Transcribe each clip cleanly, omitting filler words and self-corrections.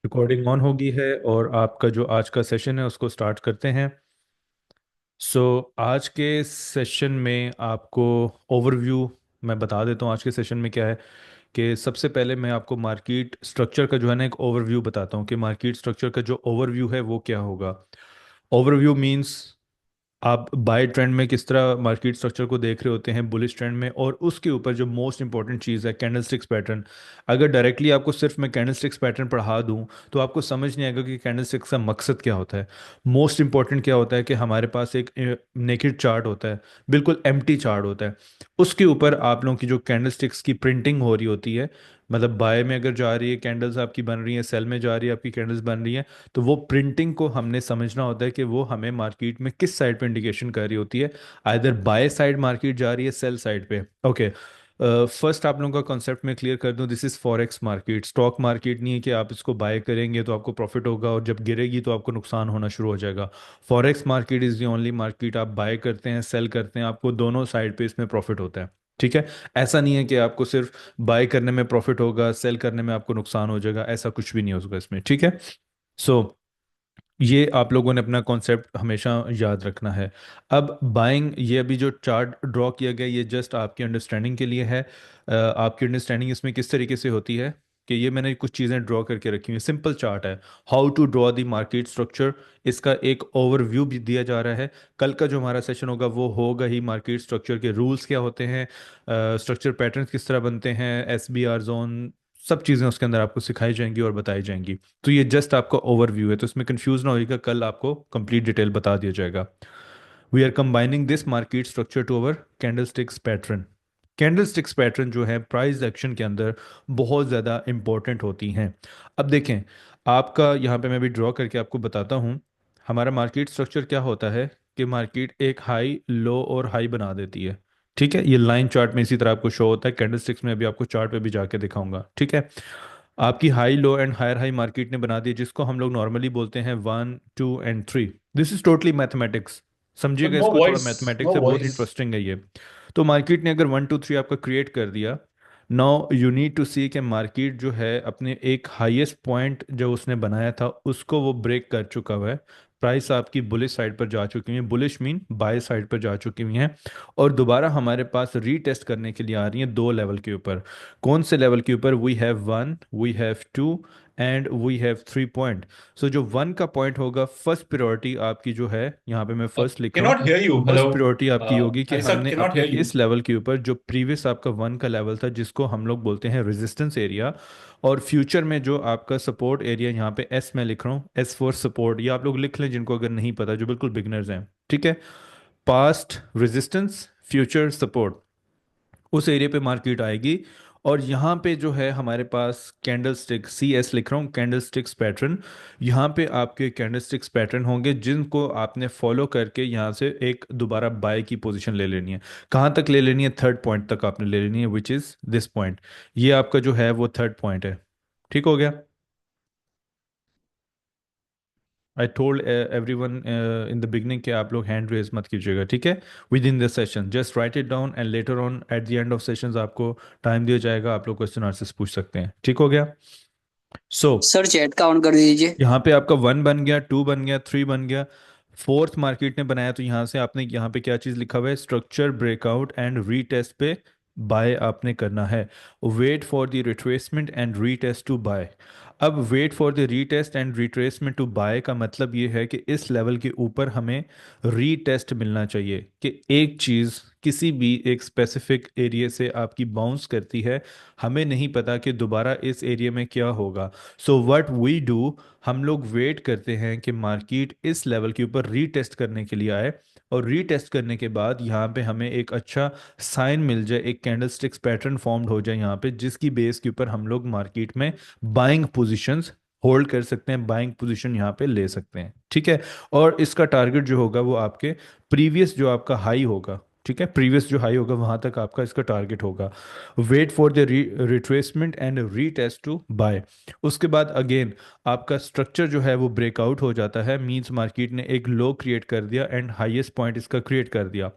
Recording on होगी है और आपका जो आज का सेशन है उसको स्टार्ट करते हैं। सो आज के सेशन में आपको ओवरव्यू मैं बता देता हूँ आज के सेशन में क्या है। कि सबसे पहले मैं आपको मार्केट स्ट्रक्चर का जो है ना एक ओवरव्यू बताता हूँ कि मार्केट स्ट्रक्चर का जो ओवरव्यू है वो क्या होगा। ओवरव्यू मींस आप बाय ट्रेंड में किस तरह मार्केट स्ट्रक्चर को देख रहे होते हैं बुलिश ट्रेंड में, और उसके ऊपर जो मोस्ट इंपॉर्टेंट चीज़ है कैंडलस्टिक्स पैटर्न। अगर डायरेक्टली आपको सिर्फ मैं कैंडलस्टिक्स पैटर्न पढ़ा दूं तो आपको समझ नहीं आएगा कि कैंडलस्टिक्स का मकसद क्या होता है। मोस्ट इंपॉर्टेंट क्या होता है कि हमारे पास एक नेकेड चार्ट होता है, बिल्कुल एम्प्टी चार्ट होता है। उसके ऊपर आप लोगों की जो कैंडलस्टिक्स की प्रिंटिंग हो रही होती है, मतलब बाय में अगर जा रही है कैंडल्स आपकी बन रही है, सेल में जा रही है आपकी कैंडल्स बन रही है, तो वो प्रिंटिंग को हमने समझना होता है कि वो हमें मार्केट में किस साइड पे इंडिकेशन कर रही होती है। आइदर बाय साइड मार्केट जा रही है सेल साइड पे। ओके, फर्स्ट आप लोगों का कॉन्सेप्ट मैं क्लियर कर दूं, this is forex market, stock market नहीं है कि आप इसको बाय करेंगे तो आपको प्रॉफिट होगा और जब गिरेगी तो आपको नुकसान होना शुरू हो जाएगा। Forex market is the only market आप बाय करते हैं सेल करते हैं, आपको दोनों साइड पे इसमें प्रॉफिट होता है। ठीक है, ऐसा नहीं है कि आपको सिर्फ बाय करने में प्रॉफिट होगा सेल करने में आपको नुकसान हो जाएगा, ऐसा कुछ भी नहीं होगा इसमें। ठीक है, सो ये आप लोगों ने अपना कॉन्सेप्ट हमेशा याद रखना है। अब बाइंग, ये अभी जो चार्ट ड्रॉ किया गया ये जस्ट आपकी अंडरस्टैंडिंग के लिए है। आपकी अंडरस्टैंडिंग इसमें किस तरीके से होती है कि ये मैंने कुछ चीज़ें ड्रॉ करके रखी हुई, सिंपल चार्ट है। How to draw the market structure, इसका एक ओवरव्यू भी दिया जा रहा है। कल का जो हमारा सेशन होगा वो होगा ही मार्केट स्ट्रक्चर के रूल्स क्या होते हैं, स्ट्रक्चर पैटर्न्स किस तरह बनते हैं, SBR जोन, सब चीज़ें उसके अंदर आपको सिखाई जाएंगी और बताई जाएंगी। तो ये जस्ट आपका ओवरव्यू है, तो इसमें कंफ्यूज ना होइएगा, कल आपको कंप्लीट डिटेल बता दिया जाएगा। We are combining this market structure to our candlesticks pattern. Candlesticks pattern जो है प्राइस एक्शन के अंदर बहुत ज़्यादा इंपॉर्टेंट होती हैं। अब देखें, आपका यहाँ पे मैं भी ड्रॉ करके आपको बताता हूँ। हमारा मार्केट स्ट्रक्चर क्या होता है कि मार्केट एक हाई लो और हाई बना देती है। ठीक है, ये लाइन चार्ट में इसी तरह आपको शो होता है, कैंडलस्टिक्स में अभी आपको चार्ट पे भी जाके दिखाऊंगा। ठीक है, आपकी high low and higher high market ने बना दी, जिसको हम लोग नॉर्मली बोलते हैं 1 2 and 3। This is totally mathematics, But समझिएगा no इसको, थोड़ा voice, मैथमेटिक्स no है, बहुत voice. इंटरेस्टिंग है ये। तो मार्केट ने अगर 1 2 3 आपका क्रिएट कर दिया, नाउ यू नीड टू सी कि मार्केट जो है अपने एक हाईएस्ट पॉइंट जो उसने बनाया था उसको वो ब्रेक कर चुका हुआ है। प्राइस आपकी बुलिश साइड पर जा चुकी है, बुलिश मीन बाय साइड पर जा चुकी हुई हैं, और दोबारा हमारे पास रीटेस्ट करने के लिए आ रही हैं दो लेवल के ऊपर। कौन से लेवल के ऊपर? We have 1, we have 2 and we have 3 point. So जो 1 का पॉइंट होगा, फर्स्ट प्रायोरिटी आपकी जो है, यहाँ पे मैं फर्स्ट लिख रहा हूँ, Cannot hear you. First Hello. Priority आपकी होगी कि Anisat, हमने cannot अपने hear you. इस लेवल के ऊपर जो प्रीवियस आपका 1 का लेवल था जिसको हम लोग बोलते हैं रेजिस्टेंस एरिया, और फ्यूचर में जो आपका सपोर्ट एरिया यहाँ पे S मैं लिख रहा हूँ, S फॉर सपोर्ट, ये आप लोग लिख लें जिनको अगर नहीं पता, जो बिल्कुल बिगनर्स हैं। ठीक है, पास्ट रेजिस्टेंस, फ्यूचर सपोर्ट, उस एरिया पे मार्केट आएगी। और यहाँ पे जो है हमारे पास कैंडल स्टिक, CS लिख रहा हूँ, कैंडल स्टिक्स पैटर्न। यहाँ पे आपके कैंडल स्टिक्स पैटर्न होंगे जिनको आपने फॉलो करके यहाँ से एक दोबारा बाय की पोजीशन ले लेनी है। कहाँ तक ले लेनी है? थर्ड पॉइंट तक आपने ले लेनी है, विच इज़ दिस पॉइंट। ये आपका जो है वो थर्ड पॉइंट है। ठीक हो गया? I told everyone in the beginning कि आप लोग हैंड रेज मत कीजिएगा। ठीक है, with in the session just right it down and later on at the end of sessions आपको टाइम दिया जाएगा, आप लोग क्वेश्चन आंसर्स पूछ सकते हैं। ठीक हो गया? सो सर चैट का ऑन कर दीजिए। यहाँ पे आपका 1 बन गया, 2 बन गया, 3 बन गया, फोर्थ मार्केट ने बनाया, तो यहाँ से आपने यहाँ पे क्या चीज़ लिखा हुआ है? स्ट्रक्चर ब्रेकआउट एंड रीटेस्ट पे बाय आपने करना है। Wait for the retracement and retest to buy. अब wait for the retest and retracement to buy का मतलब ये है कि इस लेवल के ऊपर हमें रीटेस्ट मिलना चाहिए, कि एक चीज़ किसी भी एक स्पेसिफिक एरिया से आपकी बाउंस करती है, हमें नहीं पता कि दोबारा इस एरिया में क्या होगा। सो व्हाट वी डू, हम लोग वेट करते हैं कि मार्केट इस लेवल के ऊपर रीटेस्ट करने के लिए आए, और रीटेस्ट करने के बाद यहाँ पे हमें एक अच्छा साइन मिल जाए, एक कैंडलस्टिक्स पैटर्न फॉर्म्ड हो जाए यहाँ पे, जिसकी बेस के ऊपर हम लोग मार्केट में बाइंग पोजीशंस होल्ड कर सकते हैं, बाइंग पोजीशन यहाँ पे ले सकते हैं। ठीक है, और इसका टारगेट जो होगा वो आपके प्रीवियस जो आपका हाई होगा, ठीक है, प्रीवियस जो हाई होगा वहां तक आपका इसका टारगेट होगा। Wait for the retracement and retest to buy. उसके बाद अगेन आपका स्ट्रक्चर जो है वो ब्रेकआउट हो जाता है, मींस मार्केट ने एक लो क्रिएट कर दिया एंड हाईएस्ट पॉइंट इसका क्रिएट कर दिया।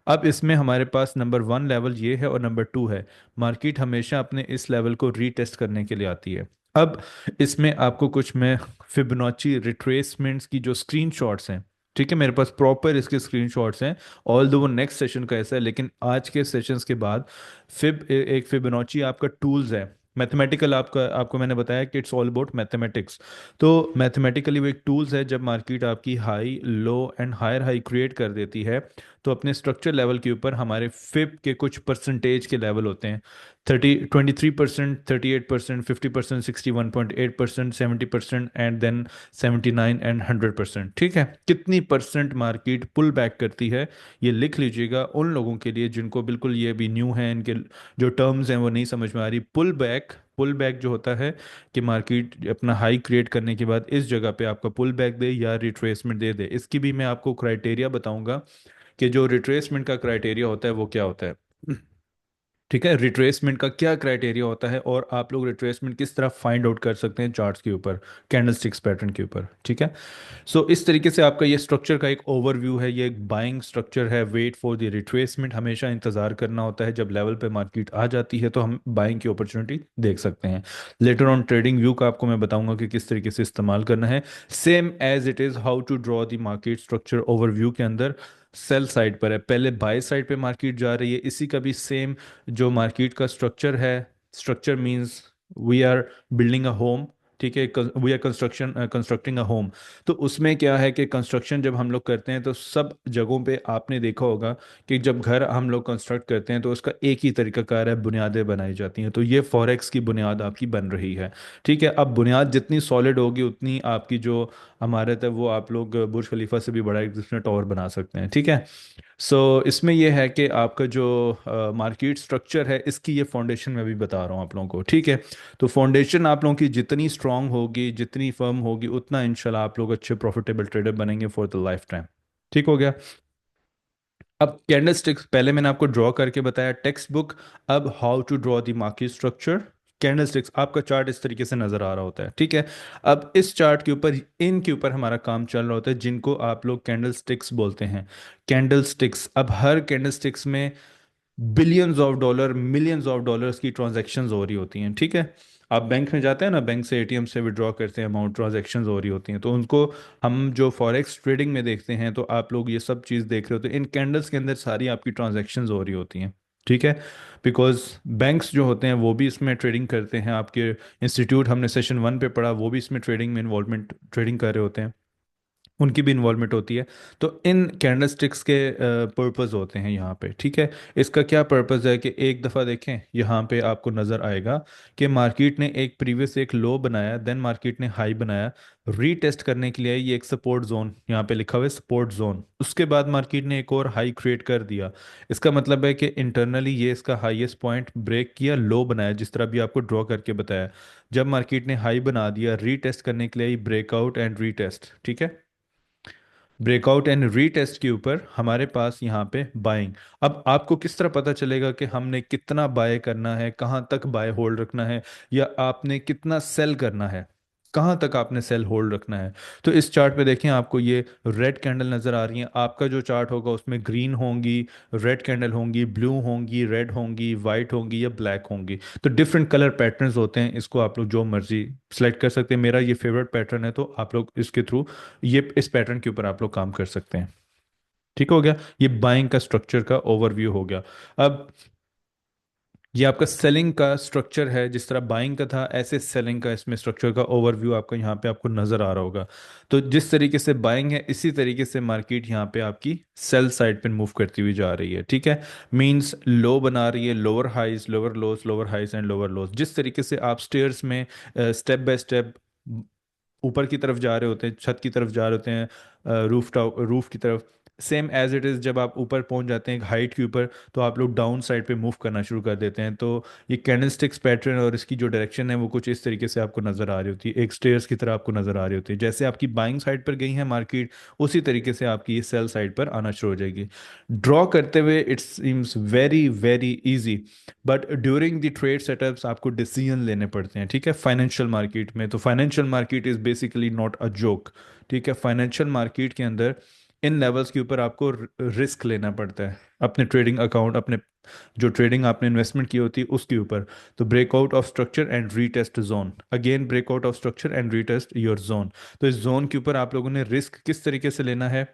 अब इसमें हमारे पास नंबर 1 लेवल ये है और नंबर 2 है, मार्केट हमेशा अपने इस लेवल को रीटेस्ट करने के लिए आती है। अब इसमें आपको कुछ मैं फिबोनाची रिट्रेसमेंट्स की जो स्क्रीनशॉट्स हैं, ठीक है, मेरे पास प्रॉपर इसके स्क्रीनशॉट्स हैं। ऑल दो वो नेक्स्ट सेशन का ऐसा है, लेकिन आज के सेशंस के बाद एक फिबोनाची आपका टूल्स है मैथमेटिकल। आपका आपको मैंने बताया कि इट्स ऑल अबाउट मैथमेटिक्स। तो मैथमेटिकली वो एक टूल्स है, जब मार्केट आपकी high low and higher high create कर देती है, तो अपने स्ट्रक्चर लेवल के ऊपर हमारे फिब के कुछ परसेंटेज के लेवल होते हैं। 23%, 38%, 50%, 61.8%, 70%, एंड देन 79 एंड 100%। ठीक है, कितनी परसेंट मार्केट पुल बैक करती है, ये लिख लीजिएगा उन लोगों के लिए जिनको बिल्कुल ये भी न्यू है, इनके जो टर्म्स हैं वो नहीं समझ में आ रही। पुल बैक जो होता है कि मार्केट अपना हाई क्रिएट करने के बाद इस जगह पे आपका पुल बैक दे या रिट्रेसमेंट दे दे, इसकी भी मैं आपको क्राइटेरिया बताऊंगा कि जो रिट्रेसमेंट का क्राइटेरिया होता है वो क्या होता है। ठीक है, रिट्रेसमेंट का क्या क्राइटेरिया होता है और आप लोग रिट्रेसमेंट किस तरह फाइंड आउट कर सकते हैं चार्ट्स के ऊपर, कैंडलस्टिक्स पैटर्न के ऊपर। ठीक है, सो इस तरीके से आपका ये स्ट्रक्चर का एक ओवरव्यू है, ये एक बाइंग स्ट्रक्चर है। वेट फॉर द रिट्रेसमेंट, हमेशा इंतजार करना होता है, जब लेवल पे मार्केट आ जाती है तो हम बाइंग की अपॉर्चुनिटी देख सकते हैं। लेटर ऑन ट्रेडिंग व्यू का आपको मैं बताऊंगा कि किस तरीके से इस्तेमाल करना है, same as it is how to draw the market structure overview के अंदर। सेल साइड पर है, पहले बाय साइड पे मार्केट जा रही है, इसी का भी सेम जो मार्केट का स्ट्रक्चर है। Structure means we are building a home. ठीक है, we are constructing a home. तो उसमें क्या है कि कंस्ट्रक्शन जब हम लोग करते हैं तो सब जगहों पे आपने देखा होगा कि जब घर हम लोग कंस्ट्रक्ट करते हैं तो उसका एक ही तरीकाकार है, बुनियादें बनाई जाती हैं। तो ये फॉरेक्स की बुनियाद आपकी बन रही है। ठीक है, अब बुनियाद जितनी सॉलिड होगी उतनी आपकी जो इमारत है वो आप लोग बुर्ज खलीफा से भी बड़ा एक दूसरे टावर बना सकते हैं। ठीक है, सो इसमें यह है कि आपका जो मार्केट स्ट्रक्चर है इसकी ये फाउंडेशन मैं भी बता रहा हूँ आप लोगों को। ठीक है, तो फाउंडेशन आप लोगों की जितनी स्ट्रांग होगी, जितनी फर्म होगी, उतना इंशाल्लाह आप लोग अच्छे प्रॉफिटेबल ट्रेडर बनेंगे फॉर द लाइफ टाइम। ठीक हो गया। अब कैंडल स्टिक्स पहले मैंने आपको ड्रॉ करके बताया टेक्स्ट बुक। अब how to draw the market structure candlesticks, आपका चार्ट इस तरीके से नजर आ रहा होता है। ठीक है, अब इस चार्ट के ऊपर, इनके ऊपर हमारा काम चल रहा होता है, जिनको आप लोग कैंडल स्टिक्स बोलते हैं। कैंडल स्टिक्स, अब हर कैंडल स्टिक्स में billions of dollar, millions of dollars की ट्रांजैक्शंस हो रही होती हैं। ठीक है, आप बैंक में जाते हैं ना, बैंक से एटीएम से विड्रॉ करते हैं अमाउंट, ट्रांजैक्शंस हो रही होती हैं, तो उनको हम जो फॉरेक्स ट्रेडिंग में देखते हैं, तो आप लोग ये सब चीज़ देख रहे होते हैं, इन कैंडल्स के अंदर सारी आपकी ट्रांजैक्शंस हो रही होती हैं। ठीक है, बिकॉज बैंक्स जो होते हैं वो भी इसमें ट्रेडिंग करते हैं, आपके इंस्टीट्यूट हमने सेशन 1 पे पढ़ा, वो भी इसमें ट्रेडिंग में इन्वॉल्वमेंट, ट्रेडिंग कर रहे होते हैं, उनकी भी इन्वॉल्वमेंट होती है। तो इन कैंडलस्टिक्स के पर्पस होते हैं यहाँ पे। ठीक है, इसका क्या पर्पस है कि एक दफ़ा देखें यहाँ पे आपको नज़र आएगा कि मार्केट ने एक प्रीवियस एक लो बनाया, देन मार्केट ने हाई बनाया, रीटेस्ट करने के लिए ये एक सपोर्ट जोन यहाँ पे लिखा हुआ है, सपोर्ट जोन, उसके बाद मार्केट ने एक और हाई क्रिएट कर दिया। इसका मतलब है कि इंटरनली ये इसका हाईएस्ट पॉइंट ब्रेक किया, लो बनाया, जिस तरह भी आपको ड्रॉ करके बताया। जब मार्केट ने हाई बना दिया, रीटेस्ट करने के लिए ब्रेकआउट एंड रीटेस्ट। ठीक है, ब्रेकआउट एंड रीटेस्ट के ऊपर हमारे पास यहाँ पे बाइंग। अब आपको किस तरह पता चलेगा कि हमने कितना बाय करना है, कहाँ तक बाय होल्ड रखना है, या आपने कितना सेल करना है, कहाँ तक आपने सेल होल्ड रखना है। तो इस चार्ट पे देखें, आपको ये रेड कैंडल नज़र आ रही है, आपका जो चार्ट होगा उसमें ग्रीन होंगी, रेड कैंडल होंगी, ब्लू होंगी, रेड होंगी, वाइट होंगी या ब्लैक होंगी। तो डिफरेंट कलर पैटर्न्स होते हैं, इसको आप लोग जो मर्जी सेलेक्ट कर सकते हैं। मेरा ये फेवरेट पैटर्न है, तो आप लोग इसके थ्रू ये इस पैटर्न के ऊपर आप लोग काम कर सकते हैं। ठीक हो गया, ये बाइंग का स्ट्रक्चर का ओवरव्यू हो गया। अब ये आपका सेलिंग का स्ट्रक्चर है, जिस तरह बाइंग का था ऐसे सेलिंग का इसमें स्ट्रक्चर का ओवरव्यू आपका यहाँ पे आपको नजर आ रहा होगा। तो जिस तरीके से बाइंग है इसी तरीके से मार्केट यहाँ पे आपकी सेल साइड पे मूव करती हुई जा रही है। ठीक है, मींस लो बना रही है, lower highs, lower lows, lower highs and lower lows. जिस तरीके से आप स्टेयर्स में स्टेप बाय स्टेप ऊपर की तरफ जा रहे होते हैं, छत की तरफ जा रहे होते हैं, रूफ की तरफ, सेम एज इट इज़ जब आप ऊपर पहुंच जाते हैं एक हाइट के ऊपर, तो आप लोग डाउन साइड पे मूव करना शुरू कर देते हैं। तो ये कैंडलस्टिक्स पैटर्न और इसकी जो डायरेक्शन है वो कुछ इस तरीके से आपको नज़र आ रही होती है, एक स्टेयर्स की तरह आपको नज़र आ रही होती है। जैसे आपकी बाइंग साइड पर गई है मार्केट, उसी तरीके से आपकी ये सेल साइड पर आना शुरू हो जाएगी। ड्रॉ करते हुए it seems very very easy, but during the trade setups आपको डिसीजन लेने पड़ते हैं। ठीक है, फाइनेंशियल मार्केट में, तो financial market is basically not a joke. ठीक है, फाइनेंशियल मार्केट के अंदर इन लेवल्स के ऊपर आपको रिस्क लेना पड़ता है अपने ट्रेडिंग अकाउंट, अपने जो ट्रेडिंग आपने इन्वेस्टमेंट की होती है उसके ऊपर। तो breakout of structure and retest zone, again breakout of structure and retest your zone. तो इस जोन के ऊपर आप लोगों ने रिस्क किस तरीके से लेना है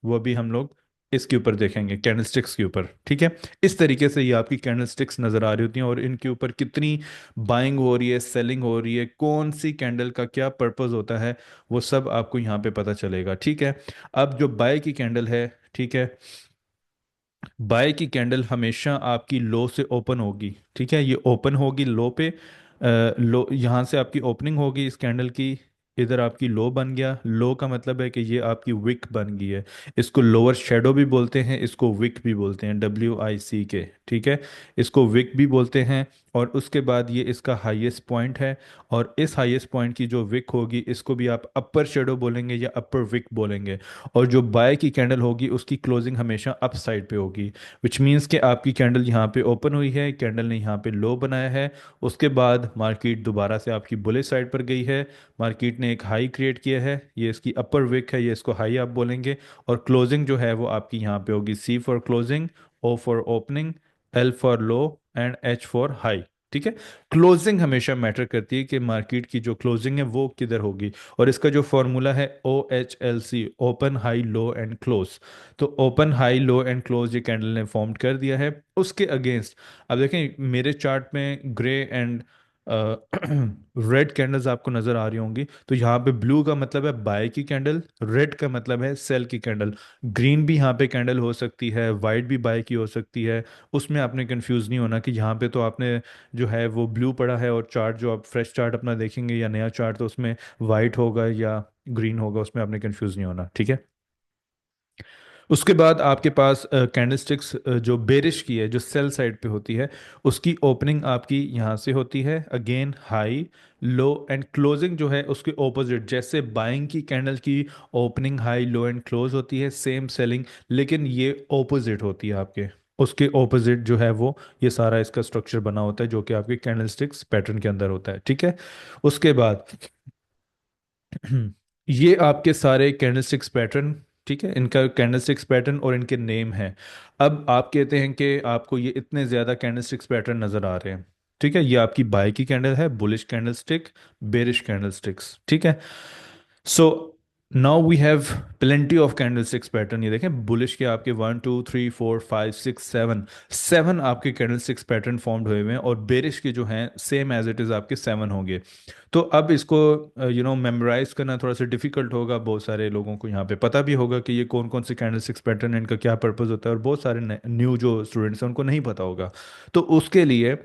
वो भी हम लोग इसके ऊपर देखेंगे, कैंडलस्टिक्स के ऊपर। ठीक है, इस तरीके से ये आपकी कैंडलस्टिक्स नज़र आ रही होती हैं और इनके ऊपर कितनी बाइंग हो रही है, सेलिंग हो रही है, कौन सी कैंडल का क्या पर्पस होता है, वो सब आपको यहाँ पे पता चलेगा। ठीक है, अब जो बाय की कैंडल है, ठीक है, बाय की कैंडल हमेशा आपकी लो से ओपन होगी। ठीक है, ये ओपन होगी लो पे, लो यहाँ से आपकी ओपनिंग होगी इस कैंडल की, इधर आपकी लो बन गया। लो का मतलब है कि ये आपकी विक बन गई है। इसको लोअर शेडो भी बोलते हैं, इसको विक भी बोलते हैं, WIC के। ठीक है, इसको विक भी बोलते हैं। और उसके बाद ये इसका हाईएस्ट पॉइंट है, और इस हाईएस्ट पॉइंट की जो विक होगी इसको भी आप अपर शेडो बोलेंगे या अपर विक बोलेंगे। और जो बाय की कैंडल होगी उसकी क्लोजिंग हमेशा अप साइड पे होगी, विच मीन्स कि आपकी कैंडल यहाँ पे ओपन हुई है, कैंडल ने यहाँ पे लो बनाया है, उसके बाद मार्केट दोबारा से आपकी बुलिश साइड पर गई है, मार्केट ने एक हाई क्रिएट किया है, ये इसकी अपर विक है, ये इसको हाई आप बोलेंगे। और क्लोजिंग जो है वो आपकी यहाँ पे होगी C for closing, O for opening, L for low and H for high. ठीक है, क्लोजिंग हमेशा मैटर करती है कि मार्केट की जो क्लोजिंग है वो किधर होगी। और इसका जो फॉर्मूला है OHLC, open high low and close. तो open high low and close ये कैंडल ने फॉर्म कर दिया है उसके अगेंस्ट। अब देखें मेरे चार्ट में ग्रे एंड रेड कैंडल्स आपको नजर आ रही होंगी। तो यहाँ पे ब्लू का मतलब है बाय की कैंडल, रेड का मतलब है सेल की कैंडल, ग्रीन भी यहाँ पे कैंडल हो सकती है, वाइट भी बाय की हो सकती है। उसमें आपने कंफ्यूज नहीं होना कि यहाँ पे तो आपने जो है वो ब्लू पड़ा है, और चार्ट जो आप फ्रेश चार्ट अपना देखेंगे या नया चार्ट तो उसमें वाइट होगा या ग्रीन होगा, उसमें आपने कंफ्यूज नहीं होना। ठीक है, उसके बाद आपके पास कैंडलस्टिक्स जो बेरिश की है, जो सेल साइड पे होती है, उसकी ओपनिंग आपकी यहाँ से होती है, again high low and closing जो है उसके ऑपोजिट, जैसे बाइंग की कैंडल की opening high low and close होती है, सेम सेलिंग, लेकिन ये ऑपोजिट होती है आपके, उसके ऑपोजिट जो है वो ये सारा इसका स्ट्रक्चर बना होता है जो कि आपके कैंडलस्टिक्स पैटर्न के अंदर होता है। ठीक है, उसके बाद ये आपके सारे कैंडलस्टिक्स पैटर्न, ठीक है, इनका कैंडलस्टिक्स पैटर्न और इनके नेम हैं। अब आप कहते हैं कि आपको ये इतने ज़्यादा कैंडलस्टिक्स पैटर्न नज़र आ रहे हैं। ठीक है, ये आपकी बाय की कैंडल है, बुलिश कैंडलस्टिक, बेरिश कैंडलस्टिक्स। ठीक है, so now we have plenty of candlesticks pattern. ये देखें बुलिश के आपके 1 2 3 4 5 6 7, 7 आपके कैंडलस्टिक्स पैटर्न फॉर्म्ड हुए हुए हैं, और बेरिश के जो हैं सेम एज इट इज़ आपके 7 होंगे। तो अब इसको मेमोराइज करना थोड़ा सा डिफिकल्ट होगा, बहुत सारे लोगों को यहाँ पे पता भी होगा कि ये कौन कौन से कैंडलस्टिक्स पैटर्न है, इनका क्या पर्पस होता है, और बहुत सारे न्यू जो स्टूडेंट्स हैं उनको नहीं पता होगा। तो उसके लिए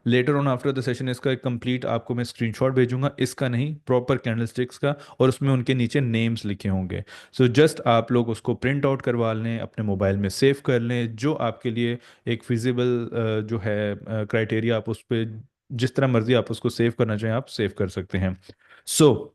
later on after the session इसका एक कंप्लीट आपको मैं स्क्रीनशॉट भेजूंगा, इसका नहीं, प्रॉपर कैंडलस्टिक्स का, और उसमें उनके नीचे नेम्स लिखे होंगे। सो जस्ट आप लोग उसको प्रिंट आउट करवा लें, अपने मोबाइल में सेव कर लें, जो आपके लिए एक फिजिबल जो है क्राइटेरिया, आप उस पर जिस तरह मर्जी आप उसको सेव करना चाहें आप सेव कर सकते हैं। So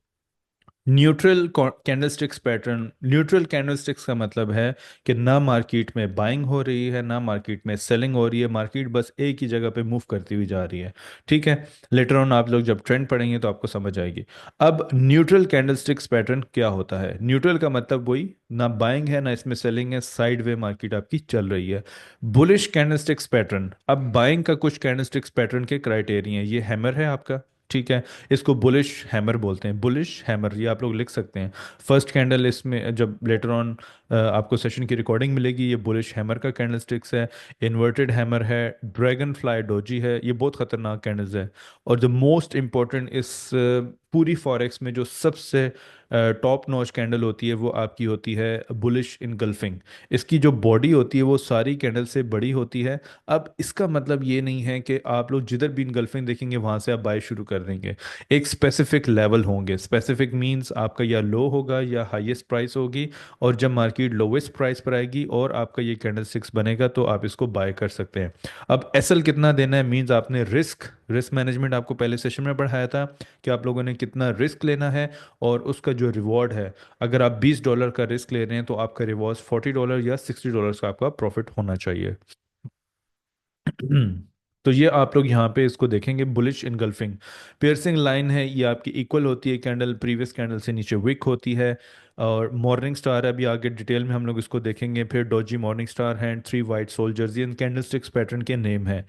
neutral candlesticks pattern, neutral candlesticks का मतलब है कि ना मार्केट में बाइंग हो रही है ना मार्केट में सेलिंग हो रही है, मार्केट बस एक ही जगह पे मूव करती हुई जा रही है। ठीक है, लेटर ऑन आप लोग जब ट्रेंड पढ़ेंगे तो आपको समझ आएगी। अब न्यूट्रल कैंडलस्टिक्स पैटर्न क्या होता है? न्यूट्रल का मतलब वही, ना बाइंग है ना इसमें सेलिंग है, साइड वे मार्केट आपकी चल रही है। बुलिश कैंडलस्टिक्स पैटर्न, अब बाइंग का कुछ कैंडलस्टिक्स पैटर्न के क्राइटेरिया हैं, ये हैमर है आपका। ठीक है, इसको बुलिश हैमर बोलते हैं, बुलिश हैमर ये आप लोग लिख सकते हैं। फर्स्ट कैंडल इसमें जब लेटर ऑन आपको सेशन की रिकॉर्डिंग मिलेगी, ये बुलिश हैमर का कैंडल स्टिक्स है। इन्वर्टेड हैमर है, ड्रैगन फ्लाई डोजी है, ये बहुत खतरनाक कैंडल्स है। और द मोस्ट इम्पोर्टेंट इस पूरी फॉरेक्स में जो सबसे टॉप नॉच कैंडल होती है वो आपकी होती है बुलिश इनगल्फिंग। इसकी जो बॉडी होती है वो सारी कैंडल से बड़ी होती है। अब इसका मतलब ये नहीं है कि आप लोग जिधर भी इनगल्फिंग देखेंगे वहां से आप बाय शुरू कर देंगे। एक स्पेसिफिक लेवल होंगे, स्पेसिफिक मींस आपका या लो होगा या हाईएस्ट प्राइस होगी, और जब मार्केट लोवेस्ट प्राइस पर आएगी और आपका ये कैंडल सिक्स बनेगा तो आप इसको बाय कर सकते हैं। अब एसएल कितना देना है, मींस आपने रिस्क रिस्क मैनेजमेंट आपको पहले सेशन में पढ़ाया था कि आप लोगों ने कितना रिस्क लेना है, और उसका जो रिवॉर्ड है, अगर आप $20 का रिस्क ले रहे हैं तो आपका रिवॉर्ड $40 या $60 का आपका प्रॉफिट होना चाहिए। तो ये आप लोग यहाँ पे इसको देखेंगे, बुलिश इनगल्फिंग पियर्सिंग लाइन है, ये आपकी इक्वल होती है कैंडल, प्रीवियस कैंडल से नीचे विक होती है। और मॉर्निंग स्टार है, अभी आगे डिटेल में हम लोग इसको देखेंगे। फिर डोजी मॉर्निंग स्टार है, थ्री वाइट सोल्जर्स, ये इन कैंडलस्टिक्स पैटर्न के नेम है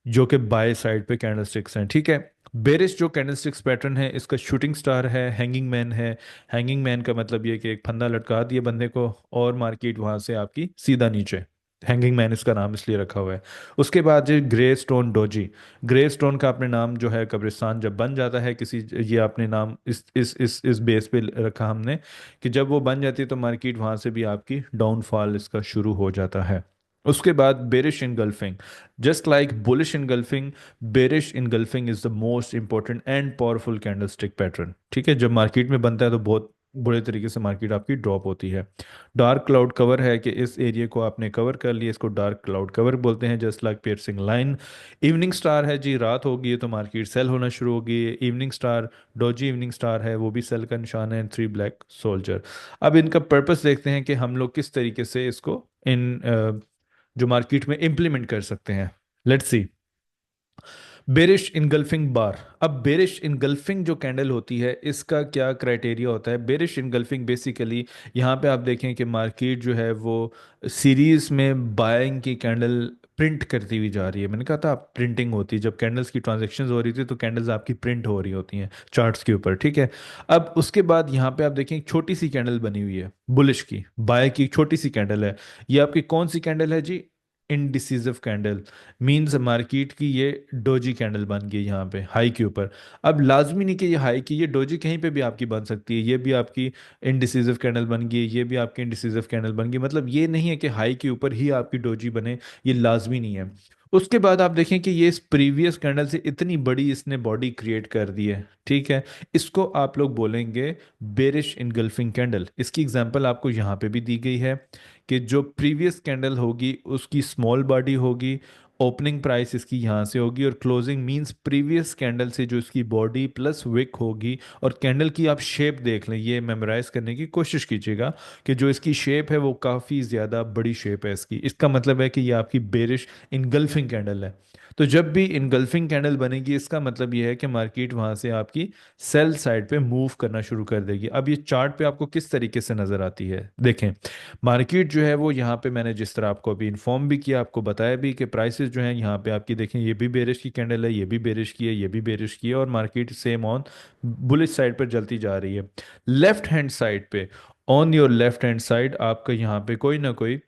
जो कि बाय साइड पे कैंडलस्टिक्स हैं, ठीक है। बेरिश जो कैंडलस्टिक्स पैटर्न है, इसका शूटिंग स्टार है, हैंगिंग मैन है। हैंगिंग मैन का मतलब ये कि एक फंदा लटका दिया बंदे को और मार्केट वहां से आपकी सीधा नीचे। हैंगिंग मैन इसका नाम इसलिए रखा हुआ है। उसके बाद जो grey stone doji, grey stone का आपने नाम जो है कब्रिस्तान जब बन जाता है किसी, ये आपने नाम इस बेस पे रखा हमने, कि जब वो बन जाती है तो मार्केट वहां से भी आपकी डाउनफॉल इसका शुरू हो जाता है। उसके बाद bearish engulfing, just like bullish engulfing, bearish engulfing is the most important and powerful candlestick pattern, ठीक है। जब मार्केट में बनता है तो बहुत बुरे तरीके से मार्केट आपकी ड्रॉप होती है। डार्क क्लाउड कवर है कि इस एरिया को आपने कवर कर लिया, इसको डार्क क्लाउड कवर बोलते हैं, just like piercing line. Evening star है जी, रात होगी तो मार्केट सेल होना शुरू होगी। Evening star, doji evening star है, वो भी सेल का निशान है, थ्री ब्लैक सोल्जर। अब इनका पर्पस देखते हैं कि हम लोग किस तरीके से इसको इन जो मार्केट में इंप्लीमेंट कर सकते हैं। Let's see. बेरिश इनगल्फिंग बार, अब बेरिश इनगल्फिंग जो कैंडल होती है इसका क्या क्राइटेरिया होता है। बेरिश इनगल्फिंग बेसिकली, यहाँ पे आप देखें कि मार्केट जो है वो सीरीज में बाइंग की कैंडल प्रिंट करती हुई जा रही है। मैंने कहा था प्रिंटिंग होती है, जब कैंडल्स की ट्रांजेक्शन्स हो रही थी तो कैंडल्स आपकी प्रिंट हो रही होती हैं चार्ट्स के ऊपर, ठीक है। अब उसके बाद यहाँ पे आप देखें एक छोटी सी कैंडल बनी हुई है बुलिश की, बाय की छोटी सी कैंडल है। ये आपकी कौन सी कैंडल है जी? इनडिसिसिव कैंडल, मींस मार्केट की ये डोजी कैंडल बन गई यहाँ पे हाई के ऊपर। अब लाजमी नहीं कि ये हाई की, ये डोजी कहीं पे भी आपकी बन सकती है, ये भी आपकी इनडिसिसिव कैंडल बन गई, ये भी आपकी इनडिसिसिव कैंडल बन गई। मतलब ये नहीं है कि हाई के ऊपर ही आपकी डोजी बने, ये लाजमी नहीं है। उसके बाद आप देखें कि ये इस प्रीवियस कैंडल से इतनी बड़ी इसने बॉडी क्रिएट कर दी है, ठीक है। इसको आप लोग बोलेंगे बेरिश इनगल्फिंग कैंडल। इसकी एग्जांपल आपको यहाँ पे भी दी गई है कि जो प्रीवियस कैंडल होगी उसकी स्मॉल बॉडी होगी, ओपनिंग प्राइस इसकी यहाँ से होगी, और क्लोजिंग मींस प्रीवियस कैंडल से जो इसकी बॉडी प्लस विक होगी। और कैंडल की आप शेप देख लें, ये मेमोराइज करने की कोशिश कीजिएगा कि जो इसकी शेप है वो काफ़ी ज़्यादा बड़ी शेप है इसकी। इसका मतलब है कि ये आपकी बेरिश इनगल्फिंग कैंडल है। तो जब भी इनगल्फिंग कैंडल बनेगी इसका मतलब ये है कि मार्केट वहाँ से आपकी सेल साइड पे मूव करना शुरू कर देगी। अब ये चार्ट पे आपको किस तरीके से नज़र आती है देखें। मार्केट जो है वो यहाँ पे मैंने जिस तरह आपको अभी इन्फॉर्म भी किया, आपको बताया भी कि प्राइसेस जो हैं यहाँ पे आपकी देखें, ये भी बेरिश की कैंडल है, ये भी बेरिश की है, ये भी बेरिश की है, और market same on bullish side पर जलती जा रही है। लेफ्ट हैंड साइड पे, on your left hand side आपका यहाँ पे कोई ना कोई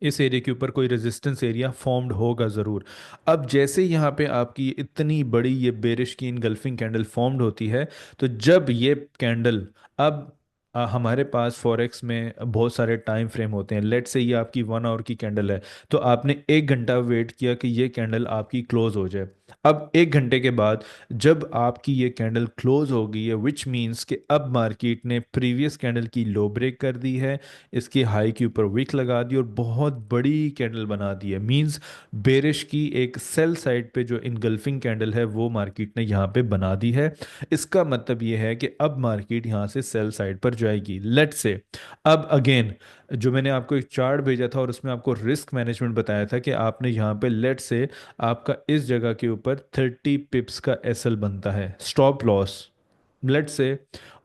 इस एरिया के ऊपर कोई रेजिस्टेंस एरिया फॉर्म्ड होगा ज़रूर। अब जैसे यहाँ पे आपकी इतनी बड़ी ये बेरिश की इनगल्फिंग कैंडल फॉर्म्ड होती है, तो जब ये कैंडल, अब हमारे पास फॉरेक्स में बहुत सारे टाइम फ्रेम होते हैं। लेट से ये आपकी 1 आवर की कैंडल है, तो आपने 1 घंटा वेट किया कि ये कैंडल आपकी क्लोज हो जाए। अब 1 घंटे के बाद जब आपकी ये कैंडल क्लोज हो गई है, विच मीन्स कि अब मार्केट ने प्रीवियस कैंडल की लो ब्रेक कर दी है, इसकी हाई के ऊपर विक लगा दी और बहुत बड़ी कैंडल बना दी है। मींस बेरिश की एक सेल साइड पे जो इनगल्फिंग कैंडल है वो मार्केट ने यहाँ पे बना दी है। इसका मतलब ये है कि अब मार्केट यहाँ से सेल साइड पर जाएगी। लेट से, अब अगेन जो मैंने आपको एक चार्ट भेजा था और उसमें आपको रिस्क मैनेजमेंट बताया था कि आपने यहाँ पे लेट से आपका इस जगह के ऊपर 30 पिप्स का एसएल बनता है, स्टॉप लॉस। लेट से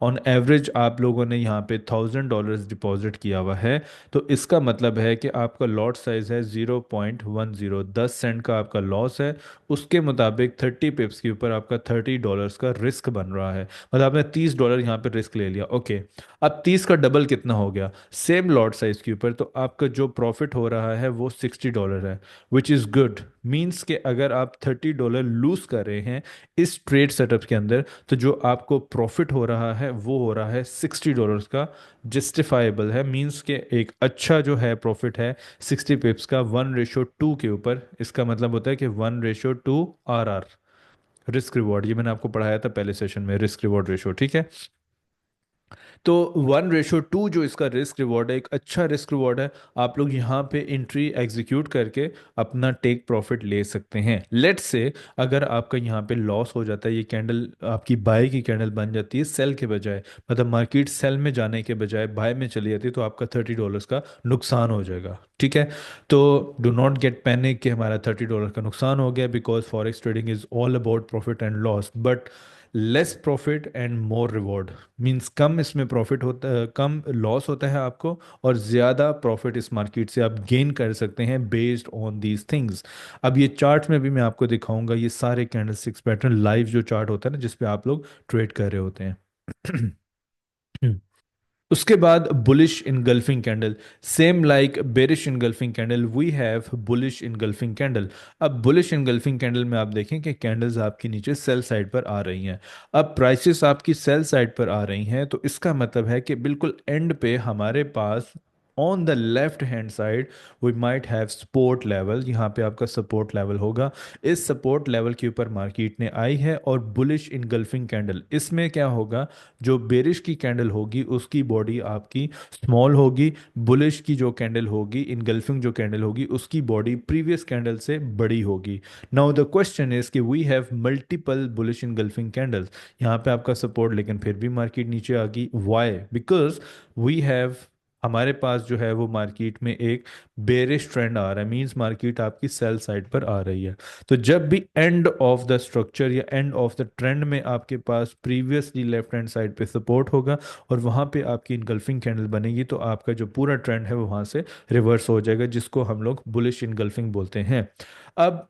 ऑन एवरेज आप लोगों ने यहाँ पे $1000 डिपॉजिट किया हुआ है, तो इसका मतलब है कि आपका लॉट साइज है 0.10, 10 सेंट का आपका लॉस है। उसके मुताबिक 30 पिप्स के ऊपर आपका $30 का रिस्क बन रहा है। मतलब आपने $30 यहाँ पे रिस्क ले लिया, ओके। अब 30 का डबल कितना हो गया सेम लॉट साइज के ऊपर, तो आपका जो प्रॉफिट हो रहा है वो $60 है, विच इज़ गुड। मीन्स कि अगर आप $30 लूज कर रहे हैं इस ट्रेड सेटअप के अंदर, तो जो आपको प्रॉफिट हो रहा है वो हो रहा है $60 का, जस्टिफाइबल है। मींस के एक अच्छा जो है प्रॉफिट है 60 पिप्स का 1:2 के ऊपर। इसका मतलब होता है कि 1:2 RR, रिस्क रिवॉर्ड, ये मैंने आपको पढ़ाया था पहले सेशन में, रिस्क रिवॉर्ड रेशो, ठीक है। तो 1:2 जो इसका रिस्क रिवॉर्ड है, एक अच्छा रिस्क रिवॉर्ड है। आप लोग यहाँ पे एंट्री एग्जीक्यूट करके अपना टेक प्रॉफिट ले सकते हैं। लेट्स से अगर आपका यहाँ पे लॉस हो जाता है, ये कैंडल आपकी बाय की कैंडल बन जाती है सेल के बजाय, मतलब मार्केट सेल में जाने के बजाय बाय में चली जाती है, तो आपका $30 का नुकसान हो जाएगा। ठीक है। तो डो नॉट गेट पैनिक कि हमारा $30 का नुकसान हो गया, because forex trading is all about profit and loss, but less profit and more reward. Means कम इसमें प्रॉफिट होता है, कम लॉस होता है आपको, और ज़्यादा प्रॉफिट इस मार्केट से आप गेन कर सकते हैं बेस्ड ऑन दीज थिंग्स। अब ये चार्ट में भी मैं आपको दिखाऊंगा, ये सारे कैंडलस्टिक्स पैटर्न लाइव जो चार्ट होता है ना, जिस पे आप लोग ट्रेड कर रहे होते हैं। उसके बाद bullish engulfing candle, same like bearish engulfing candle we have bullish engulfing candle. अब बुलिश इनगल्फिंग कैंडल में आप देखें कि कैंडल्स आपकी नीचे सेल साइड पर आ रही हैं। अब प्राइसेस आपकी सेल साइड पर आ रही हैं, तो इसका मतलब है कि बिल्कुल एंड पे हमारे पास on the left hand side we might have support level. यहाँ पे आपका सपोर्ट लेवल होगा। इस सपोर्ट लेवल के ऊपर मार्केट ने आई है, और बुलिश इनगल्फिंग कैंडल इसमें क्या होगा, जो बेरिश की कैंडल होगी उसकी बॉडी आपकी स्मॉल होगी, बुलिश की जो कैंडल होगी, इनगल्फिंग जो कैंडल होगी, उसकी बॉडी प्रीवियस कैंडल से बड़ी होगी। नाउ द क्वेश्चन इज कि we have multiple bullish engulfing candles. यहाँ पे आपका सपोर्ट, लेकिन फिर भी मार्केट नीचे आ गई। वाई? बिकॉज वी हैव, हमारे पास जो है वो मार्केट में एक बेरिश ट्रेंड आ रहा है, मींस मार्केट आपकी सेल साइड पर आ रही है। तो जब भी एंड ऑफ द स्ट्रक्चर या एंड ऑफ द ट्रेंड में आपके पास प्रीवियसली लेफ्ट हैंड साइड पे सपोर्ट होगा, और वहाँ पे आपकी इनगल्फिंग कैंडल बनेगी, तो आपका जो पूरा ट्रेंड है वो वहाँ से रिवर्स हो जाएगा, जिसको हम लोग बुलिश इनगल्फिंग बोलते हैं। अब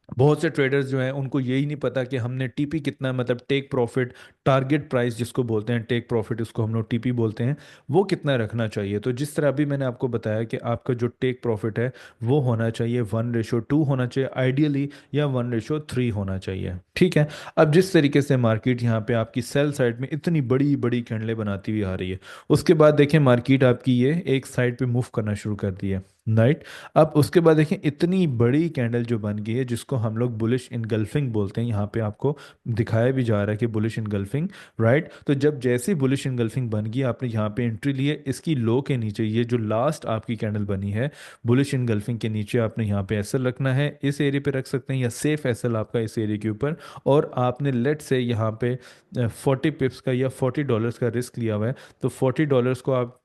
बहुत से ट्रेडर्स जो हैं उनको यही नहीं पता कि हमने टीपी कितना, मतलब टेक प्रॉफिट, टारगेट प्राइस जिसको बोलते हैं, टेक प्रॉफिट उसको हम लोग टीपी बोलते हैं, वो कितना रखना चाहिए। तो जिस तरह अभी मैंने आपको बताया कि आपका जो टेक प्रॉफिट है वो होना चाहिए 1:2 होना चाहिए आइडियली, या 1:3 होना चाहिए। ठीक है। अब जिस तरीके से मार्केट यहाँ पे आपकी सेल साइड में इतनी बड़ी बड़ी कैंडलें बनाती हुई आ रही है, उसके बाद देखें मार्केट आपकी ये एक साइड पे मूव करना शुरू कर दी है। राइट। अब उसके बाद देखें इतनी बड़ी कैंडल जो बन गई है, जिसको हम लोग बुलिश इनगल्फिंग बोलते हैं, यहाँ पे आपको दिखाया भी जा रहा है कि बुलिश इनगल्फिंग। राइट। तो जब जैसी बुलिश इनगल्फिंग बन गई, आपने यहाँ पे एंट्री ली है, इसकी लो के नीचे ये जो लास्ट आपकी कैंडल बनी है बुलिश इनगल्फिंग के नीचे, आपने यहाँ पे एसएल रखना है, इस एरिया पे रख सकते हैं, या सेफ एसएल आपका इस एरिया के ऊपर। और आपने लेट से यहाँ पे 40 पिप्स का या $40 का रिस्क लिया हुआ है, तो $40 को आप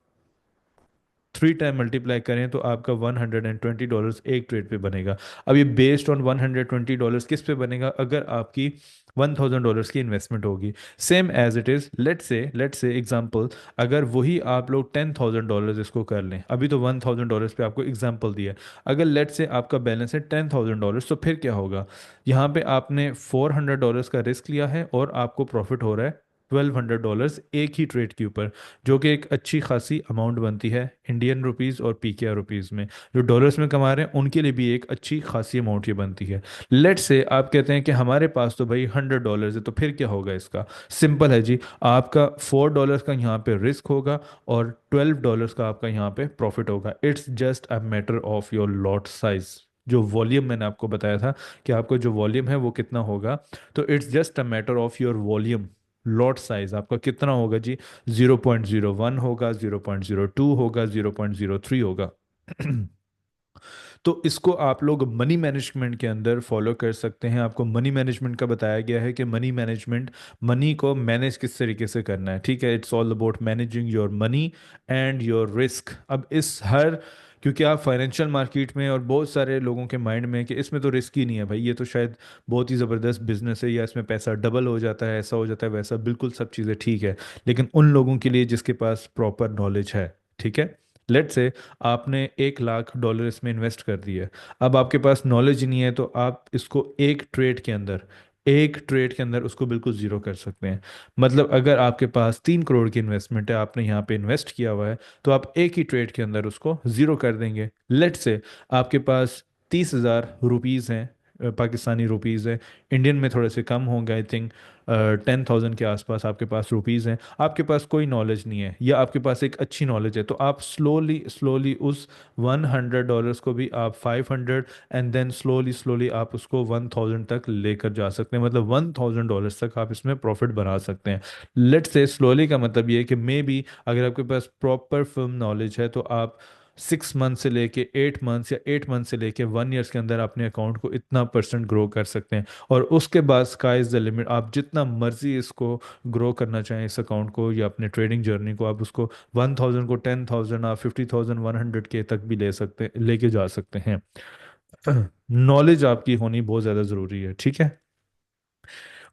3 टाइम मल्टीप्लाई करें तो आपका $120 एक ट्रेड पे बनेगा। अब ये बेस्ड ऑन $120 किस पे बनेगा, अगर आपकी $1000 की इन्वेस्टमेंट होगी। Same as it is, let's say example, अगर वही आप लोग $10,000 इसको कर लें, अभी तो $1000 पे आपको एग्जांपल दिया है। अगर लेट से आपका बैलेंस है $10,000, तो फिर क्या होगा, यहाँ पे आपने $400 का रिस्क लिया है, और आपको प्रॉफिट हो रहा है $1200 एक ही ट्रेड के ऊपर, जो कि एक अच्छी खासी अमाउंट बनती है इंडियन रुपीस और पीकेआर रुपीस में। जो डॉलर्स में कमा रहे हैं उनके लिए भी एक अच्छी खासी अमाउंट ये बनती है। लेट से आप कहते हैं कि हमारे पास तो भाई $100 है, तो फिर क्या होगा इसका, सिंपल है जी, आपका $4 का यहाँ पे रिस्क होगा, और $12 का आपका यहाँ पे प्रॉफिट होगा। It's just a matter of your lot size. जो वॉल्यूम मैंने आपको बताया था कि आपका जो वॉल्यूम है वो कितना होगा, तो it's just a matter of your volume. Lot size आपका कितना होगा जी, 0.01 होगा, 0.02 होगा, 0.03 होगा। तो इसको आप लोग मनी मैनेजमेंट के अंदर फॉलो कर सकते हैं। आपको मनी मैनेजमेंट का बताया गया है कि मनी मैनेजमेंट, मनी को मैनेज किस तरीके से करना है। ठीक है, it's all about managing your money and your risk. अब इस हर, क्योंकि आप फाइनेंशियल मार्केट में, और बहुत सारे लोगों के माइंड में है कि इसमें तो रिस्क ही नहीं है भाई, ये तो शायद बहुत ही ज़बरदस्त बिजनेस है, या इसमें पैसा डबल हो जाता है, ऐसा हो जाता है वैसा, बिल्कुल सब चीज़ें ठीक है, लेकिन उन लोगों के लिए जिसके पास प्रॉपर नॉलेज है। ठीक है। लेट से आपने $1,00,000 इसमें इन्वेस्ट कर दिया है, अब आपके पास नॉलेज ही नहीं है, तो आप इसको एक ट्रेड के अंदर उसको बिल्कुल ज़ीरो कर सकते हैं। मतलब अगर आपके पास 3 करोड़ की इन्वेस्टमेंट है, आपने यहाँ पे इन्वेस्ट किया हुआ है, तो आप एक ही ट्रेड के अंदर उसको ज़ीरो कर देंगे। लेट से आपके पास 30,000 रुपीज़ हैं, पाकिस्तानी रुपीज़ है। इंडियन में थोड़े से कम होंगे, आई थिंक 10,000 के आसपास आपके पास रुपीज़ हैं। आपके पास कोई नॉलेज नहीं है या आपके पास एक अच्छी नॉलेज है, तो आप स्लोली स्लोली उस $100 को भी आप 500, एंड देन स्लोली स्लोली आप उसको 1,000 तक लेकर जा सकते हैं। मतलब $1,000 तक आप इसमें प्रॉफिट बना सकते हैं। लेट्स से स्लोली का मतलब ये है कि मे बी अगर आपके पास प्रॉपर फिल्म नॉलेज है तो आप 6 मंथ से लेके 8 मंथ्स या 8 मंथ से लेके 1 ईयर्स के अंदर अपने अकाउंट को इतना परसेंट ग्रो कर सकते हैं। और उसके बाद स्काई इज़ द लिमिट। आप जितना मर्जी इसको ग्रो करना चाहें, इस अकाउंट को या अपने ट्रेडिंग जर्नी को, आप उसको 1,000 को 10,000, आप 50,000 100 के तक भी ले सकते लेके जा सकते हैं। नॉलेज आपकी होनी बहुत ज़्यादा ज़रूरी है, ठीक है।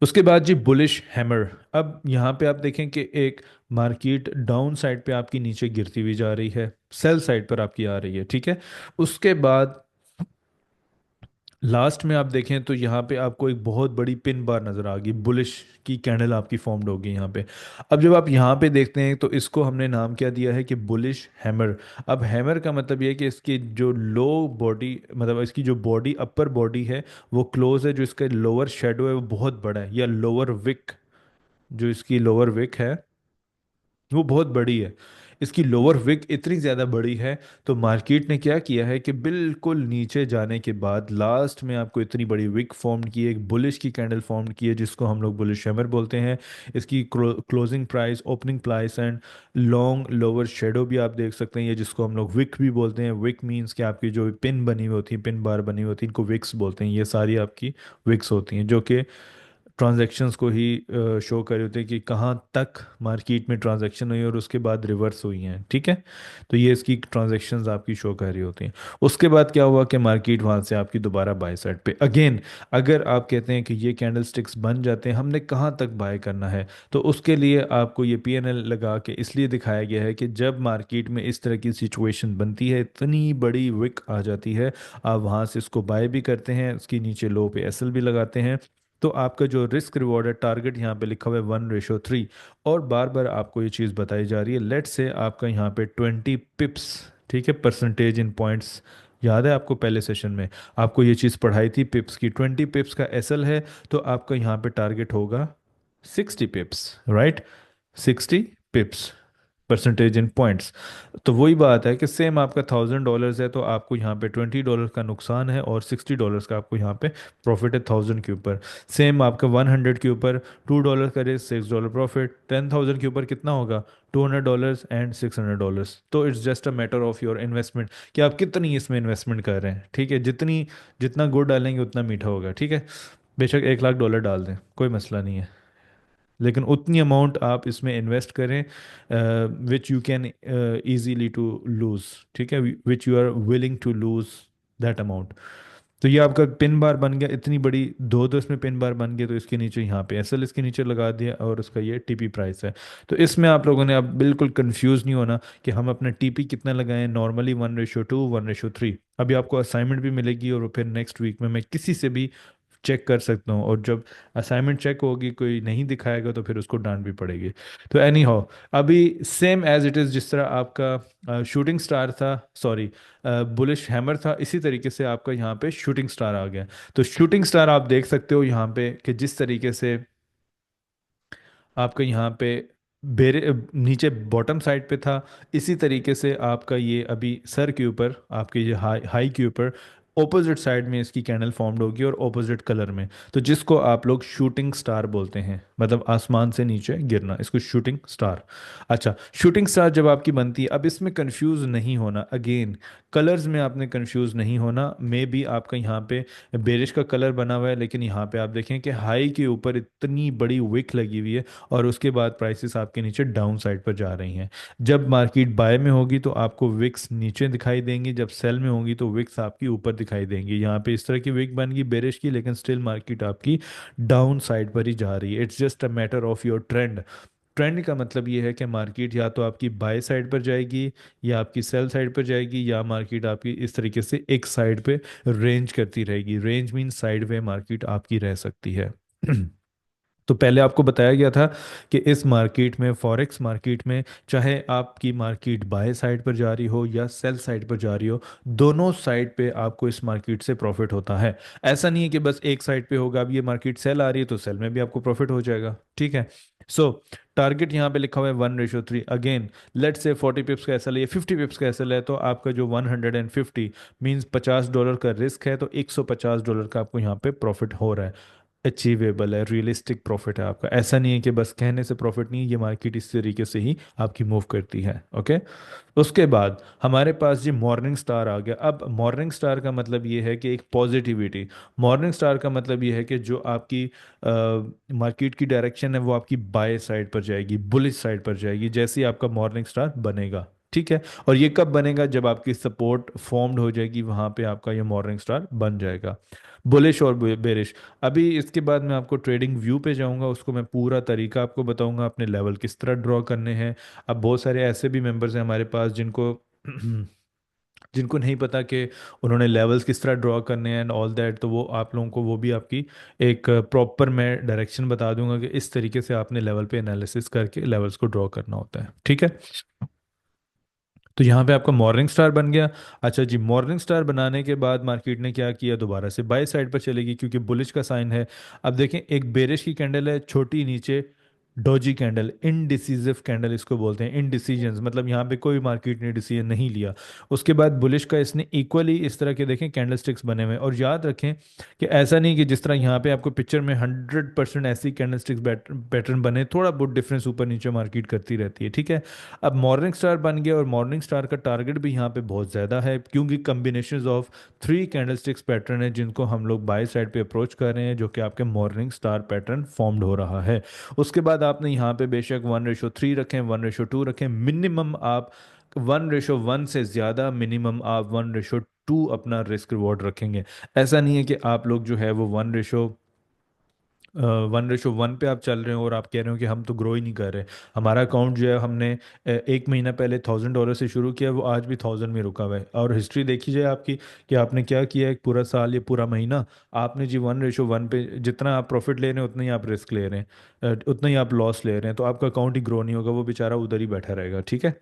उसके बाद जी बुलिश हैमर। अब यहाँ पे आप देखें कि एक मार्केट डाउन साइड पे आपकी नीचे गिरती हुई जा रही है, सेल साइड पर आपकी आ रही है, ठीक है। उसके बाद लास्ट में आप देखें तो यहाँ पे आपको एक बहुत बड़ी पिन बार नज़र आ गई, बुलिश की कैंडल आपकी फॉर्म्ड होगी यहाँ पे। अब जब आप यहाँ पे देखते हैं तो इसको हमने नाम क्या दिया है कि बुलिश हैमर। अब हैमर का मतलब ये है कि इसकी जो लो बॉडी, मतलब इसकी जो बॉडी, अपर बॉडी है वो क्लोज है, जो इसका लोअर शेडो है वो बहुत बड़ा है, या लोअर विक, जो इसकी लोअर विक है वो बहुत बड़ी है। इसकी लोअर विक इतनी ज़्यादा बड़ी है, तो मार्केट ने क्या किया है कि बिल्कुल नीचे जाने के बाद लास्ट में आपको इतनी बड़ी विक फॉर्म की है, एक बुलिश की कैंडल फॉर्म की है, जिसको हम लोग बुलिश हैमर बोलते हैं। इसकी closing price, opening price and long lower shadow भी आप देख सकते हैं, ये जिसको हम लोग विक भी बोलते हैं। विक मीन्स कि आपकी जो पिन बनी हुई होती है, पिन बार बनी हुई होती है, इनको विक्स बोलते हैं। ये सारी आपकी विक्स होती हैं जो कि ट्रांजैक्शंस को ही शो कर रहे होते हैं कि कहाँ तक मार्केट में ट्रांजैक्शन हुई और उसके बाद रिवर्स हुई हैं, ठीक है। तो ये इसकी ट्रांजैक्शंस आपकी शो कर रही होती हैं। उसके बाद क्या हुआ कि मार्केट वहाँ से आपकी दोबारा बाय साइड पे अगेन, अगर आप कहते हैं कि ये कैंडल स्टिक्स बन जाते हैं, हमने कहाँ तक बाय करना है, तो उसके लिए आपको ये पीएनएल लगा के इसलिए दिखाया गया है कि जब मार्केट में इस तरह की सिचुएशन बनती है, इतनी बड़ी विक आ जाती है, आप वहाँ से इसको बाय भी करते हैं, उसकी नीचे लो पे एसएल भी लगाते हैं। तो आपका जो रिस्क रिवॉर्ड है, टारगेट यहाँ पे लिखा हुआ है 1:3। और बार बार आपको ये चीज़ बताई जा रही है, लेट से आपका यहाँ पे 20 पिप्स, ठीक है, परसेंटेज इन पॉइंट्स, याद है आपको पहले सेशन में आपको ये चीज़ पढ़ाई थी, पिप्स की 20 पिप्स का एसएल है, तो आपका यहाँ पे टारगेट होगा 60 पिप्स, राइट। 60 पिप्स, percentage in points. तो वही बात है कि सेम आपका $1,000 है, तो आपको यहाँ पे $20 का नुकसान है और $60 का आपको यहाँ पे प्रॉफिट है 1,000 के ऊपर। सेम आपका 100 के ऊपर $2 का रिस्क, $6 प्रॉफिट। 10,000 के ऊपर कितना होगा, $200 एंड $600। तो it's just a matter of your investment, कि आप कितनी इसमें इन्वेस्टमेंट कर रहे हैं, ठीक है। जितनी जितना गुड़ डालेंगे उतना मीठा होगा, ठीक है। बेशक $1,00,000 डाल दें, कोई मसला नहीं है, लेकिन उतनी अमाउंट आप इसमें इन्वेस्ट करें which you can easily to lose, ठीक है, which you are willing to lose that amount. तो ये आपका पिन बार बन गया, इतनी बड़ी दो दो इसमें पिन बार बन गए, तो इसके नीचे यहाँ पे एसएल इसके नीचे लगा दिया और उसका ये टीपी प्राइस है। तो इसमें आप लोगों ने अब बिल्कुल कंफ्यूज नहीं होना कि हम अपना टीपी कितना लगाएं, नॉर्मली 1:2, 1:3। अभी आपको असाइनमेंट भी मिलेगी और फिर नेक्स्ट वीक में मैं किसी से भी चेक कर सकता हूँ, और जब असाइनमेंट चेक होगी कोई नहीं दिखाएगा तो फिर उसको डांट भी पड़ेगी। तो एनी हाउ, अभी सेम एज इट इज़, जिस तरह आपका शूटिंग स्टार था, सॉरी बुलिश हैमर था, इसी तरीके से आपका यहाँ पे शूटिंग स्टार आ गया। तो शूटिंग स्टार आप देख सकते हो यहाँ पे कि जिस तरीके से आपका यहाँ पे बेरे नीचे बॉटम साइड पे था, इसी तरीके से आपका ये अभी सर के ऊपर, आपके ये हाई हाई के ऊपर ऑपोजिट साइड में इसकी कैंडल फॉर्म्ड होगी और ऑपोजिट कलर में, तो जिसको आप लोग शूटिंग स्टार बोलते हैं, मतलब आसमान से नीचे गिरना, इसको शूटिंग स्टार। अच्छा, शूटिंग स्टार जब आपकी बनती है, अब इसमें कंफ्यूज नहीं होना, अगेन कलर्स में आपने कंफ्यूज नहीं होना। मे बी आपका यहाँ पे बेरिश का कलर बना हुआ है, लेकिन यहाँ पे आप देखें कि हाई के ऊपर इतनी बड़ी विक लगी हुई है और उसके बाद प्राइसेस आपके नीचे डाउन साइड पर जा रही हैं। जब मार्केट बाय में होगी तो आपको विक्स नीचे दिखाई देंगी, जब सेल में होगी तो विक्स आपकी ऊपर दिखाई देंगी। यहाँ पे इस तरह की विक बन गई बेरिश की, लेकिन स्टिल मार्केट आपकी डाउन साइड पर ही जा रही है। It's just a matter of your trend. Trend का मतलब ये है कि मार्केट या तो आपकी बाय साइड पर जाएगी या आपकी सेल साइड पर जाएगी, या मार्केट आपकी इस तरीके से एक साइड पे रेंज करती रहेगी। Range mean side way market आपकी रह सकती है। तो पहले आपको बताया गया था कि इस मार्केट में, फॉरेक्स मार्केट में, चाहे आपकी मार्केट बाय साइड पर जा रही हो या सेल साइड पर जा रही हो, दोनों साइड पे आपको इस मार्केट से प्रॉफिट होता है। ऐसा नहीं है कि बस एक साइड पे होगा। अब ये मार्केट सेल आ रही है तो सेल में भी आपको प्रॉफिट हो जाएगा। ठीक है। सो टारगेट यहाँ पे लिखा हुआ है 1:3। अगेन, लेट से 40 पिप्स का एसएल है, 50 पिप्स का एसएल है, तो आपका जो 150 मीन्स $50 का रिस्क है, तो $150 का आपको यहाँ पे प्रॉफिट हो रहा है। अचीवेबल है, रियलिस्टिक प्रॉफिट है आपका। ऐसा नहीं है कि बस कहने से प्रॉफिट नहीं है, ये मार्केट इस तरीके से ही आपकी मूव करती है। ओके। उसके बाद हमारे पास जी मॉर्निंग स्टार आ गया। अब मॉर्निंग स्टार का मतलब ये है कि एक पॉजिटिविटी। मॉर्निंग स्टार का मतलब ये है कि जो आपकी मार्केट की डायरेक्शन है वो आपकी बाय साइड पर जाएगी, बुलिश साइड पर जाएगी, जैसे ही आपका मॉर्निंग स्टार बनेगा। ठीक है। और ये कब बनेगा? जब आपकी सपोर्ट फॉर्म्ड हो जाएगी, वहां पे आपका ये मॉर्निंग स्टार बन जाएगा। बुलिश और बेरिश। अभी इसके बाद मैं आपको ट्रेडिंग व्यू पे जाऊंगा, उसको मैं पूरा तरीका आपको बताऊंगा, अपने लेवल किस तरह ड्रॉ करने हैं। अब बहुत सारे ऐसे भी मेंबर्स हैं हमारे पास जिनको जिनको नहीं पता कि उन्होंने लेवल्स किस तरह ड्रॉ करने हैं एंड ऑल दैट, तो वो आप लोगों को वो भी आपकी एक प्रॉपर मैं डायरेक्शन बता दूंगा कि इस तरीके से आपने लेवल पे एनालिसिस करके लेवल्स को ड्रॉ करना होता है। ठीक है। तो यहाँ पे आपका मॉर्निंग स्टार बन गया। अच्छा जी, मॉर्निंग स्टार बनाने के बाद मार्केट ने क्या किया? दोबारा से बाय साइड पर चलेगी क्योंकि बुलिश का साइन है। अब देखें, एक बेरिश की कैंडल है, छोटी नीचे डोजी कैंडल, इनडिसिसिव कैंडल इसको बोलते हैं। इनडिसीजंस मतलब यहाँ पे कोई मार्केट ने डिसीजन नहीं लिया। उसके बाद बुलिश का इसने इक्वली इस तरह के देखें कैंडल स्टिक्स बने हुए हैं। और याद रखें कि ऐसा नहीं कि जिस तरह यहाँ पे आपको पिक्चर में 100% ऐसी कैंडल स्टिक्स पैटर्न बने, थोड़ा बहुत डिफरेंस ऊपर नीचे मार्केट करती रहती है। ठीक है। अब मॉर्निंग स्टार बन गया और मॉर्निंग स्टार का टारगेट भी यहाँ पे बहुत ज़्यादा है क्योंकि कम्बिनेशन ऑफ 3 कैंडलस्टिक्स पैटर्न है जिनको हम लोग बाय साइड पे अप्रोच कर रहे हैं, जो कि आपके मॉर्निंग स्टार पैटर्न फॉर्म्ड हो रहा है। उसके बाद आपने यहाँ पे बेशक 1:3 रखें, 1:2 रखें, मिनिमम आप 1:1 से ज़्यादा, मिनिमम आप 1:2 अपना रिस्क रिवॉर्ड रखेंगे। ऐसा नहीं है कि आप लोग जो है वो 1:1 पे आप चल रहे हो और आप कह रहे हो कि हम तो ग्रो ही नहीं कर रहे। हमारा अकाउंट जो है, हमने एक महीना पहले $1000 से शुरू किया, वो आज भी 1000 में रुका हुआ है। और हिस्ट्री देखी जाए आपकी कि आपने क्या किया एक पूरा साल, ये पूरा महीना आपने जी 1:1 पे, जितना आप प्रॉफिट ले रहे हैं उतना ही आप रिस्क ले रहे हैं, उतना ही आप लॉस ले रहे हैं, तो आपका अकाउंट ही ग्रो नहीं होगा, वो बेचारा उधर ही बैठा रहेगा। ठीक है।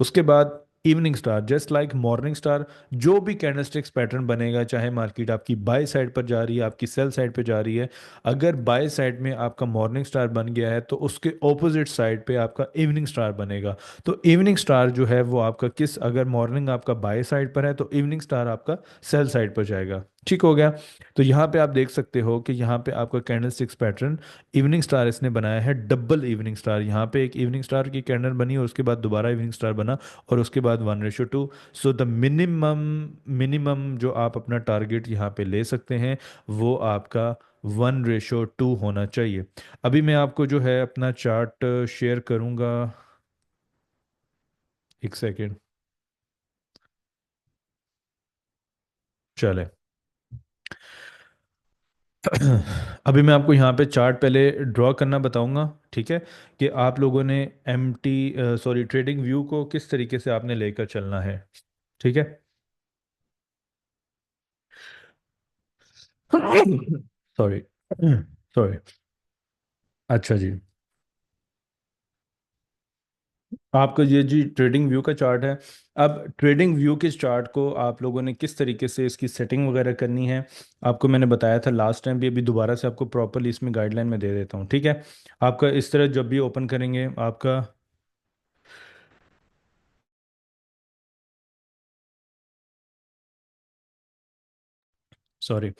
उसके बाद evening star, just like morning star, जो भी कैंडलस्टिक्स पैटर्न बनेगा, चाहे मार्केट आपकी बाय साइड पर जा रही है, आपकी सेल साइड पर जा रही है, अगर बाय साइड में आपका मॉर्निंग स्टार बन गया है तो उसके ऑपोजिट साइड पे आपका इवनिंग स्टार बनेगा। तो इवनिंग स्टार जो है वो आपका किस, अगर मॉर्निंग आपका बाय साइड पर है तो इवनिंग स्टार आपका सेल साइड पर जाएगा। ठीक हो गया। तो यहाँ पे आप देख सकते हो कि यहाँ पे आपका कैंडलस्टिक्स पैटर्न इवनिंग स्टार इसने बनाया है, डबल इवनिंग स्टार। यहाँ पे एक इवनिंग स्टार की कैंडल बनी और उसके बाद दोबारा इवनिंग स्टार बना और उसके बाद 1:2। सो द मिनिमम मिनिमम जो आप अपना टारगेट यहाँ पे ले सकते हैं वो आपका 1:2 होना चाहिए। अभी मैं आपको जो है अपना चार्ट शेयर करूँगा। एक सेकेंड। चले। अभी मैं आपको यहाँ पे चार्ट पहले ड्रॉ करना बताऊंगा। ठीक है। कि आप लोगों ने M T sorry trading view को किस तरीके से आपने लेकर चलना है। ठीक है। सॉरी। सॉरी। अच्छा जी। आपका ये जी ट्रेडिंग व्यू का चार्ट है। अब ट्रेडिंग व्यू के चार्ट को आप लोगों ने किस तरीके से इसकी सेटिंग वगैरह करनी है, आपको मैंने बताया था लास्ट टाइम भी, अभी दोबारा से आपको प्रॉपरली इसमें गाइडलाइन में दे देता हूँ। ठीक है। आपका इस तरह जब भी ओपन करेंगे आपका, सॉरी,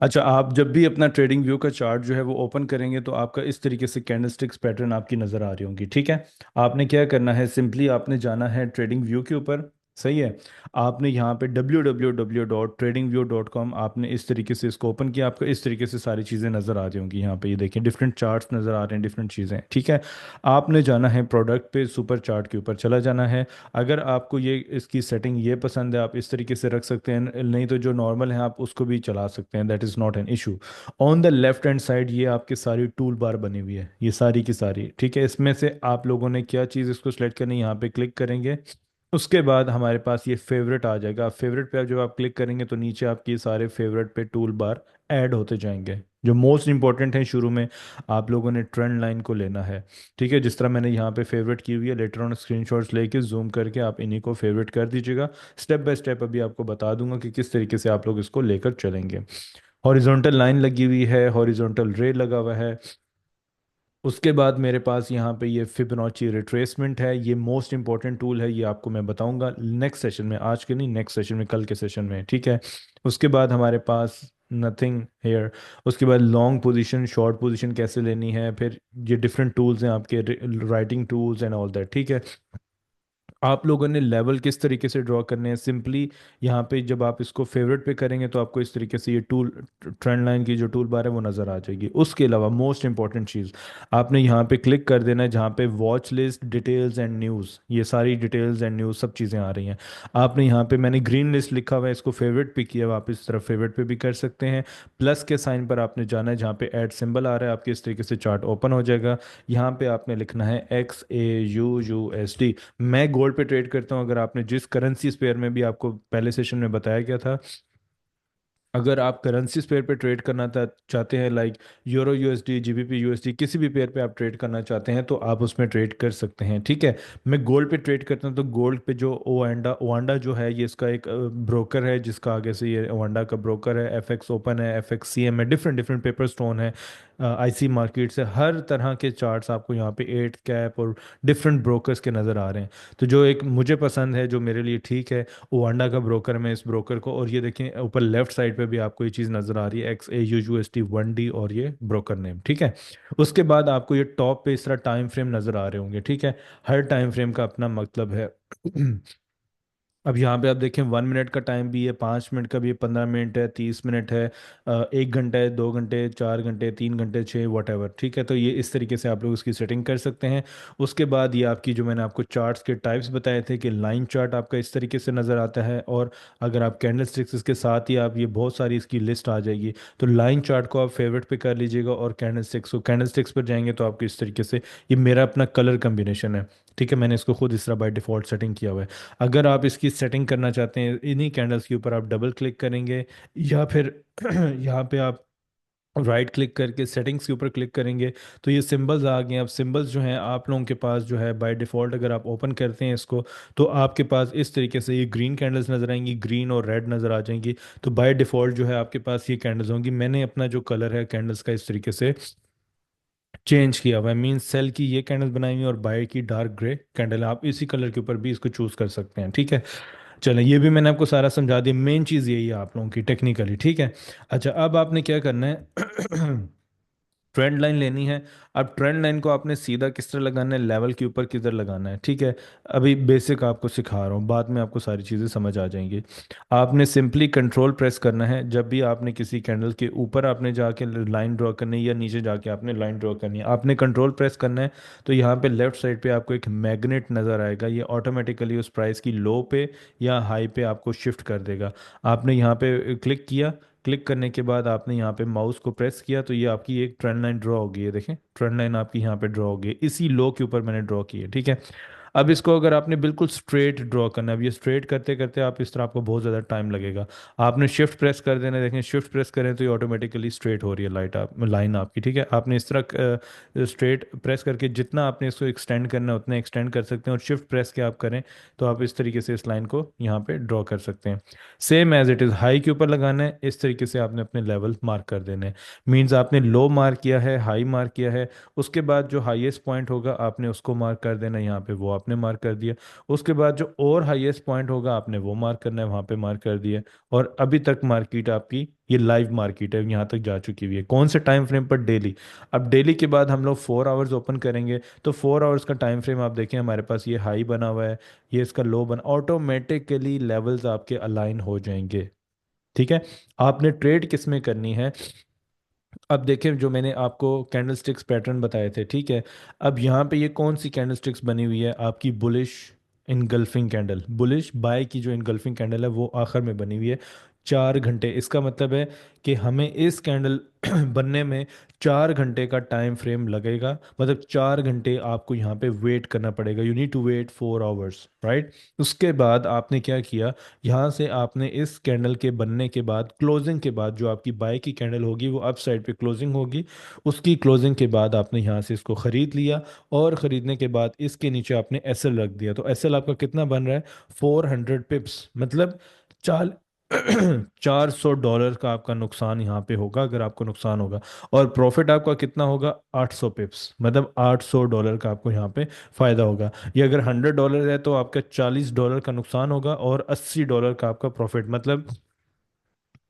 अच्छा, आप जब भी अपना ट्रेडिंग व्यू का चार्ट जो है वो ओपन करेंगे तो आपका इस तरीके से कैंडलस्टिक्स पैटर्न आपकी नज़र आ रही होंगी। ठीक है। आपने क्या करना है, सिंपली आपने जाना है ट्रेडिंग व्यू के ऊपर। सही है। आपने यहाँ पे www.tradingview.com आपने इस तरीके से इसको ओपन किया, आपको इस तरीके से सारी चीज़ें नज़र आ रही होंगी। यहाँ पे ये देखें, डिफरेंट चार्ट्स नज़र आ रहे हैं, डिफरेंट चीज़ें। ठीक है। आपने जाना है प्रोडक्ट पे, सुपर चार्ट के ऊपर चला जाना है। अगर आपको ये इसकी सेटिंग ये पसंद है, आप इस तरीके से रख सकते हैं, नहीं तो जो नॉर्मल है आप उसको भी चला सकते हैं, that is not an issue. On the left hand side ये आपकी सारी टूल बार बनी हुई है, ये सारी की सारी। ठीक है। इसमें से आप लोगों ने क्या चीज़ इसको सेलेक्ट करनी है, यहाँ पे क्लिक करेंगे। उसके बाद हमारे पास ये फेवरेट आ जाएगा। फेवरेट पे जब आप क्लिक करेंगे तो नीचे आपके सारे फेवरेट पे टूल बार ऐड होते जाएंगे। जो मोस्ट इंपॉर्टेंट है शुरू में, आप लोगों ने ट्रेंड लाइन को लेना है। ठीक है, जिस तरह मैंने यहाँ पे फेवरेट की हुई है, लेटर ऑन स्क्रीनशॉट्स लेके जूम करके आप इन्हीं को फेवरेट कर दीजिएगा। स्टेप बाय स्टेप अभी आपको बता दूंगा कि किस तरीके से आप लोग इसको लेकर चलेंगे। हॉरिजॉन्टल लाइन लगी हुई है, हॉरिजॉन्टल रे लगा हुआ है। उसके बाद मेरे पास यहाँ पे ये फिबोनाची रिट्रेसमेंट है, ये मोस्ट इंपॉर्टेंट टूल है, ये आपको मैं बताऊंगा नेक्स्ट सेशन में, आज के नहीं, नेक्स्ट सेशन में, कल के सेशन में। ठीक है। उसके बाद हमारे पास नथिंग हेयर। उसके बाद लॉन्ग पोजीशन, शॉर्ट पोजीशन कैसे लेनी है, फिर ये डिफरेंट टूल्स हैं आपके, writing tools and all that. ठीक है। आप लोगों ने लेवल किस तरीके से ड्रॉ करने हैं, सिंपली यहाँ पे जब आप इसको फेवरेट पे करेंगे तो आपको इस तरीके से ये टूल, ट्रेंड लाइन की जो टूल बार है वो नज़र आ जाएगी। उसके अलावा मोस्ट इंपॉर्टेंट चीज़, आपने यहाँ पे क्लिक कर देना है जहाँ पे watch list, details and news, ये सारी डिटेल्स एंड न्यूज़ सब चीज़ें आ रही हैं। आपने यहाँ पे, मैंने ग्रीन लिस्ट लिखा हुआ है, इसको फेवरेट पे किया हुआ, आप इस तरफ फेवरेट पे भी कर सकते हैं। प्लस के साइन पर आपने जाना है, जहाँ पे ऐड सिंबल आ रहा है आपके, इस तरीके से चार्ट ओपन हो जाएगा। यहाँ पे आपने लिखना है XAUUSD। मैं गोल्ड पे ट्रेड करता हूँ, अगर आपने जिस करेंसी स्पेयर में भी आपको पहले सेशन में बताया गया था, अगर आप करेंसी पेयर पे ट्रेड करना चाहते हैं, like euro USD, GBP USD, किसी भी पेयर पे आप ट्रेड करना चाहते हैं तो आप उसमें ट्रेड कर सकते हैं। ठीक है। मैं गोल्ड पे ट्रेड करता हूँ, तो गोल्ड पे जो ओवांडा ओवांडा जो है, ये इसका एक ब्रोकर है, जिसका आगे से ये ओवांडा का ब्रोकर है, FX ओपन है, FXCM है, डिफरेंट डिफरेंट पेपर स्टोन है, IC मार्केट से हर तरह के चार्ट्स आपको यहाँ पे 8 कैप और डिफरेंट ब्रोकर्स के नज़र आ रहे हैं। तो जो एक मुझे पसंद है, जो मेरे लिए ठीक है, ओवांडा का ब्रोकर, में इस ब्रोकर को, और ये देखें ऊपर लेफ्ट साइड पे भी आपको ये चीज़ नज़र आ रही है, XAUUSD1D, और ये ब्रोकर नेम। ठीक है। उसके बाद आपको ये टॉप पे इस तरह टाइम फ्रेम नज़र आ रहे होंगे। ठीक है। हर टाइम फ्रेम का अपना मतलब है। अब यहाँ पे आप देखें, 1 मिनट का टाइम भी है, 5 मिनट का भी है, 15 मिनट है, 30 मिनट है, 1 घंटा है, 2 घंटे, 4 घंटे, 3 घंटे, 6, वट एवर। ठीक है। तो ये इस तरीके से आप लोग उसकी सेटिंग कर सकते हैं। उसके बाद ये आपकी, जो मैंने आपको चार्ट्स के टाइप्स बताए थे, कि लाइन चार्ट आपका इस तरीके से नज़र आता है, और अगर आप कैंडल स्टिक्स इसके साथ ही, आप ये बहुत सारी इसकी लिस्ट आ जाएगी। तो लाइन चार्ट को आप फेवरेट पे कर लीजिएगा, और कैंडल स्टिक्स पर जाएंगे तो आपको इस तरीके से, ये मेरा अपना कलर कम्बिनेशन है। ठीक है। मैंने इसको खुद इस तरह बाय डिफ़ॉल्ट सेटिंग किया हुआ है। अगर आप इसकी सेटिंग करना चाहते हैं, इन्हीं कैंडल्स के ऊपर आप डबल क्लिक करेंगे, या फिर यहाँ पे आप राइट क्लिक करके सेटिंग्स के ऊपर क्लिक करेंगे, तो ये सिंबल्स आ गए हैं। अब सिंबल्स जो हैं आप लोगों के पास, जो है बाय डिफ़ॉल्ट, अगर आप ओपन करते हैं इसको, तो आपके पास इस तरीके से ये ग्रीन कैंडल्स नज़र आएंगी, ग्रीन और रेड नज़र आ जाएंगी। तो बाय डिफ़ॉल्ट जो है आपके पास ये कैंडल्स होंगी। मैंने अपना जो कलर है कैंडल्स का इस तरीके से चेंज किया हुआ है, मीन सेल की ये कैंडल बनाई हुई है, और बाय की डार्क ग्रे कैंडल है। आप इसी कलर के ऊपर भी इसको चूज कर सकते हैं। ठीक है। चलें, ये भी मैंने आपको सारा समझा दिया, मेन चीज़ यही है आप लोगों की टेक्निकली। ठीक है। अच्छा, अब आपने क्या करना है, ट्रेंड लाइन लेनी है। अब ट्रेंड लाइन को आपने सीधा किस तरह लगाना है, लेवल के ऊपर किधर लगाना है। ठीक है। अभी बेसिक आपको सिखा रहा हूँ, बाद में आपको सारी चीज़ें समझ आ जाएंगी। आपने सिंपली कंट्रोल प्रेस करना है, जब भी आपने किसी कैंडल के ऊपर आपने जाके लाइन ड्रॉ करनी है, या नीचे जाके आपने लाइन ड्रॉ करनी है, आपने कंट्रोल प्रेस करना है। तो यहाँ पे लेफ्ट साइड पे आपको एक मैग्नेट नज़र आएगा, ये ऑटोमेटिकली उस प्राइस की लो पे या हाई पे आपको शिफ्ट कर देगा। आपने यहाँ पे क्लिक किया, क्लिक करने के बाद आपने यहाँ पे माउस को प्रेस किया, तो ये आपकी एक ट्रेंड लाइन ड्रॉ होगी, ये देखें ट्रेंड लाइन आपकी यहाँ पे ड्रॉ होगी, इसी लो के ऊपर मैंने ड्रॉ की है। ठीक है। अब इसको अगर आपने बिल्कुल स्ट्रेट ड्रॉ करना है, अब ये स्ट्रेट करते करते आप इस तरह, आपको बहुत ज़्यादा टाइम लगेगा। आपने शिफ्ट प्रेस कर देना, देखें शिफ्ट प्रेस करें तो ये ऑटोमेटिकली स्ट्रेट हो रही है लाइन आपकी। ठीक है। आपने इस तरह स्ट्रेट प्रेस करके जितना आपने इसको एक्सटेंड करना है उतना एक्सटेंड कर सकते हैं, और शिफ्ट प्रेस के आप करें तो आप इस तरीके से इस लाइन को यहाँ पे ड्रॉ कर सकते हैं। Same as it is high के ऊपर लगाना है, इस तरीके से आपने अपने लेवल मार्क कर देने हैं। मीन्स आपने लो मार्क किया है, हाई मार्क किया है, उसके बाद जो हाईएस्ट पॉइंट होगा आपने उसको मार्क कर देना है, यहाँ पे वो आपने मार्क कर दिया। उसके बाद जो और हाईएस्ट पॉइंट होगा आपने वो मार्क करना है, वहाँ पे मार्क कर दिया। और अभी तक मार्केट आपकी ये लाइव मार्केट है, यहाँ तक जा चुकी हुई है, कौन से टाइम फ्रेम पर, डेली। अब डेली के बाद हम लोग 4 आवर्स ओपन करेंगे, तो 4 आवर्स का टाइम फ्रेम आप देखें, हमारे पास ये हाई बना हुआ है, ये इसका लो बना, ऑटोमेटिकली लेवल्स आपके अलाइन हो जाएंगे। ठीक है। आपने ट्रेड किस में करनी है, अब देखें, जो मैंने आपको कैंडल स्टिक्स पैटर्न बताए थे। ठीक है। अब यहाँ पे ये कौन सी कैंडल स्टिक्स बनी हुई है, आपकी bullish engulfing candle, bullish buy की जो इनगल्फिंग कैंडल है वो आखिर में बनी हुई है। 4 घंटे, इसका मतलब है कि हमें इस कैंडल बनने में 4 घंटे का टाइम फ्रेम लगेगा। मतलब 4 घंटे आपको यहाँ पे वेट करना पड़ेगा, you need to wait 4 hours, right. उसके बाद आपने क्या किया, यहाँ से आपने इस कैंडल के बनने के बाद, क्लोजिंग के बाद, जो आपकी बाय की कैंडल होगी वो अप साइड पे क्लोजिंग होगी, उसकी क्लोजिंग के बाद आपने यहाँ से इसको ख़रीद लिया। और ख़रीदने के बाद इसके नीचे आपने एसएल रख दिया। तो एसएल आपका कितना बन रहा है, 400 पिप्स, मतलब चाल $400 का आपका नुकसान यहाँ पे होगा, अगर आपको नुकसान होगा। और प्रॉफिट आपका कितना होगा, 800 पिप्स, मतलब $800 का आपको यहाँ पे फायदा होगा। ये अगर $100 है तो आपका $40 का नुकसान होगा, और $80 का आपका प्रॉफिट, मतलब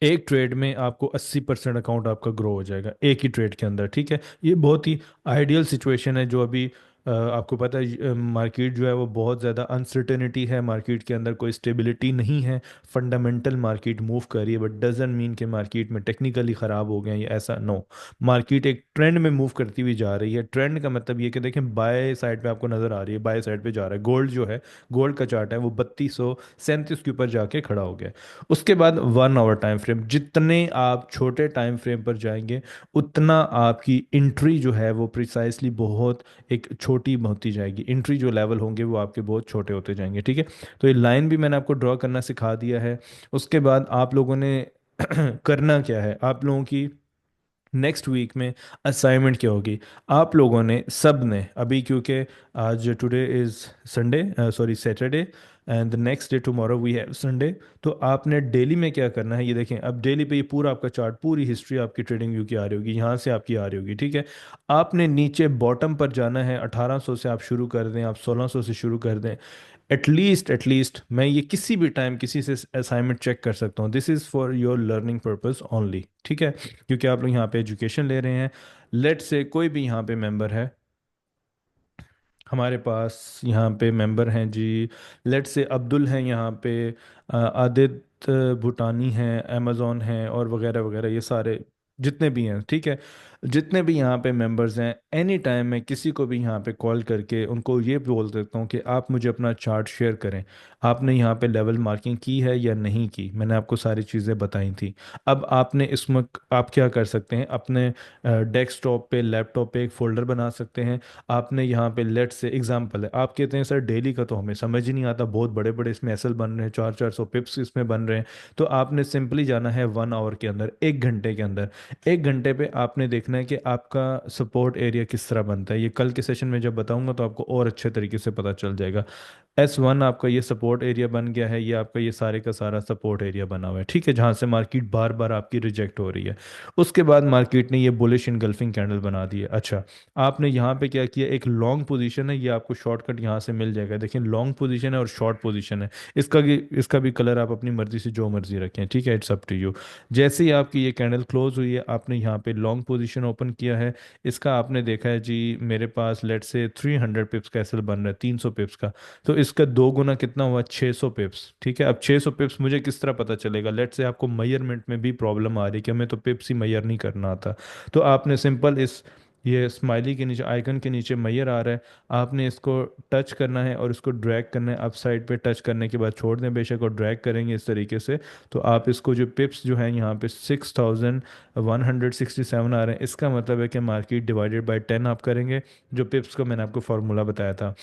एक ट्रेड में आपको 80% अकाउंट आपका ग्रो हो जाएगा एक ही ट्रेड के अंदर, ठीक है। ये बहुत ही आइडियल सिचुएशन है। जो अभी आपको पता है मार्केट जो है वो बहुत ज़्यादा अनसर्टेनिटी है, मार्केट के अंदर कोई स्टेबिलिटी नहीं है। फंडामेंटल मार्केट मूव कर रही है, बट डजन मीन के मार्केट में टेक्निकली ख़राब हो गए हैं, ये ऐसा नो। मार्केट एक ट्रेंड में मूव करती हुई जा रही है। ट्रेंड का मतलब ये कि देखें, बाय साइड पे आपको नज़र आ रही है, बाय साइड पे जा रहा है। गोल्ड जो है, गोल्ड का चार्ट है वो 3237 के ऊपर जाके खड़ा हो गया है। उसके बाद 1 आवर टाइम फ्रेम, जितने आप छोटे टाइम फ्रेम पर जाएंगे उतना आपकी इंट्री जो है वो प्रिसाइसली बहुत एक छोटी होती जाएगी। इंट्री जो लेवल होंगे वो आपके बहुत छोटे होते जाएंगे, ठीक है। तो ये लाइन भी मैंने आपको ड्रॉ करना सिखा दिया है। उसके बाद आप लोगों ने करना क्या है, आप लोगों की नेक्स्ट वीक में असाइनमेंट क्या होगी। आप लोगों ने सब ने अभी, क्योंकि आज today is Sunday, sorry Saturday, and the next day tomorrow we have Sunday. तो आपने डेली में क्या करना है, ये देखें, अब डेली पे ये पूरा आपका चार्ट, पूरी हिस्ट्री आपकी ट्रेडिंग व्यू की आ रही होगी, यहाँ से आपकी आ रही होगी, ठीक है। आपने नीचे बॉटम पर जाना है, 1800 से आप शुरू कर दें, आप 1600 से शुरू कर दें। एटलीस्ट मैं ये किसी भी टाइम किसी से असाइनमेंट चेक कर सकता हूँ, this is for your learning purpose only, ठीक है। क्योंकि आप लोग यहाँ पे एजुकेशन ले रहे हैं। लेट से कोई भी यहाँ पे मेंबर है, हमारे पास यहाँ पे मेंबर हैं जी, लेट से अब्दुल हैं यहाँ पे, आदित्य भूटानी हैं, अमेज़ॉन हैं, और वगैरह वगैरह, ये सारे जितने भी हैं, ठीक है। जितने भी यहाँ पे मेंबर्स हैं, एनी टाइम मैं किसी को भी यहाँ पे कॉल करके उनको ये बोल देता हूँ कि आप मुझे अपना चार्ट शेयर करें। आपने यहाँ पे लेवल मार्किंग की है या नहीं की, मैंने आपको सारी चीज़ें बताई थी। अब आपने इसमें आप क्या कर सकते हैं, अपने डेस्कटॉप पे, लैपटॉप पे एक फ़ोल्डर बना सकते हैं। आपने यहाँ पे लेट से एग्जांपल है, आप कहते हैं सर डेली का तो हमें समझ ही नहीं आता, बहुत बड़े बड़े इसमें एसएल बन रहे हैं, 400 400 पिप्स इसमें बन रहे हैं। तो आपने सिंपली जाना है 1 आवर के अंदर, 1 घंटे के अंदर। 1 घंटे पे आपने देखना है कि आपका सपोर्ट एरिया किस तरह बनता है। ये कल के सेशन में जब बताऊंगा तो आपको और अच्छे तरीके से पता चल जाएगा। S1 आपका ये सपोर्ट एरिया बन गया है, ये आपका ये सारे का सारा सपोर्ट एरिया बना हुआ है, ठीक है, जहाँ से मार्केट बार बार आपकी रिजेक्ट हो रही है। उसके बाद मार्केट ने ये बुलिश इनगल्फिंग कैंडल बना दी है। अच्छा, आपने यहाँ पे क्या किया, एक लॉन्ग पोजीशन है, ये आपको शॉर्टकट यहाँ से मिल जाएगा। देखिए, लॉन्ग पोजीशन है और शॉर्ट पोजीशन है। इसका भी कलर आप अपनी मर्जी से जो मर्जी रखें, ठीक है, इट्स अप टू यू। जैसे ही आपकी ये कैंडल क्लोज हुई है, आपने यहाँ पे लॉन्ग पोजीशन ओपन किया है। इसका आपने देखा है जी, मेरे पास लेट से 300 पिप्स का एसएल बन रहा है, 300 पिप्स का। तो इसका दो गुना कितना हुआ, 600 पिप्स, ठीक है। अब 600 पिप्स मुझे किस तरह पता चलेगा, लेट से आपको मेजरमेंट में भी प्रॉब्लम आ रही है कि हमें तो पिप्स ही मेजर नहीं करना आता। तो आपने सिंपल इस ये स्माइली के नीचे, आइकन के नीचे मैयर आ रहा है, आपने इसको टच करना है और इसको ड्रैग करना है। अप साइड पे टच करने के बाद छोड़ दें बेशक, और ड्रैग करेंगे इस तरीके से। तो आप इसको जो पिप्स जो है यहाँ पे 6167 आ रहे हैं, इसका मतलब है कि मार्केट डिवाइडेड बाय 10 आप करेंगे, जो पिप्स का मैंने आपको फॉर्मूला बताया था।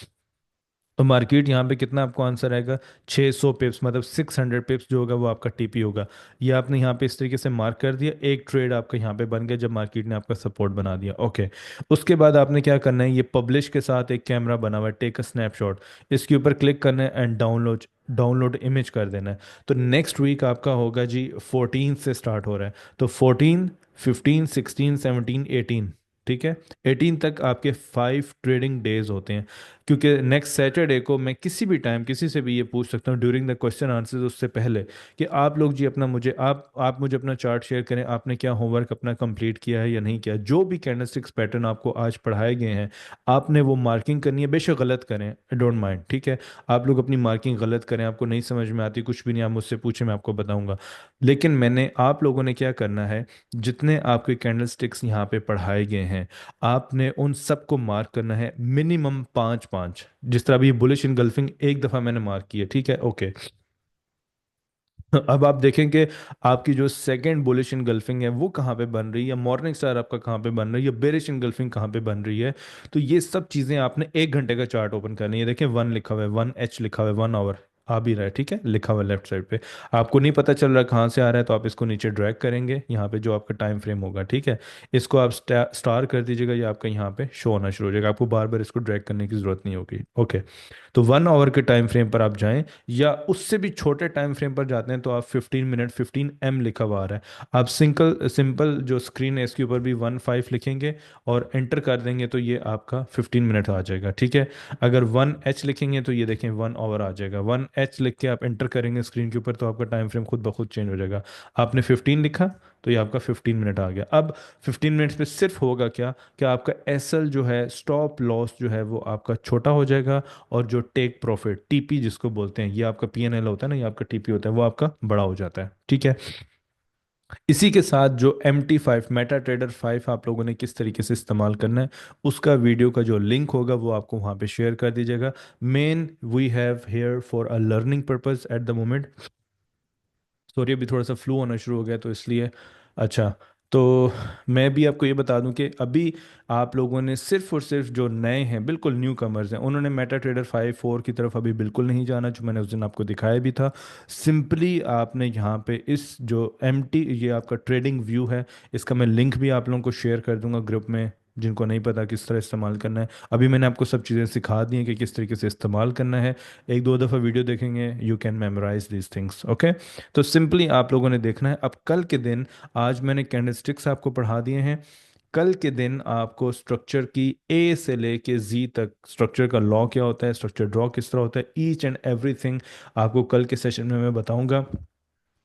तो मार्केट यहाँ पे कितना आपको आंसर आएगा, 600 पिप्स, मतलब 600 पिप्स जो होगा वो आपका टीपी होगा। ये आपने यहाँ पे इस तरीके से मार्क कर दिया, एक ट्रेड आपका यहाँ पे बन गया जब मार्केट ने आपका सपोर्ट बना दिया, ओके। उसके बाद आपने क्या करना है, ये पब्लिश के साथ एक कैमरा बना हुआ है, टेक अ स्नैपशॉट, इसके ऊपर क्लिक करना है एंड डाउनलोड डाउनलोड इमेज कर देना है। तो नेक्स्ट वीक आपका होगा जी, 14 से स्टार्ट हो रहा है। तो 14, 15, 16, 17, 18, ठीक है, 18 तक आपके 5 ट्रेडिंग डेज होते हैं। क्योंकि नेक्स्ट सैटरडे को मैं किसी भी टाइम किसी से भी ये पूछ सकता हूँ ड्यूरिंग द क्वेश्चन आंसर्स, उससे पहले, कि आप लोग जी अपना मुझे आप मुझे अपना चार्ट शेयर करें, आपने क्या होमवर्क अपना कंप्लीट किया है या नहीं किया। जो भी कैंडलस्टिक्स पैटर्न आपको आज पढ़ाए गए हैं, आपने वो मार्किंग करनी है, बेशक गलत करें, आई डोंट माइंड, ठीक है। आप लोग अपनी मार्किंग गलत करें, आपको नहीं समझ में आती कुछ भी नहीं, आप मुझसे पूछें, मैं आपको बताऊंगा। लेकिन मैंने आप लोगों ने क्या करना है, जितने आपके कैंडलस्टिक्स यहाँ पे पढ़ाए गए हैं, आपने उन सबको मार्क करना है, मिनिमम 5 5। जिस तरह अभी बुलिश इनगल्फिंग एक दफ़ा मैंने मार्क किया, ठीक है, ओके। अब आप देखेंगे आपकी जो सेकंड बुलिश इनगल्फिंग है वो कहाँ पे बन रही है, मॉर्निंग स्टार आपका कहाँ पे बन रही है, बेरिश इनगल्फिंग कहाँ पे बन रही है। तो ये सब चीज़ें आपने 1 घंटे का चार्ट ओपन करनी है। देखिए 1 लिखा हुआ है, 1H लिखा हुआ है, 1 आवर आ भी रहा है, ठीक है, लिखा हुआ है लेफ्ट साइड पे। आपको नहीं पता चल रहा कहाँ से आ रहा है, तो आप इसको नीचे ड्रैग करेंगे यहाँ पे जो आपका टाइम फ्रेम होगा, ठीक है। इसको आप स्टार कर दीजिएगा, ये आपका यहाँ पे शो होना शुरू हो जाएगा, आपको बार बार इसको ड्रैग करने की जरूरत नहीं होगी। ओके, तो 1 आवर के टाइम फ्रेम पर आप जाएं, या उससे भी छोटे टाइम फ्रेम पर जाते हैं तो आप 15 मिनट, 15M लिखा हुआ आ रहा है, आप सिंपल सिंपल जो स्क्रीन है इसके ऊपर भी 1 5 लिखेंगे और एंटर कर देंगे तो ये आपका 15 मिनट आ जाएगा, ठीक है। अगर 1H लिखेंगे तो ये देखें 1 आवर आ जाएगा। 1H लिख के आप एंटर करेंगे स्क्रीन के ऊपर तो आपका टाइम फ्रेम खुद ब खुद चेंज हो जाएगा। आपने 15 लिखा तो ये आपका 15 मिनट आ गया। अब 15 मिनट्स पे सिर्फ होगा क्या, कि आपका एसएल जो है, स्टॉप लॉस जो है, वो आपका छोटा हो जाएगा, और जो टेक प्रॉफिट, टीपी जिसको बोलते हैं, ये आपका पीएनएल होता है ना, ये आपका टीपी होता है, वो आपका बड़ा हो जाता है, ठीक है। इसी के साथ जो MT5 मेटा ट्रेडर 5 आप लोगों ने किस तरीके से इस्तेमाल करना है, उसका वीडियो का जो लिंक होगा वो आपको वहाँ पे शेयर कर दीजिएगा। Main we have here for a learning purpose at the moment. Sorry, अभी थोड़ा सा फ्लू होना शुरू हो गया तो इसलिए। अच्छा, तो मैं भी आपको ये बता दूं कि अभी आप लोगों ने सिर्फ और सिर्फ जो नए हैं, बिल्कुल न्यू कमर्स हैं, उन्होंने मेटा ट्रेडर 5 4 की तरफ अभी बिल्कुल नहीं जाना, जो मैंने उस दिन आपको दिखाया भी था। सिंपली आपने यहाँ पे इस जो ये आपका ट्रेडिंग व्यू है, इसका मैं लिंक भी आप लोगों को शेयर कर दूंगा ग्रुप में, जिनको नहीं पता किस तरह इस्तेमाल करना है। अभी मैंने आपको सब चीज़ें सिखा दी हैं कि किस तरीके से इस्तेमाल करना है। एक दो दफ़ा वीडियो देखेंगे, you can memorise these things, okay. तो सिंपली आप लोगों ने देखना है। अब कल के दिन, आज मैंने कैंडलस्टिक्स आपको पढ़ा दिए हैं, कल के दिन आपको स्ट्रक्चर की ए से लेके जी तक, स्ट्रक्चर का लॉ क्या होता है, स्ट्रक्चर ड्रॉ किस तरह होता है, ईच एंड एवरीथिंग आपको कल के सेशन में मैं बताऊंगा,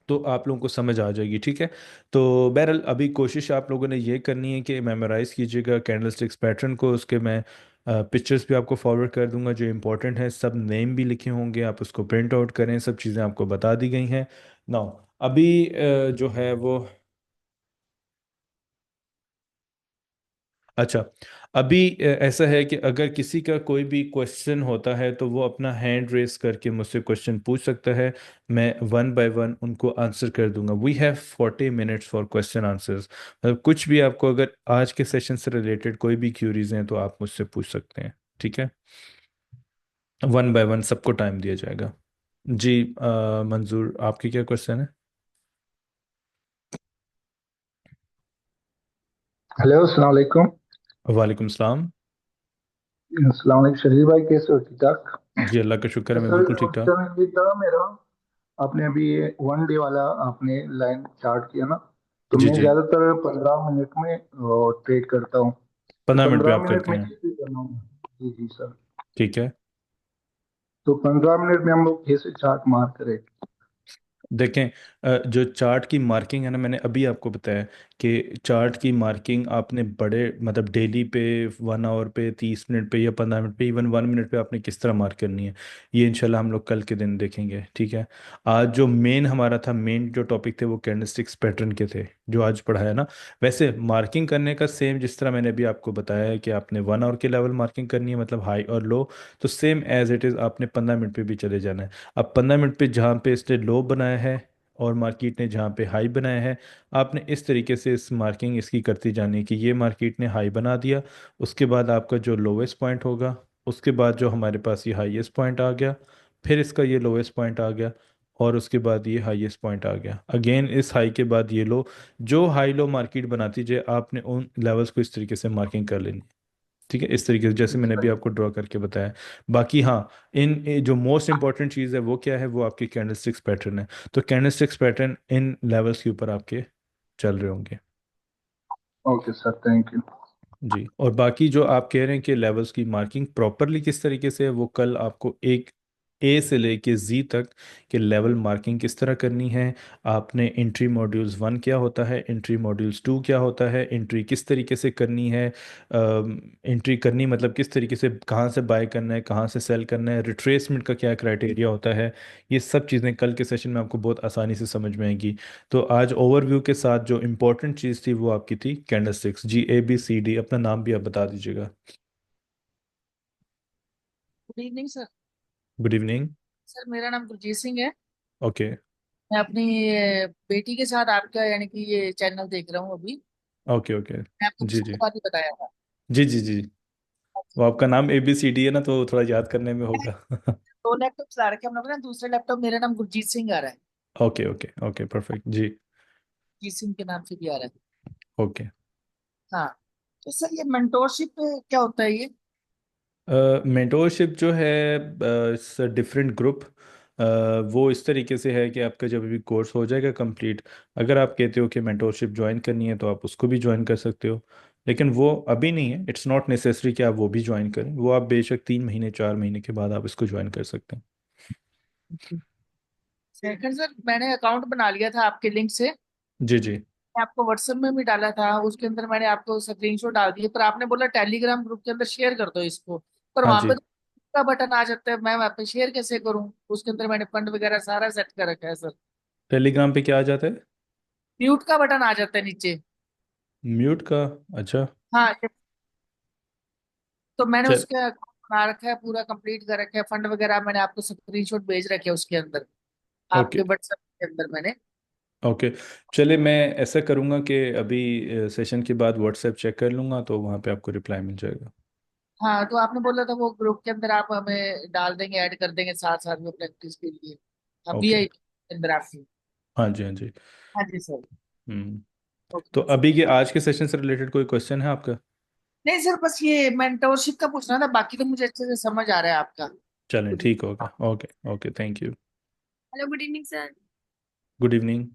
तो आप लोगों को समझ आ जाएगी, ठीक है। तो बहरहाल अभी कोशिश आप लोगों ने ये करनी है कि मेमोराइज कीजिएगा कैंडलस्टिक्स पैटर्न को। उसके मैं पिक्चर्स भी आपको फॉरवर्ड कर दूंगा जो इंपॉर्टेंट है, सब नेम भी लिखे होंगे, आप उसको प्रिंट आउट करें, सब चीज़ें आपको बता दी गई हैं। नाउ अभी जो है वो, अच्छा, अभी ऐसा है कि अगर किसी का कोई भी क्वेश्चन होता है तो वो अपना हैंड रेस करके मुझसे क्वेश्चन पूछ सकता है। मैं 1 बाय 1 उनको आंसर कर दूंगा। We have 40 minutes for question answers, मतलब कुछ भी आपको अगर आज के सेशन से रिलेटेड कोई भी क्यूरीज हैं तो आप मुझसे पूछ सकते हैं, ठीक है। 1 बाय 1 सबको टाइम दिया जाएगा। जी मंजूर, आपकी क्या क्वेश्चन है? हेलो अस्सलाम वालेकुम। वालेकुम सलाम। अस्सलाम वालेकुम शरीफ भाई, कैसे हो? ठीक ठाक। जी अल्लाह का शुक्र है, मैं सर बिल्कुल ठीक ठाक। क्वेश्चन ये था मेरा। आपने अभी ये वन डे वाला आपने लाइन चार्ट किया ना, तो जी मैं जी, ज्यादातर 15 मिनट में ट्रेड करता हूँ। तो 15 मिनट पे पंद्रह आप मिनट करते में हैं, कैसे करना हूँ? जी जी सर। ठीक है। तो 15 मिनट में हम लोग कैसे चार्ट मार करें? देखें, जो चार्ट की मार्किंग है ना, मैंने अभी आपको बताया कि चार्ट की मार्किंग आपने बड़े मतलब डेली पे, 1 आवर पे, 30 मिनट पे, या 15 मिनट पे, इवन 1 मिनट पे आपने किस तरह मार्क करनी है, ये इंशाल्लाह हम लोग कल के दिन देखेंगे, ठीक है। आज जो मेन हमारा था, मेन जो टॉपिक थे वो कैंडलस्टिक्स पैटर्न के थे जो आज पढ़ाया ना। वैसे मार्किंग करने का सेम जिस तरह मैंने अभी आपको बताया है कि आपने 1 आवर के लेवल मार्किंग करनी है, मतलब हाई और लो, तो सेम एज इट इज़ आपने 15 मिनट पे भी चले जाना है। अब 15 मिनट पे जहाँ पे इसने लो बनाया है और मार्केट ने जहाँ पे हाई बनाया है, आपने इस तरीके से इस मार्किंग इसकी करती जानी है कि ये मार्केट ने हाई बना दिया, उसके बाद आपका जो लोवेस्ट पॉइंट होगा, उसके बाद जो हमारे पास ये हाईएस्ट पॉइंट आ गया, फिर इसका ये लोवेस्ट पॉइंट आ गया, और उसके बाद ये हाईएस्ट पॉइंट आ गया, अगेन इस हाई के बाद ये लो। जो हाई लो मार्केट बनाती जाए आपने उन लेवल्स को इस तरीके से मार्किंग कर लेनी, ठीक है, इस तरीके से जैसे मैंने अभी सही। आपको ड्रॉ करके बताया। बाकी हाँ, जो मोस्ट इंपॉर्टेंट चीज़ है वो क्या है, वो आपकी कैंडलस्टिक्स पैटर्न है। तो कैंडलस्टिक्स पैटर्न इन लेवल्स के ऊपर आपके चल रहे होंगे। Okay sir, thank you. जी, और बाकी जो आप कह रहे हैं कि लेवल्स की मार्किंग प्रॉपरली किस तरीके से है, वो कल आपको एक ए से लेके जी तक के लेवल मार्किंग किस तरह करनी है। आपने एंट्री मॉड्यूल्स 1 क्या होता है, एंट्री मॉड्यूल्स 2 क्या होता है, एंट्री किस तरीके से करनी है, एंट्री करनी मतलब किस तरीके से, कहाँ से बाय करना है, कहाँ से सेल करना है, रिट्रेसमेंट का क्या क्राइटेरिया होता है, ये सब चीज़ें कल के सेशन में आपको बहुत आसानी से समझ में आएंगी। तो आज ओवरव्यू के साथ जो इम्पोर्टेंट चीज़ थी वो आपकी थी कैंडलस्टिक्स। जी ABCD, अपना नाम भी आप बता दीजिएगा। Good evening sir. Good evening. Sir मेरा नाम गुरजीत सिंह है। ओके, मैं अपनी बेटी के साथ आपका यानी कि ये चैनल देख रहा हूँ अभी। Okay okay. मैं आपको जी पिछली जी बार ही बताया था। जी जी जी। वो आपका नाम ABCD है ना, तो थोड़ा याद करने में मैंने होगा। दो लैपटॉप चला रखे हैं हम लोग ना। दूसरे लैपटॉप मेरा नाम गुरजीत सिंह आ रहा है। ओके ओके ओके परफेक्ट जी। गुरजीत सिंह के नाम से भी आ रहा है। ओके। हाँ। तो सर ये मेंटोरशिप क्या होता है ये? मेंटोरशिप जो है, डिफरेंट ग्रुप, वो इस तरीके से है कि आपका जब भी कोर्स हो जाएगा कंप्लीट, अगर आप कहते हो कि मेंटोरशिप ज्वाइन करनी है तो आप उसको भी ज्वाइन कर सकते हो। लेकिन वो अभी नहीं है, इट्स नॉट नेसेसरी कि आप वो भी ज्वाइन करें। वो आप बेशक 3 महीने 4 महीने के बाद आप इसको ज्वाइन कर सकते हैं। सेकंड सर, मैंने अकाउंट बना लिया था आपके लिंक से। जी जी। मैं आपको व्हाट्सएप में भी डाला था, उसके अंदर मैंने आपको स्क्रीनशॉट डाल दिए, पर आपने बोला टेलीग्राम ग्रुप के अंदर शेयर कर दो इसको। पर हाँ वहां पे जी। तो का बटन आ जाता है, मैं वहां पे शेयर कैसे करूं? उसके अंदर मैंने फंड वगैरह सारा सेट कर रखा है सर। टेलीग्राम पे क्या आ जाता है? म्यूट का बटन आ जाता है नीचे। म्यूट का? अच्छा। हाँ। तो मैंने चल। उसका अकाउंट बना रखा है, पूरा कंप्लीट कर रखा है, फंड वगैरह मैंने आपको स्क्रीनशॉट भेज रखे हैं उसके अंदर, ओके आपके व्हाट्सएप के अंदर मैंने। ओके। चले, मैं ऐसा करूँगा कि अभी सेशन के बाद व्हाट्सएप चेक कर लूँगा, तो वहाँ पे आपको रिप्लाई मिल जाएगा। हाँ, तो आपने बोला था वो ग्रुप के अंदर आप हमें डाल देंगे, ऐड कर देंगे साथ साथ में प्रैक्टिस के लिए। हम भी ओके। आई के अंदर आपकी। हाँ जी हाँ जी। हाँ जी सर। हम्म। तो ओके। अभी के आज के सेशन से रिलेटेड कोई क्वेश्चन है आपका? नहीं सर, बस ये मेंटोरशिप का पूछना था, बाकी तो मुझे अच्छे से समझ आ रहा है आपका। चलें, ठीक होगा। Okay okay, thank you. Hello, good evening sir. Good evening.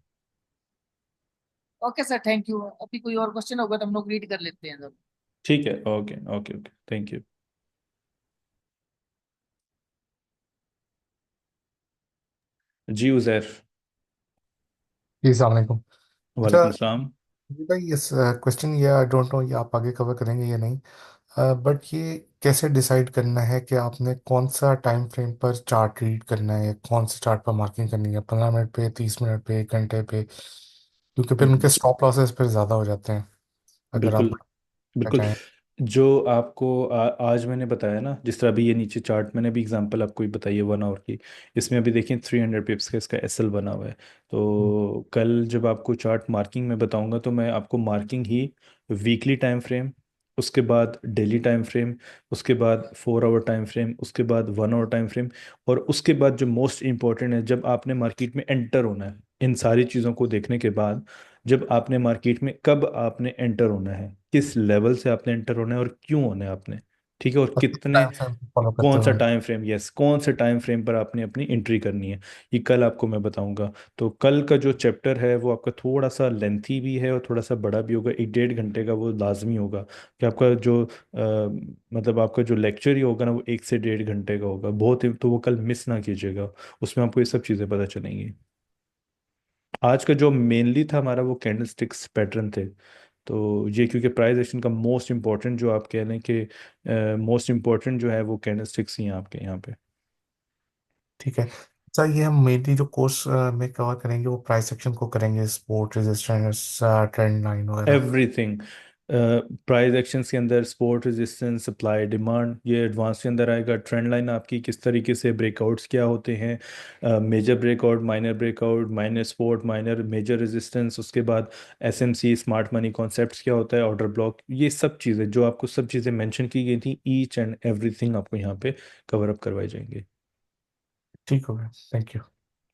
Okay sir, thank you. अभी कोई और क्वेश्चन होगा तो हम लोग रीड कर लेते हैं सर। ठीक है, okay okay okay, thank you. जी उज़ैर। जी अस्सलाम वालेकुम। अच्छा, वालेकुम सलाम। ये भाई इस क्वेश्चन, ये आई डोंट नो ये आप आगे कवर करेंगे या नहीं, बट ये कैसे डिसाइड करना है कि आपने कौन सा टाइम फ्रेम पर चार्ट रीड करना है, कौन से चार्ट पर मार्किंग करनी है, 15 मिनट पे, 30 मिनट पे, 1 घंटे पे? क्योंकि फिर हम्म, उनके स्टॉप लॉसेस फिर ज़्यादा हो जाते हैं अगर आप बिल्कुल बिल्कुल। चाहें। जो आपको आज मैंने बताया ना, जिस तरह अभी ये नीचे चार्ट मैंने भी एग्जांपल आपको ही बताई है 1 आवर की, इसमें अभी देखिए 300 पिप्स का इसका एसएल बना हुआ है। तो कल जब आपको चार्ट मार्किंग में बताऊंगा तो मैं आपको मार्किंग ही वीकली टाइम फ्रेम, उसके बाद डेली टाइम फ्रेम, उसके बाद 4 आवर टाइम फ्रेम, उसके बाद 1 आवर टाइम फ्रेम, और उसके बाद जो मोस्ट इंपॉर्टेंट है, जब आपने मार्केट में एंटर होना है, इन सारी चीज़ों को देखने के बाद जब आपने मार्केट में कब आपने एंटर होना है, किस लेवल से आपने एंटर होना है और क्यों होना है आपने, ठीक है, और कितने, टाइम फ्रेम फॉलो करते कौन सा हुए। टाइम फ्रेम, यस, कौन से टाइम फ्रेम पर आपने अपनी एंट्री करनी है, ये कल आपको मैं बताऊंगा। तो कल का जो चैप्टर है वो आपका थोड़ा सा लेंथी भी है और थोड़ा सा बड़ा भी होगा, 1 डेढ़ घंटे का वो लाजमी होगा कि आपका जो मतलब आपका जो लेक्चर ही होगा ना, वो 1 से 1.5 घंटे का होगा बहुत ही, तो वो कल मिस ना कीजिएगा। उसमें आपको ये सब चीज़ें पता चलेंगी। आज का जो मेनली था हमारा वो कैंडल स्टिक्स पैटर्न थे। तो ये क्योंकि प्राइस एक्शन का मोस्ट इम्पोर्टेंट जो आप कह लें कि मोस्ट इम्पोर्टेंट जो है वो कैंडल स्टिक्स ही हैं आपके यहाँ पे। ठीक है सर, ये हम मेनली जो कोर्स में कवर करेंगे वो प्राइस सेक्शन को करेंगे, सपोर्ट, रेजिस्टेंस, ट्रेंड लाइन वगैरह। एवरीथिंग। प्राइस एक्शंस के अंदर सपोर्ट, रेजिस्टेंस, सप्लाई, डिमांड, ये एडवांस के अंदर आएगा। ट्रेंड लाइन आपकी किस तरीके से, ब्रेकआउट्स क्या होते हैं, major breakout, minor support, minor major resistance, उसके बाद SMC स्मार्ट मनी कॉन्सेप्ट्स क्या होता है, ऑर्डर ब्लॉक, ये सब चीज़ें जो आपको सब चीज़ें मेंशन की गई थी, ईच एंड एवरीथिंग आपको यहाँ पे कवर अप करवाई जाएंगे। ठीक हो गया, thank you.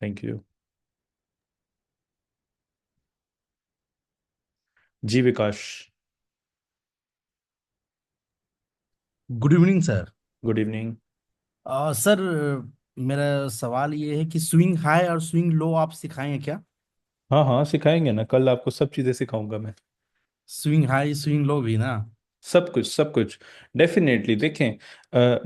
Thank you. Ji Vikas. Good evening sir. Good evening. Sir, मेरा सवाल ये है कि स्विंग हाई और स्विंग लो आप सिखाएंगे क्या? हाँ हाँ, सिखाएंगे ना, कल आपको सब चीज़ें सिखाऊंगा मैं। स्विंग हाई स्विंग लो भी ना? सब कुछ सब कुछ। डेफिनेटली देखें,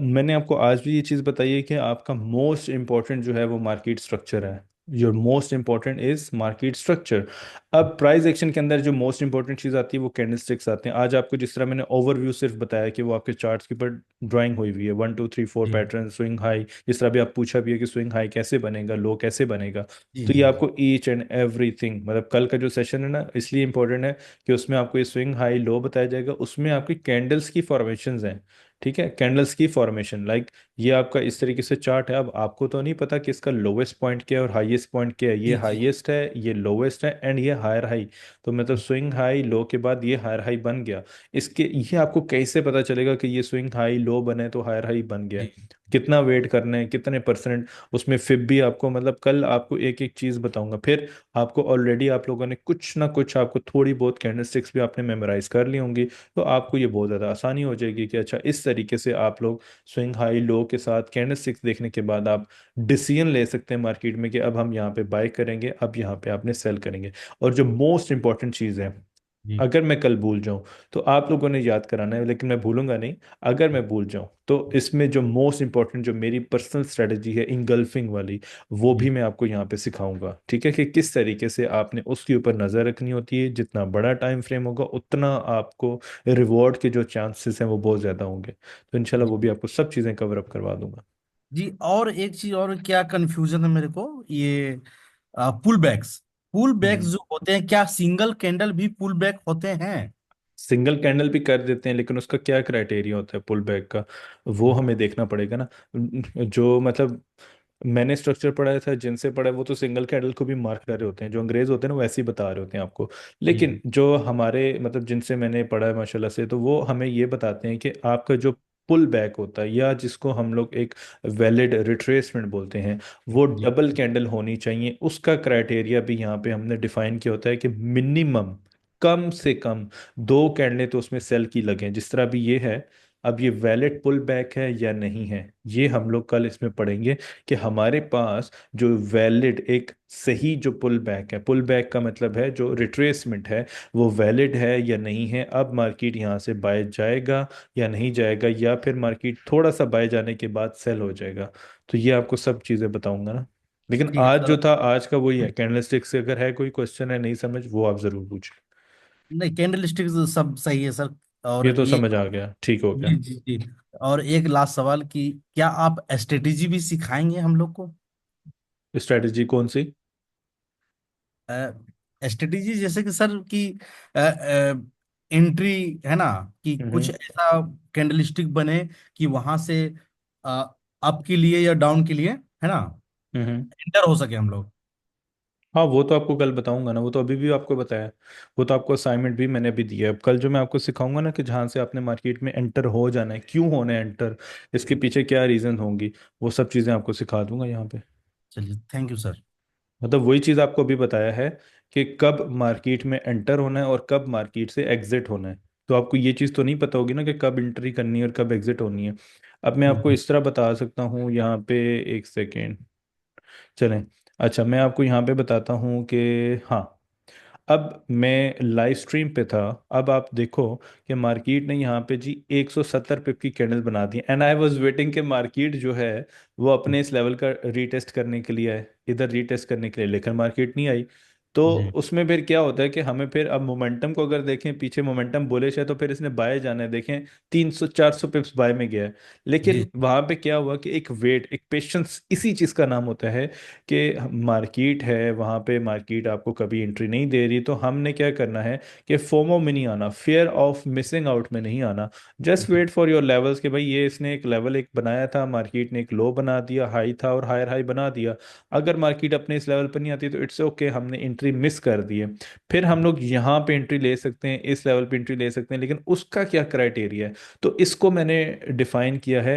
मैंने आपको आज भी ये चीज़ बताई है कि आपका मोस्ट इम्पॉर्टेंट जो है वो मार्केट स्ट्रक्चर है। Your most important is market structure. अब प्राइस एक्शन के अंदर जो मोस्ट इंपॉर्टेंट चीज़ आती है वो कैंडलस्टिक्स आते हैं। आज आपको जिस तरह मैंने ओवरव्यू सिर्फ बताया कि वो आपके चार्ट्स के ऊपर ड्राइंग हुई हुई है, 1 2 3 4 जी पैटर्न, स्विंग हाई, जिस तरह भी आप पूछा भी है कि स्विंग हाई कैसे बनेगा, लो कैसे बनेगा। जी तो ये जी जी। आपको ईच एंड एवरीथिंग, मतलब कल का जो सेशन है ना इसलिए इंपॉर्टेंट है कि उसमें आपको ये स्विंग हाई लो बताया जाएगा, उसमें आपकी कैंडल्स की फॉर्मेशंस हैं, ठीक है, कैंडल्स की फॉर्मेशन लाइक ये आपका इस तरीके से चार्ट है। अब आपको तो नहीं पता कि इसका लोवेस्ट पॉइंट क्या है और हाईएस्ट पॉइंट क्या है, ये जी जी। हाईएस्ट है, ये लोवेस्ट है एंड ये हायर हाई। तो मतलब स्विंग हाई लो के बाद ये हायर हाई बन गया। इसके ये आपको कैसे पता चलेगा कि ये स्विंग हाई लो बने तो हायर हाई बन गया? जी कितना वेट करना है, कितने परसेंट उसमें फिब भी आपको, मतलब कल आपको एक एक चीज बताऊंगा। फिर आपको ऑलरेडी आप लोगों ने कुछ ना कुछ, आपको थोड़ी बहुत कैंडलस्टिक्स भी आपने मेमोराइज कर ली होंगी, तो आपको ये बहुत ज़्यादा आसानी हो जाएगी कि अच्छा इस तरीके से आप लोग स्विंग हाई लो के साथ कैंडलस्टिक्स देखने के बाद आप डिसीजन ले सकते हैं मार्केट में कि अब हम यहाँ पे बाय करेंगे, अब यहाँ पे आपने सेल करेंगे। और जो मोस्ट इंपॉर्टेंट चीज़ है, जी अगर मैं कल भूल जाऊं तो आप लोगों ने याद कराना है, लेकिन मैं भूलूंगा नहीं। अगर मैं भूल जाऊं तो इसमें जो मोस्ट इंपॉर्टेंट जो मेरी पर्सनल स्ट्रेटजी है इंगल्फिंग वाली, वो भी जी मैं आपको यहाँ पे सिखाऊंगा। ठीक है, कि किस तरीके से आपने उसके ऊपर नज़र रखनी होती है। जितना बड़ा टाइम फ्रेम होगा उतना आपको रिवॉर्ड के जो चांसेस हैं वो बहुत ज़्यादा होंगे। तो इंशाल्लाह वो भी जी आपको सब चीज़ें कवर अप करवा दूंगा। जी। और एक चीज और क्या कंफ्यूजन है मेरे को, ये पुल बैक्स। पुल बैक्स हम्म। जो होते हैं, क्या सिंगल कैंडल भी पुल बैक होते हैं? सिंगल कैंडल भी कर देते हैं, लेकिन उसका क्या क्राइटेरिया होता है पुल बैक का, वो हमें देखना पड़ेगा ना। जो मतलब मैंने स्ट्रक्चर पढ़ाया था, जिनसे पढ़ा है, वो तो सिंगल कैंडल को भी मार्क कर रहे होते हैं। जो अंग्रेज होते हैं ना वो ऐसे ही बता रहे होते हैं आपको। जी लेकिन जो हमारे मतलब जिनसे मैंने पढ़ा है माशाल्लाह से, तो वो हमें ये बताते हैं कि आपका जो पुल बैक होता है, या जिसको हम लोग एक वैलिड रिट्रेसमेंट बोलते हैं, वो जी डबल कैंडल होनी चाहिए। उसका क्राइटेरिया भी यहाँ पे हमने डिफाइन किया होता है कि मिनिमम, कम से कम दो कैंडलें तो उसमें सेल की लगें, जिस तरह भी ये है। अब ये वैलिड पुल बैक है या नहीं है, ये हम लोग कल इसमें पढ़ेंगे कि हमारे पास जो वैलिड एक सही जो पुल बैक है, पुल बैक का मतलब है जो रिट्रेसमेंट है, वो वैलिड है या नहीं है। अब मार्केट यहाँ से बाय जाएगा या नहीं जाएगा, या फिर मार्केट थोड़ा सा बाय जाने के बाद सेल हो जाएगा। तो ये आपको सब चीज़ें बताऊंगा ना। लेकिन ठीक है आज जो सर। था, आज का वही है कैंडलस्टिक से। अगर है कोई क्वेश्चन है नहीं समझ, वो आप जरूर पूछें। नहीं, कैंडल स्टिक सब सही है सर। और ये तो एक, समझ आ गया, ठीक हो जी गया। जी जी, और एक लास्ट सवाल कि क्या आप स्ट्रेटेजी भी सिखाएंगे हम लोग को? स्ट्रेटजी कौन सी? स्ट्रेटेजी जैसे कि सर कि एंट्री, है ना, कि कुछ हम्म। ऐसा कैंडलस्टिक बने कि वहां से अप के लिए या डाउन के लिए, है ना, हम्म। एंटर हो सके हम लोग। हाँ वो तो आपको कल बताऊंगा ना, वो तो अभी भी आपको बताया। वो तो आपको असाइनमेंट भी मैंने अभी दिया है। अब कल जो मैं आपको सिखाऊंगा ना कि जहाँ से आपने मार्केट में एंटर हो जाना है, क्यों होना है एंटर, इसके पीछे क्या रीजन होंगी, वो सब चीज़ें आपको सिखा दूंगा यहाँ पे। चलिए, थैंक यू सर। मतलब वही चीज़ आपको अभी बताया है कि कब मार्केट में एंटर होना है और कब मार्केट से एग्जिट होना है। तो आपको ये चीज़ तो नहीं पता होगी ना कि कब एंट्री करनी है और कब एग्जिट होनी है। अब मैं आपको हम्म, इस तरह बता सकता हूँ यहाँ पे, एक सेकेंड चलें। अच्छा मैं आपको यहाँ पे बताता हूँ कि हाँ, अब मैं लाइव स्ट्रीम पे था। अब आप देखो कि मार्केट ने यहाँ पे जी 170 पिप की कैंडल बना दी, एंड आई वाज वेटिंग कि मार्केट जो है वो अपने इस लेवल का रीटेस्ट करने के लिए आए, इधर रीटेस्ट करने के लिए, लेकिन मार्केट नहीं आई। तो जी उसमें फिर क्या होता है कि हमें फिर अब मोमेंटम को अगर देखें, पीछे मोमेंटम बुलिश है तो फिर इसने बाय जाना है। देखें 300 400 पिप्स बाय में गया है। जी लेकिन वहां पे क्या हुआ कि एक वेट, एक पेशेंस, इसी चीज का नाम होता है कि मार्केट है वहां पे, मार्केट आपको कभी एंट्री नहीं दे रही, तो हमने क्या करना है कि फोमो में नहीं आना, फियर ऑफ मिसिंग आउट में नहीं आना। Just wait for your levels कि भाई ये इसने एक लेवल एक बनाया था, मार्केट ने एक लो बना दिया, हाई था और हायर हाई बना दिया। अगर मार्केट अपने इस लेवल पर नहीं आती तो इट्स ओके, हमने एंट्री मिस कर दी है। फिर हम लोग यहाँ पे एंट्री ले सकते हैं, इस लेवल पे एंट्री ले सकते हैं, लेकिन उसका क्या क्राइटेरिया है, तो इसको मैंने डिफाइन किया है।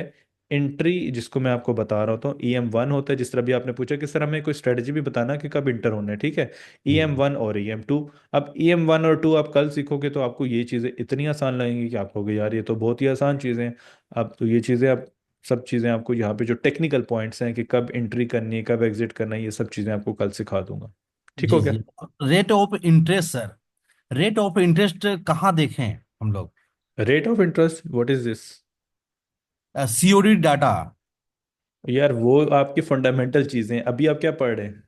एंट्री जिसको मैं आपको बता रहा होता हूँ, EM1 होता है। जिस तरह भी आपने पूछा किस तरह हमें कोई स्ट्रेटजी भी बताना कि कब इंटर होना है, ठीक है। जी EM1 और EM2। अब EM1 और 2 आप कल सीखोगे तो आपको ये चीज़ें इतनी आसान लगेंगी कि आप कहोगे यार ये तो बहुत ही आसान चीज़ें हैं। अब तो ये चीज़ें आप, सब चीज़ें आपको यहाँ पे जो टेक्निकल पॉइंट्स हैं कि कब एंट्री करनी है, कब एग्जिट करना है, ये सब चीज़ें आपको कल सिखा दूंगा। ठीक जी हो गया। जी। Rate of interest sir, rate of interest कहाँ देखें हम लोग? Rate of interest, what is this? COD data. यार वो आपकी फंडामेंटल चीज़ें हैं, अभी आप क्या पढ़ रहे हैं?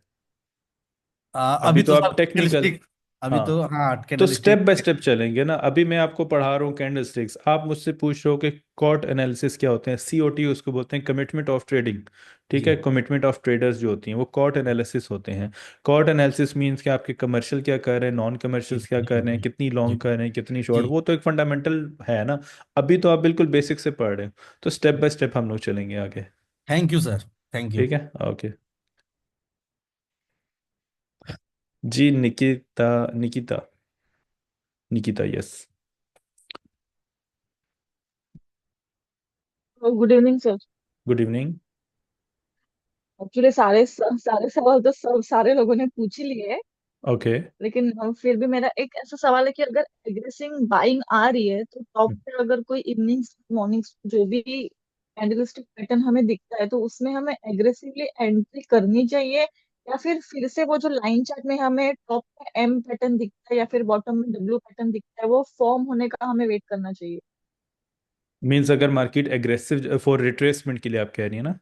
अभी अभी तो तो आप सर टेक्निकल, कैंडलस्टिक। अभी तो हाँ, हाँ तो candle step stick. By step चलेंगे ना। अभी मैं आपको पढ़ा रहा हूँ कैंडल स्टिक्स, आप मुझसे पूछ रहे हो कि कॉट एनालिसिस क्या होते हैं। सीओटी उसको बोलते हैं, कमिटमेंट ऑफ ट्रेडिंग। ठीक जी है, कमिटमेंट ऑफ ट्रेडर्स जो होती हैं वो कॉट एनालिसिस होते हैं। कॉट एनालिसिस मीन्स कि आपके कमर्शियल क्या कर रहे हैं, नॉन जी कमर्शियल्स क्या जी कर रहे हैं, जी कितनी जी लॉन्ग कर रहे हैं, कितनी शॉर्ट, जी। वो तो एक फंडामेंटल है ना। अभी तो आप बिल्कुल बेसिक से पढ़ रहे हो, तो स्टेप बाय स्टेप हम लोग चलेंगे आगे। Thank you sir, thank you. ठीक है, ओके। जी Nikita, Nikita, Nikita, yes. Good evening sir. Good evening. Actually सारे सवाल तो सब सारे लोगों ने पूछ ही लिए हैं। ओके। लेकिन फिर भी मेरा एक ऐसा सवाल है कि अगर एग्रेसिव बाइंग आ रही है तो टॉप पे अगर कोई इवनिंग मॉर्निंग जो भी कैंडलस्टिक पैटर्न हमें दिखता है तो उसमें हमें एग्रेसिवली एंट्री करनी चाहिए, या फिर से वो जो लाइन चार्ट में हमें टॉप पे एम पैटर्न दिखता है या फिर बॉटम में डब्ल्यू पैटर्न दिखता है वो फॉर्म होने का हमें वेट करना चाहिए। मीन्स अगर मार्केट एग्रेसिव फॉर रिट्रेसमेंट के लिए आप कह रही है ना।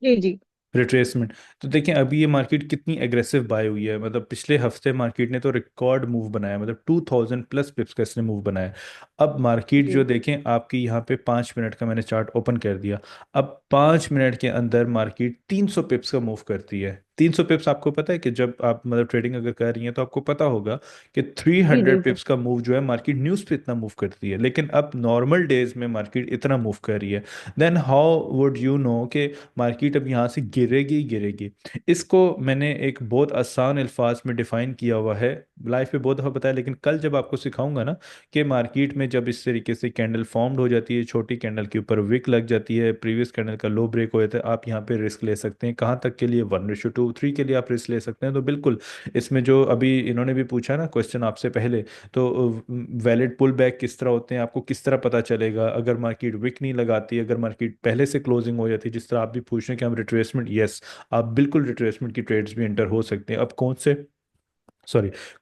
जी जी रिट्रेसमेंट। तो देखें अभी ये मार्केट कितनी एग्रेसिव बाय हुई है, मतलब पिछले हफ्ते मार्केट ने तो रिकॉर्ड मूव बनाया, मतलब 2000 प्लस पिप्स का इसने मूव बनाया। अब मार्केट जी जो देखें आपकी यहाँ पे 5 मिनट का मैंने चार्ट ओपन कर दिया। अब 5 मिनट के अंदर मार्केट 300 पिप्स का मूव करती है। 300 पिप्स, आपको पता है कि जब आप मतलब ट्रेडिंग अगर कर रही हैं तो आपको पता होगा कि थ्री जी जी हंड्रेड सर। पिप्स का मूव जो है मार्केट न्यूज़ पे इतना मूव करती है, लेकिन अब नॉर्मल डेज में मार्केट इतना मूव कर रही है। Then how would you know कि मार्केट अब यहाँ से गिरेगी ही गिरेगी। इसको मैंने एक बहुत आसान अल्फाज में डिफाइन किया हुआ है, लाइफ पे बहुत दफ़ा बताया, लेकिन कल जब आपको सिखाऊंगा ना कि मार्केट में जब इस तरीके से कैंडल फॉर्म्ड हो जाती है, छोटी कैंडल के ऊपर विक लग जाती है, प्रीवियस कैंडल का लो ब्रेक हो जाता है, आप यहाँ पे रिस्क ले सकते हैं। कहाँ तक के लिए? 1:2 3 के लिए आप रिस्क ले सकते हैं। तो बिल्कुल इसमें जो अभी इन्होंने भी पूछा ना क्वेश्चन आपसे पहले, तो वैलिड पुल बैक किस तरह होते हैं, आपको किस तरह पता चलेगा अगर मार्केट विक नहीं लगाती, अगर मार्केट पहले से क्लोजिंग हो जाती है, जिस तरह आप भी पूछ रहे हैं कि हम रिट्रेसमेंट, यस, आप बिल्कुल रिट्रेसमेंट की ट्रेड्स भी एंटर हो सकते हैं। अब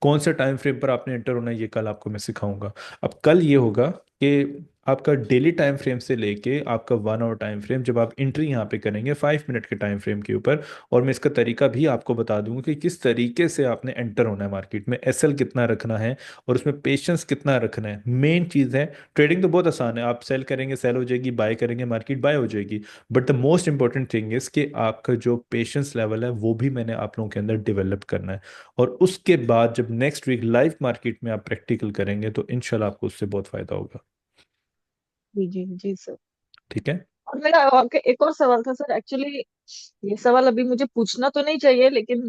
कौन से टाइम फ्रेम पर आपने एंटर होना है, ये कल आपको मैं सिखाऊंगा। अब कल ये होगा कि आपका डेली टाइम फ्रेम से लेके आपका 1 आवर टाइम फ्रेम, जब आप एंट्री यहाँ पे करेंगे 5 मिनट के टाइम फ्रेम के ऊपर, और मैं इसका तरीका भी आपको बता दूंगा कि किस तरीके से आपने एंटर होना है मार्केट में, एसएल कितना रखना है और उसमें पेशेंस कितना रखना है। मेन चीज़ है, ट्रेडिंग तो बहुत आसान है, आप सेल करेंगे सेल हो जाएगी, बाय करेंगे मार्केट बाय हो जाएगी। But the most important thing is कि आपका जो पेशेंस लेवल है वो भी मैंने आप लोगों के अंदर डेवलप करना है। और उसके बाद जब नेक्स्ट वीक लाइव मार्केट में आप प्रैक्टिकल करेंगे तो इंशाल्लाह आपको उससे बहुत फायदा होगा। जी जी जी सर। ठीक है। और मेरा एक और सवाल था सर। एक्चुअली ये सवाल अभी मुझे पूछना तो नहीं चाहिए, लेकिन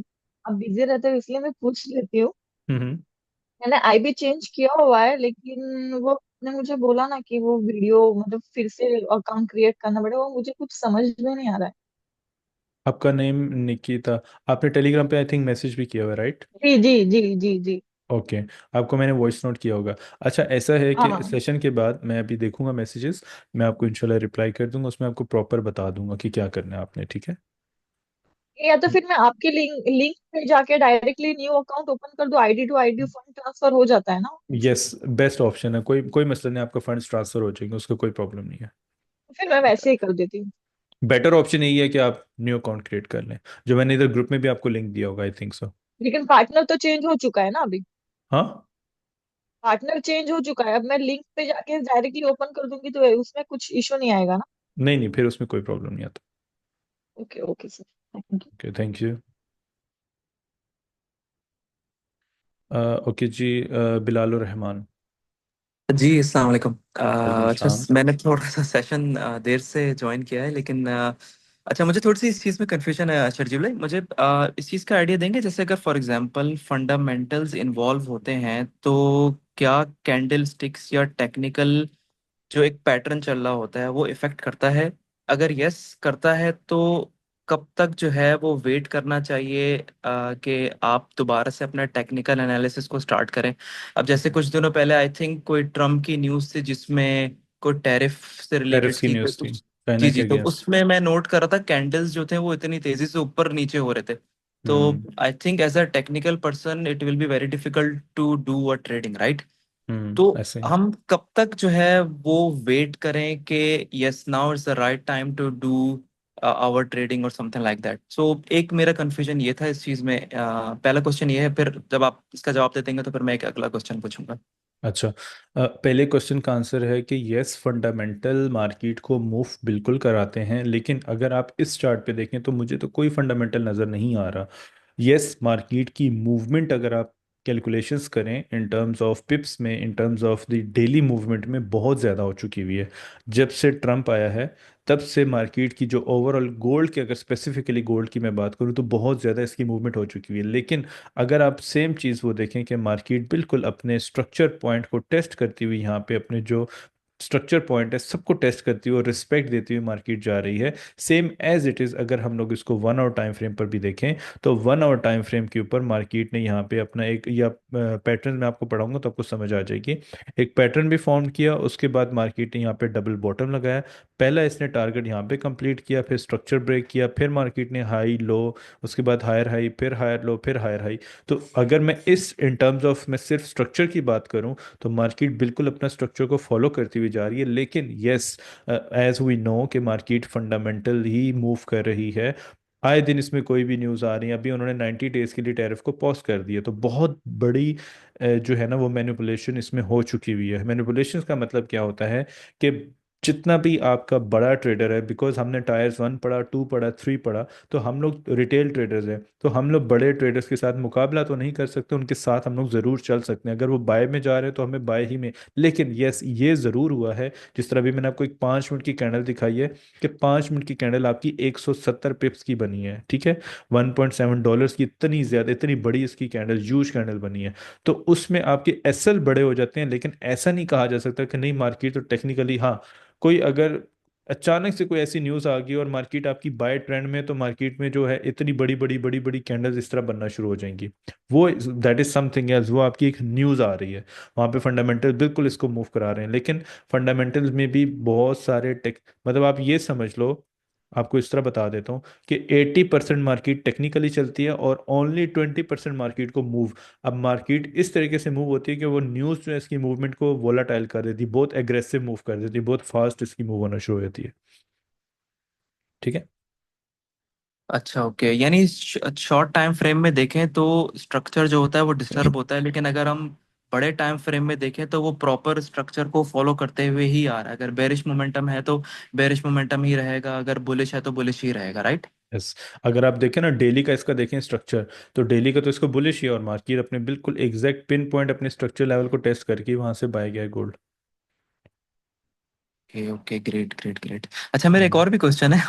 आप बिजी रहते हो इसलिए मैं पूछ लेती हूँ। हम्म। मैंने आईबी चेंज किया हुआ है, लेकिन वो ने मुझे बोला ना कि वो वीडियो मतलब फिर से अकाउंट क्रिएट करना पड़ेगा, वो मुझे कुछ समझ में नहीं आ रहा है। आपका नेम निकिता, आपने टेलीग्राम पे आई थिंक मैसेज भी किया हुआ है, राइट? जी जी जी जी जी। ओके। आपको मैंने वॉइस नोट किया होगा। अच्छा, ऐसा है कि हाँ, सेशन के बाद मैं अभी देखूंगा मैसेजेस, मैं आपको इंशाल्लाह रिप्लाई कर दूंगा, उसमें आपको प्रॉपर बता दूंगा कि क्या करना है आपने। ठीक है। या तो फिर मैं आपके लिंक लिंक पे जाके डायरेक्टली न्यू अकाउंट ओपन कर दूं, ID to ID fund transfer हो जाता है ना उससे? यस, बेस्ट ऑप्शन है, कोई कोई मसला नहीं, आपका फंड्स ट्रांसफर हो जाएंगे, उसका कोई प्रॉब्लम नहीं है। तो फिर मैं वैसे ही कर देती हूँ। बेटर ऑप्शन यही है कि आप न्यू अकाउंट क्रिएट कर लें, जो मैंने इधर ग्रुप में भी आपको लिंक दिया होगा, आई थिंक सो। लेकिन पार्टनर तो चेंज हो चुका है ना अभी। हाँ। पार्टनर चेंज हो चुका है, अब मैं लिंक पे जाके डायरेक्टली ओपन कर दूंगी तो उसमें कुछ इशू नहीं आएगा ना? नहीं नहीं, फिर उसमें कोई प्रॉब्लम नहीं आता। Okay okay sir, thank you. Okay, thank you. Okay जी, बिलाल रहमान। जी अस्सलाम वालेकुम। वालेकुम अच्छा, सलाम। मैंने थोड़ा सा सेशन देर से ज्वाइन किया है, लेकिन अच्छा, मुझे थोड़ी सी इस चीज़ में कंफ्यूजन है शर्जील भाई। मुझे इस चीज़ का आइडिया देंगे, जैसे अगर फॉर एग्जांपल फंडामेंटल्स इन्वॉल्व होते हैं तो क्या कैंडल स्टिक्स या टेक्निकल जो एक पैटर्न चल रहा होता है वो इफेक्ट करता है? अगर यस करता है तो कब तक जो है वो वेट करना चाहिए कि आप दोबारा से अपना टेक्निकल एनालिसिस को स्टार्ट करें? अब जैसे कुछ दिनों पहले आई थिंक कोई ट्रम्प की न्यूज़ थी जिसमें कोई टैरिफ से टैरिफ्स रिलेटेड की थी, न्यूज़ तो थी चाइना जी के जी, तो अगेंस्ट। उसमें मैं नोट कर रहा था कैंडल्स जो थे वो इतनी तेजी से ऊपर नीचे हो रहे थे। तो hmm. I think as a technical person it will be very difficult to do a trading, right? तो ऐसे ही। हम कब तक जो है वो वेट करें कि yes now is the right time to do our trading और समथिंग लाइक दैट। सो एक मेरा कंफ्यूजन ये था इस चीज में। पहला क्वेश्चन ये है, फिर जब आप इसका जवाब दे देंगे तो फिर मैं एक अगला क्वेश्चन पूछूंगा। अच्छा, पहले क्वेश्चन का आंसर है कि यस, फंडामेंटल मार्केट को मूव बिल्कुल कराते हैं, लेकिन अगर आप इस चार्ट पे देखें तो मुझे तो कोई फंडामेंटल नज़र नहीं आ रहा। यस, मार्केट की मूवमेंट अगर आप कैलकुलेशंस करें इन टर्म्स ऑफ पिप्स में, in terms of the daily movement में बहुत ज़्यादा हो चुकी हुई है। जब से ट्रम्प आया है तब से मार्केट की जो ओवरऑल गोल्ड की, अगर स्पेसिफिकली गोल्ड की मैं बात करूं तो बहुत ज़्यादा इसकी मूवमेंट हो चुकी हुई है। लेकिन अगर आप सेम चीज़ वो देखें कि मार्केट बिल्कुल अपने स्ट्रक्चर पॉइंट को टेस्ट करती हुई यहाँ पे अपने जो स्ट्रक्चर पॉइंट है सबको टेस्ट करती हुई और रिस्पेक्ट देती हुई मार्केट जा रही है, सेम एज इट इज़। अगर हम लोग इसको 1 आवर टाइम फ्रेम पर भी देखें तो 1 आवर टाइम फ्रेम के ऊपर मार्केट ने यहाँ पे अपना एक, या पैटर्न मैं आपको पढ़ाऊंगा तो आपको समझ आ जाएगी, एक पैटर्न भी फॉर्म किया। उसके बाद मार्केट ने यहाँ पे डबल बॉटम लगाया। पहला इसने टारगेट यहाँ पे कंप्लीट किया, फिर स्ट्रक्चर ब्रेक किया, फिर मार्केट ने हाई लो, उसके बाद हायर हाई, फिर हायर लो, फिर हायर हाई। तो अगर मैं इस इन टर्म्स ऑफ मैं सिर्फ स्ट्रक्चर की बात करूं तो मार्केट बिल्कुल अपना स्ट्रक्चर को फॉलो करती हुई जा रही है। लेकिन यस, एज वी नो कि मार्केट फंडामेंटल ही मूव कर रही है। आए दिन इसमें कोई भी न्यूज़ आ रही है। अभी उन्होंने 90 डेज के लिए टैरिफ को पॉज कर दिया, तो बहुत बड़ी जो है ना वो मैनिपुलेशन इसमें हो चुकी हुई है। मैनिपुलेशन का मतलब क्या होता है कि जितना भी आपका बड़ा ट्रेडर है, बिकॉज हमने टायर्स 1 पढ़ा, 2 पढ़ा, 3 पढ़ा, तो हम लोग रिटेल ट्रेडर्स हैं, तो हम लोग बड़े ट्रेडर्स के साथ मुकाबला तो नहीं कर सकते, उनके साथ हम लोग ज़रूर चल सकते हैं। अगर वो बाय में जा रहे हैं तो हमें बाय ही में। लेकिन यस, ये ज़रूर हुआ है, जिस तरह अभी मैंने आपको एक 5 मिनट की कैंडल दिखाई है कि 5 मिनट की कैंडल आपकी 170 पिप्स की बनी है, ठीक है, $1.7 की, इतनी ज़्यादा, इतनी बड़ी इसकी कैंडल, ह्यूज कैंडल बनी है। तो उसमें आपके एसएल बड़े हो जाते हैं, लेकिन ऐसा नहीं कहा जा सकता कि नहीं, मार्केट तो टेक्निकली, हाँ, कोई अगर अचानक से कोई ऐसी न्यूज़ आ गई और मार्केट आपकी बाय ट्रेंड में, तो मार्केट में जो है इतनी बड़ी बड़ी बड़ी बड़ी कैंडल्स इस तरह बनना शुरू हो जाएंगी। वो दैट इज समथिंग एल्स, वो आपकी एक न्यूज़ आ रही है। वहाँ पे फंडामेंटल बिल्कुल इसको मूव करा रहे हैं, लेकिन फंडामेंटल्स में भी बहुत सारे टेक, मतलब आप ये समझ लो, आपको इस तरह बता देता हूँ कि 80% मार्केट टेक्निकली चलती है और ओनली 20% मार्केट को मूव। अब मार्केट इस तरीके से मूव होती है कि वो न्यूज़ जो है इसकी मूवमेंट को वोलाटाइल कर देती है, बहुत एग्रेसिव मूव कर देती है, बहुत फास्ट इसकी मूव होना शुरू हो जाती है। ठीक है। अच्छा, ओके, यानी शॉर्ट टाइम फ्रेम में देखें तो स्ट्रक्चर जो होता है वो डिस्टर्ब होता है, लेकिन अगर हम बड़े टाइम फ्रेम में देखें तो वो प्रॉपर स्ट्रक्चर को फॉलो करते हुए ही आ रहा है। अगर बेरिश मोमेंटम है तो बेरिश मोमेंटम ही रहेगा, अगर बुलिश है तो बुलिश ही रहेगा, राइट? यस, अगर आप देखें ना डेली का, इसका देखें स्ट्रक्चर, तो डेली का तो इसको बुलिश ही है, और मार्केट अपने बिल्कुल एग्जैक्ट पिन पॉइंट अपने स्ट्रक्चर लेवल को टेस्ट करके वहां से बाय गया है gold. Okay okay, great great great. अच्छा, मेरा एक और भी क्वेश्चन है।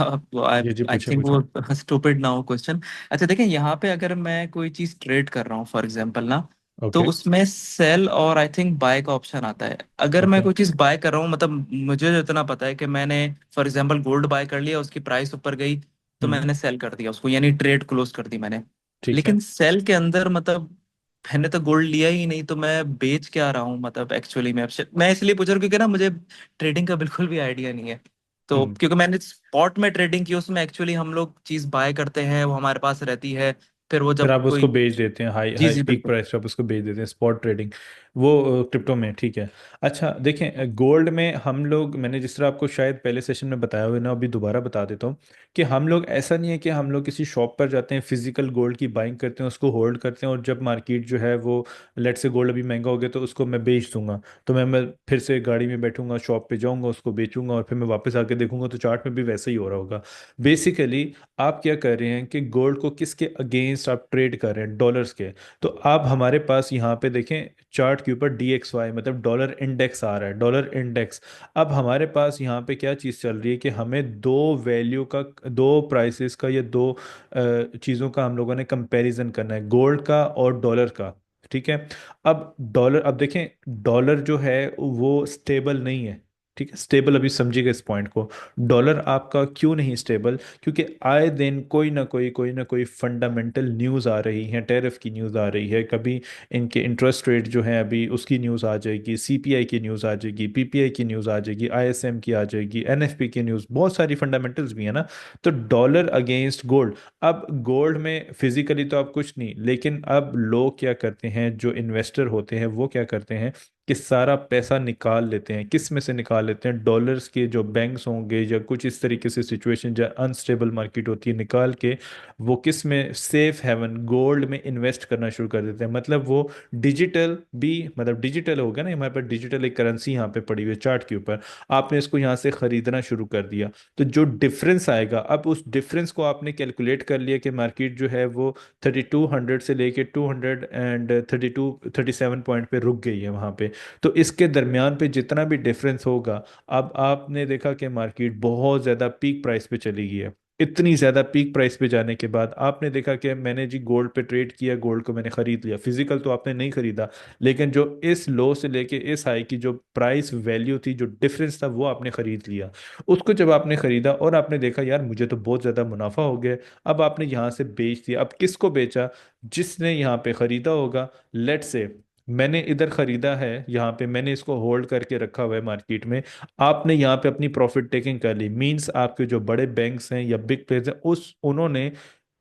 आई जी जी, आई पूछे थिंक पूछे। वो स्टूपिड ना हो क्वेश्चन। अच्छा देखें, यहाँ पे अगर मैं कोई चीज ट्रेड कर रहा हूँ फॉर एग्जांपल ना, तो ओके। उसमें सेल और आई थिंक बाय का ऑप्शन आता है। अगर मैं ओके। कोई चीज बाय कर रहा हूँ, मतलब मुझे जो इतना पता है कि मैंने फॉर एग्जांपल गोल्ड बाय कर लिया, उसकी प्राइस ऊपर गई तो हम्म। मैंने सेल कर दिया उसको, यानी ट्रेड क्लोज कर दी मैंने। ठीक है। लेकिन सेल के अंदर मतलब मैंने तो गोल्ड लिया ही नहीं, तो मैं बेच क्या रहा हूँ मतलब एक्चुअली? मैं इसलिए पूछ रहा हूँ क्योंकि ना मुझे ट्रेडिंग का बिल्कुल भी आइडिया नहीं है। तो हम्म। क्योंकि मैंने स्पॉट में ट्रेडिंग की, उसमें एक्चुअली हम लोग चीज बाय करते हैं, वो हमारे पास रहती है, फिर वो फिर जब आप उसको कोई। बेच देते हैं हाई जी हाई जी पीक बिल्कुल। प्राइस पे, आप उसको बेच देते हैं, स्पॉट ट्रेडिंग, वो क्रिप्टो में। ठीक है। अच्छा देखें, गोल्ड में हम लोग, मैंने जिस तरह आपको शायद पहले सेशन में बताया हुआ है ना, अभी दोबारा बता देता हूँ कि हम लोग, ऐसा नहीं है कि हम लोग किसी शॉप पर जाते हैं, फिजिकल गोल्ड की बाइंग करते हैं, उसको होल्ड करते हैं, और जब मार्केट जो है वो, लेट से गोल्ड अभी महंगा हो गया तो उसको मैं बेच दूंगा, तो मैं फिर से गाड़ी में बैठूंगा, शॉप पे जाऊंगा, उसको बेचूंगा, और फिर मैं वापस आके देखूंगा तो चार्ट में भी वैसे ही हो रहा होगा। बेसिकली आप क्या कर रहे हैं कि गोल्ड को किसके अगेंस्ट आप ट्रेड कर रहे हैं? डॉलर्स के। तो आप हमारे पास यहाँ पे देखें चार्ट के ऊपर DXY, मतलब डॉलर इंडेक्स आ रहा है, डॉलर इंडेक्स। अब हमारे पास यहाँ पे क्या चीज़ चल रही है कि हमें दो वैल्यू का, दो प्राइसेस का, या दो चीज़ों का हम लोगों ने कंपैरिजन करना है, गोल्ड का और डॉलर का। ठीक है। अब डॉलर, अब देखें, डॉलर जो है वो स्टेबल नहीं है। ठीक है, स्टेबल, अभी समझिएगा इस पॉइंट को। डॉलर आपका क्यों नहीं स्टेबल? क्योंकि आए दिन कोई ना कोई फंडामेंटल न्यूज़ आ रही है, टैरिफ की न्यूज़ आ रही है, कभी इनके इंटरेस्ट रेट जो है अभी उसकी न्यूज़ आ जाएगी, CPI की न्यूज़ आ जाएगी, PPI की न्यूज़ आ जाएगी, ISM की आ जाएगी, NFP की न्यूज़, बहुत सारी फंडामेंटल्स भी है ना। तो डॉलर अगेंस्ट गोल्ड। अब गोल्ड में फिजिकली तो आप कुछ नहीं, लेकिन अब लोग क्या करते हैं, जो इन्वेस्टर होते हैं वो क्या करते हैं कि सारा पैसा निकाल लेते हैं। किस में से निकाल लेते हैं? डॉलर्स के जो बैंक्स होंगे या कुछ इस तरीके से सिचुएशन जहाँ अनस्टेबल मार्केट होती है, निकाल के वो किस में, सेफ हेवन गोल्ड में इन्वेस्ट करना शुरू कर देते हैं। मतलब वो डिजिटल भी, मतलब डिजिटल हो गया ना, हमारे पास डिजिटल एक करेंसी यहाँ पे पड़ी हुई है चार्ट के ऊपर, आपने इसको यहाँ से खरीदना शुरू कर दिया, तो जो डिफरेंस आएगा, अब उस डिफरेंस को आपने कैलकुलेट कर लिया कि मार्केट जो है वो 3200 से लेके 237 पॉइंट पे रुक गई है वहाँ पे। तो इसके दरमियान पे जितना भी डिफरेंस होगा, अब आपने देखा कि मार्केट बहुत ज़्यादा पीक प्राइस पे चली गई है। इतनी ज़्यादा पीक प्राइस पे जाने के बाद आपने देखा कि मैंने जी गोल्ड पे ट्रेड किया, गोल्ड को मैंने खरीद लिया, फिजिकल तो आपने नहीं खरीदा, लेकिन जो इस लो से लेके इस हाई की जो प्राइस वैल्यू थी, जो डिफरेंस था, वो आपने खरीद लिया। उसको जब आपने खरीदा और आपने देखा यार मुझे तो बहुत ज़्यादा मुनाफा हो गया, अब आपने यहाँ से बेच दिया। अब किसको बेचा? जिसने यहाँ पे खरीदा होगा। लेट से मैंने इधर खरीदा है, यहाँ पे मैंने इसको होल्ड करके रखा हुआ है मार्केट में, आपने यहाँ पे अपनी प्रॉफिट टेकिंग कर ली, मींस आपके जो बड़े बैंक्स हैं या बिग प्लेयर्स हैं, उस उन्होंने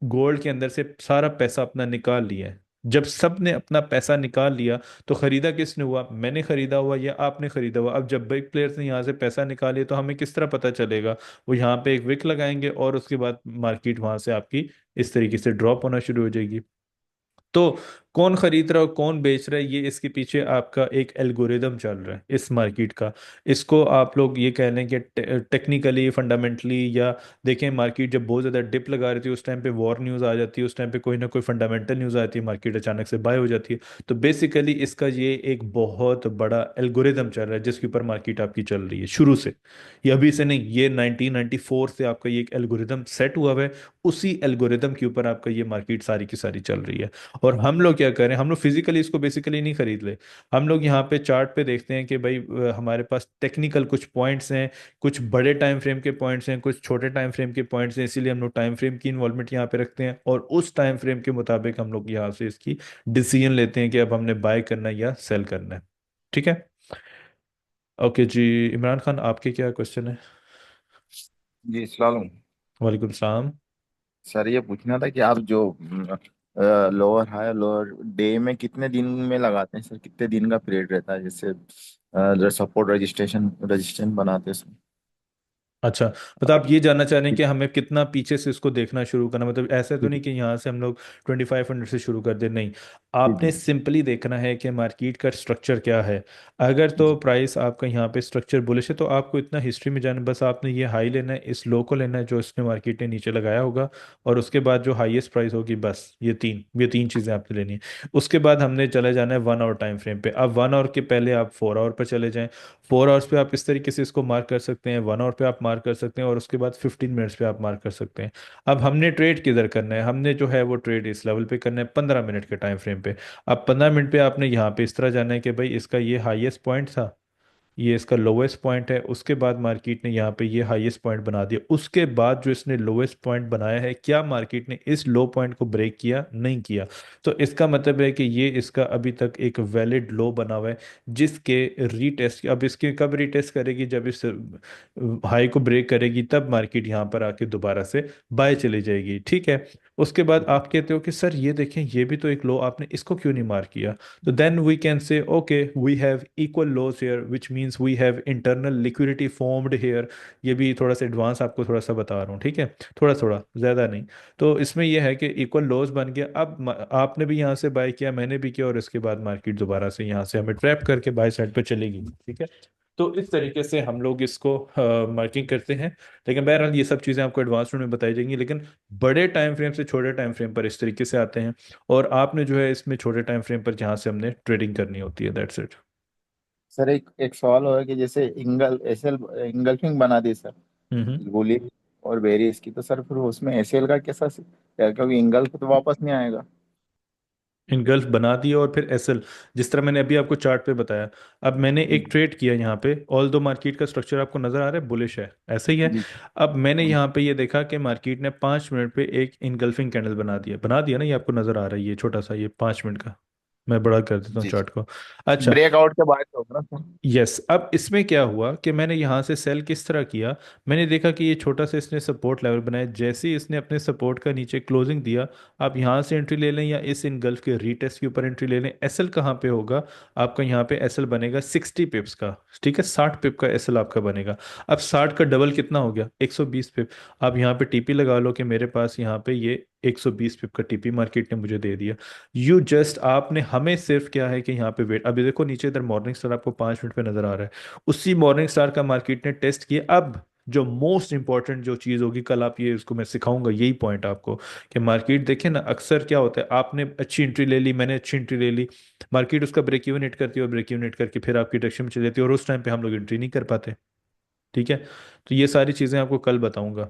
गोल्ड के अंदर से सारा पैसा अपना निकाल लिया है। जब सब ने अपना पैसा निकाल लिया, तो खरीदा किसने हुआ? मैंने खरीदा हुआ या आपने खरीदा हुआ? अब जब बिग प्लेयर्स ने यहाँ से पैसा निकालिए तो हमें किस तरह पता चलेगा? वो यहाँ पे एक विक लगाएंगे और उसके बाद मार्केट वहां से आपकी इस तरीके से ड्रॉप होना शुरू हो जाएगी। तो कौन खरीद रहा है और कौन बेच रहा है, ये इसके पीछे आपका एक एल्गोरिदम चल रहा है इस मार्केट का। इसको आप लोग ये कह लें कि टेक्निकली, फंडामेंटली, या देखें मार्केट जब बहुत ज़्यादा डिप लगा रही थी उस टाइम पे वॉर न्यूज़ आ जाती है, उस टाइम पे कोई ना कोई फंडामेंटल न्यूज़ आती है, मार्केट अचानक से बाय हो जाती है। तो बेसिकली इसका ये एक बहुत बड़ा एल्गोरिदम चल रहा है जिसके ऊपर मार्केट आपकी चल रही है शुरू से। ये अभी से नहीं, ये 1994 से आपका ये एक एल्गोरिदम सेट हुआ हुआ है। उसी एल्गोरिदम के ऊपर आपका ये मार्केट सारी की सारी चल रही है। और हम लोग क्या करें, हम लोग फिजिकली इसको बेसिकली नहीं खरीद ले। हम लोग यहाँ पे चार्ट पे देखते हैं कि भाई हमारे पास टेक्निकल कुछ पॉइंट्स हैं, कुछ बड़े टाइम फ्रेम के पॉइंट्स हैं, कुछ छोटे टाइम फ्रेम के पॉइंट्स हैं, इसीलिए हम लोग टाइम फ्रेम की इन्वॉल्वमेंट यहाँ पे रखते हैं और उस टाइम फ्रेम के मुताबिक हम लोग यहाँ से इसकी डिसीजन लेते हैं कि अब हमने बाय करना है या सेल करना है। ठीक है। ओके जी, इमरान खान आपके क्या क्वेश्चन है? जी सलाम। वालेकुम सलाम। सर ये पूछना था कि आप जो लोअर हाई लोअर डे में कितने दिन में लगाते हैं सर, कितने दिन का पीरियड रहता है, जैसे जो सपोर्ट रजिस्ट्रेशन रजिस्ट्रेशन बनाते हैं सर। अच्छा, मतलब आप ये जानना चाह रहे हैं कि हमें कितना पीछे से इसको देखना शुरू करना, मतलब ऐसा तो जी नहीं कि यहाँ से हम लोग 2500 से शुरू कर दे, नहीं। जी आपने जी सिंपली देखना है कि मार्केट का स्ट्रक्चर क्या है। अगर तो जी प्राइस आपका यहाँ पे स्ट्रक्चर बुलिश है तो आपको इतना हिस्ट्री में जाना, बस आपने ये हाई लेना है, इस लो को लेना है जो इसने मार्केट ने नीचे लगाया होगा, और उसके बाद जो हाईएस्ट प्राइस होगी, बस ये तीन चीज़ें आपने लेनी है। उसके बाद हमने चले जाना है 1 आवर टाइम फ्रेम पे। अब 1 आवर के पहले आप 4 आवर पर चले जाएं। 4 आवर्स पे आप इस तरीके से इसको मार्क कर सकते हैं, 1 आवर पे आप मार्क कर सकते हैं, और उसके बाद 15 मिनट्स पे आप मार्क कर सकते हैं। अब हमने ट्रेड किधर करना है? हमने जो है वो ट्रेड इस लेवल पे करना है 15 मिनट के टाइम फ्रेम पे। अब 15 मिनट पे आपने यहाँ पे इस तरह जाना है कि भाई इसका ये हाईएस्ट पॉइंट था, ये इसका लोवेस्ट पॉइंट है, उसके बाद मार्केट ने यहाँ पे ये हाईएस्ट पॉइंट बना दिया, उसके बाद जो इसने लोवेस्ट पॉइंट बनाया है, क्या मार्केट ने इस लो पॉइंट को ब्रेक किया? नहीं किया। तो इसका मतलब है कि ये इसका अभी तक एक वैलिड लो बना हुआ है, जिसके रीटेस्ट, अब इसके कब रीटेस्ट करेगी? जब इस हाई को ब्रेक करेगी तब मार्केट यहाँ पर आके दोबारा से बाय चली जाएगी। ठीक है। उसके बाद आप कहते हो कि सर ये देखें, ये भी तो एक लो, आपने इसको क्यों नहीं मार्क किया? तो then we can say okay, we have equal lows here, which means we have internal liquidity formed here। ये भी थोड़ा सा एडवांस आपको थोड़ा सा बता रहा हूँ, ठीक है, थोड़ा थोड़ा, ज़्यादा नहीं। तो इसमें यह है कि इक्वल लोज बन गया। अब आपने भी यहाँ से बाय किया, मैंने भी किया, और इसके बाद मार्केट दोबारा से यहाँ से हमें ट्रैप करके बाय साइड पर चलेगी। ठीक है। तो इस तरीके से हम लोग इसको मार्किंग करते हैं। लेकिन बहरहाल ये सब चीज़ें आपको एडवांस में बताई जाएंगी, लेकिन बड़े टाइम फ्रेम से छोटे टाइम फ्रेम पर इस तरीके से आते हैं। और आपने जो है इसमें छोटे टाइम फ्रेम पर जहाँ से हमने ट्रेडिंग करनी होती है, दैट्स इट। सर, एक एक सवाल होगा कि जैसे इंगल्फिंग बना दी सर हम्म। गोली और बेरीज की, तो सर फिर उसमें एसएल का कैसा क्योंकि इंगल्फ तो वापस नहीं आएगा। इनगल्फ बना दिया और फिर एसएल, जिस तरह मैंने अभी आपको चार्ट पे बताया। अब मैंने जी एक ट्रेड किया यहाँ पे, ऑल दो मार्केट का स्ट्रक्चर आपको नजर आ रहा है, बुलिश है, ऐसे ही है। जी अब मैंने यहाँ पे ये देखा कि मार्केट ने 5 मिनट पे एक इनगल्फिंग कैंडल बना दिया ना, ये आपको नजर आ रहा है, ये छोटा सा, ये 5 मिनट का, मैं बड़ा कर देता हूँ जी जी। चार्ट को। अच्छा, ब्रेकआउट के बाद होगा ना सर? यस, अब इसमें क्या हुआ कि मैंने यहाँ से सेल किस तरह किया। मैंने देखा कि ये छोटा सा इसने सपोर्ट लेवल बनाया, जैसे ही इसने अपने सपोर्ट का नीचे क्लोजिंग दिया, आप यहाँ से एंट्री ले लें या इस इनगल्फ के रीटेस्ट के ऊपर एंट्री ले लें। एसएल कहाँ पे होगा आपका? यहाँ पे एसएल बनेगा 60 पिप्स का, ठीक है, 60 पिप का एसएल आपका बनेगा। अब 60 का डबल कितना हो गया? 120 पिप। आप यहाँ पे टीपी लगा लो कि मेरे पास यहाँ पे ये 120 पिप का टीपी मार्केट ने मुझे दे दिया। यू जस्ट, आपने हमें सिर्फ क्या है कि यहाँ पे वेट, अभी देखो नीचे इधर मॉर्निंग स्टार आपको 5 मिनट पे नजर आ रहा है, उसी मॉर्निंग स्टार का मार्केट ने टेस्ट किया। अब जो मोस्ट इंपॉर्टेंट जो चीज़ होगी, कल आप ये इसको मैं सिखाऊंगा यही पॉइंट आपको, कि मार्केट देखे ना, अक्सर क्या होता है, आपने अच्छी एंट्री ले ली, मैंने अच्छी एंट्री ले ली, मार्केट उसका ब्रेक इवन हिट करती है और ब्रेक इवन हिट करके फिर आपकी डायरेक्शन में चली जाती है और उस टाइम पे हम लोग एंट्री नहीं कर पाते। ठीक है, तो ये सारी चीज़ें आपको कल बताऊंगा।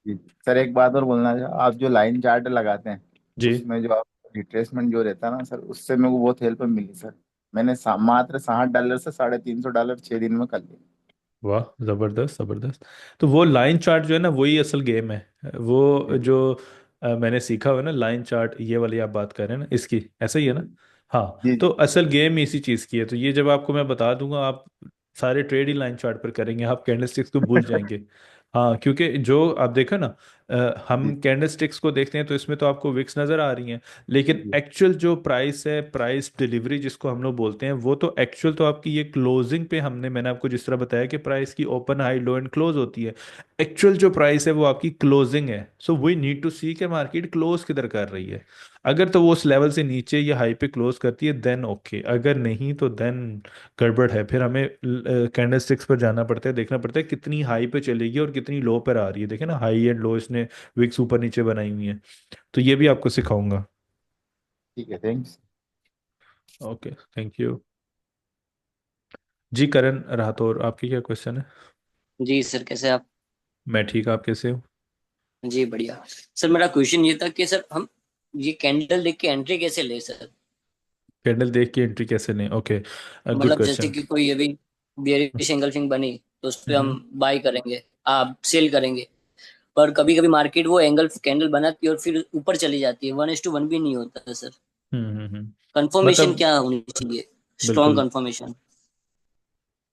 जी। सर एक बात और बोलना चाह, आप जो लाइन चार्ट लगाते हैं जी। उसमें जो आप रिट्रेसमेंट जो रहता है ना सर, उससे मेरे को बहुत हेल्प मिली सर। मैंने मात्र $60 से $350 6 दिन में कर लिया। वाह, जबरदस्त जबरदस्त। तो वो लाइन चार्ट जो है ना, वही असल गेम है। वो जी जो मैंने सीखा हुआ है ना लाइन चार्ट, ये वाली आप बात कर रहे हैं ना इसकी, ऐसा ही है ना? हाँ, जी तो असल गेम इसी चीज़ की है। तो ये जब आपको मैं बता दूंगा, आप सारे ट्रेड ही लाइन चार्ट पर करेंगे, आप कैंडलस्टिक्स को भूल जाएंगे। हाँ, क्योंकि जो आप देखो ना, हम जी कैंडलस्टिक्स को देखते हैं तो इसमें तो आपको विक्स नज़र आ रही हैं, लेकिन जी एक्चुअल जो प्राइस है, प्राइस डिलीवरी जिसको हम लोग बोलते हैं, वो तो एक्चुअल तो आपकी ये क्लोजिंग पे, मैंने आपको जिस तरह बताया कि प्राइस की open high low and close होती है, एक्चुअल जो प्राइस है वो आपकी क्लोजिंग है। सो वी नीड टू सी कि मार्केट क्लोज किधर कर रही है। अगर तो वो उस लेवल से नीचे या हाई पे क्लोज करती है देन ओके, अगर नहीं तो देन गड़बड़ है। फिर हमें कैंडल स्टिक्स पर जाना पड़ता है, देखना पड़ता है कितनी हाई पे चलेगी और कितनी लो पर आ रही है। देखे ना, हाई एंड लो इसने विक्स ऊपर नीचे बनाई हुई है। तो ये भी आपको सिखाऊंगा। ठीक है, थैंक्स। Okay, thank you. जी करण राठौर, आपकी क्या क्वेश्चन है? जी सर, कैसे आप? मैं ठीक, आप कैसे हो? जी बढ़िया। सर मेरा क्वेश्चन ये था कि सर हम ये कैंडल देख के एंट्री कैसे ले सर? कैंडल देख के एंट्री कैसे लें? ओके, गुड मतलब जैसे क्वेश्चन। कि कोई अभी बियरिश एंगल्फिंग बनी तो उस पे हम हम्म बाय करेंगे, आप सेल करेंगे। पर कभी कभी मार्केट वो एंगल कैंडल बनाती है और फिर ऊपर चली जाती है, 1:1 भी नहीं होता है सर। कंफर्मेशन मतलब क्या होनी चाहिए? स्ट्रॉन्ग बिल्कुल, कंफर्मेशन।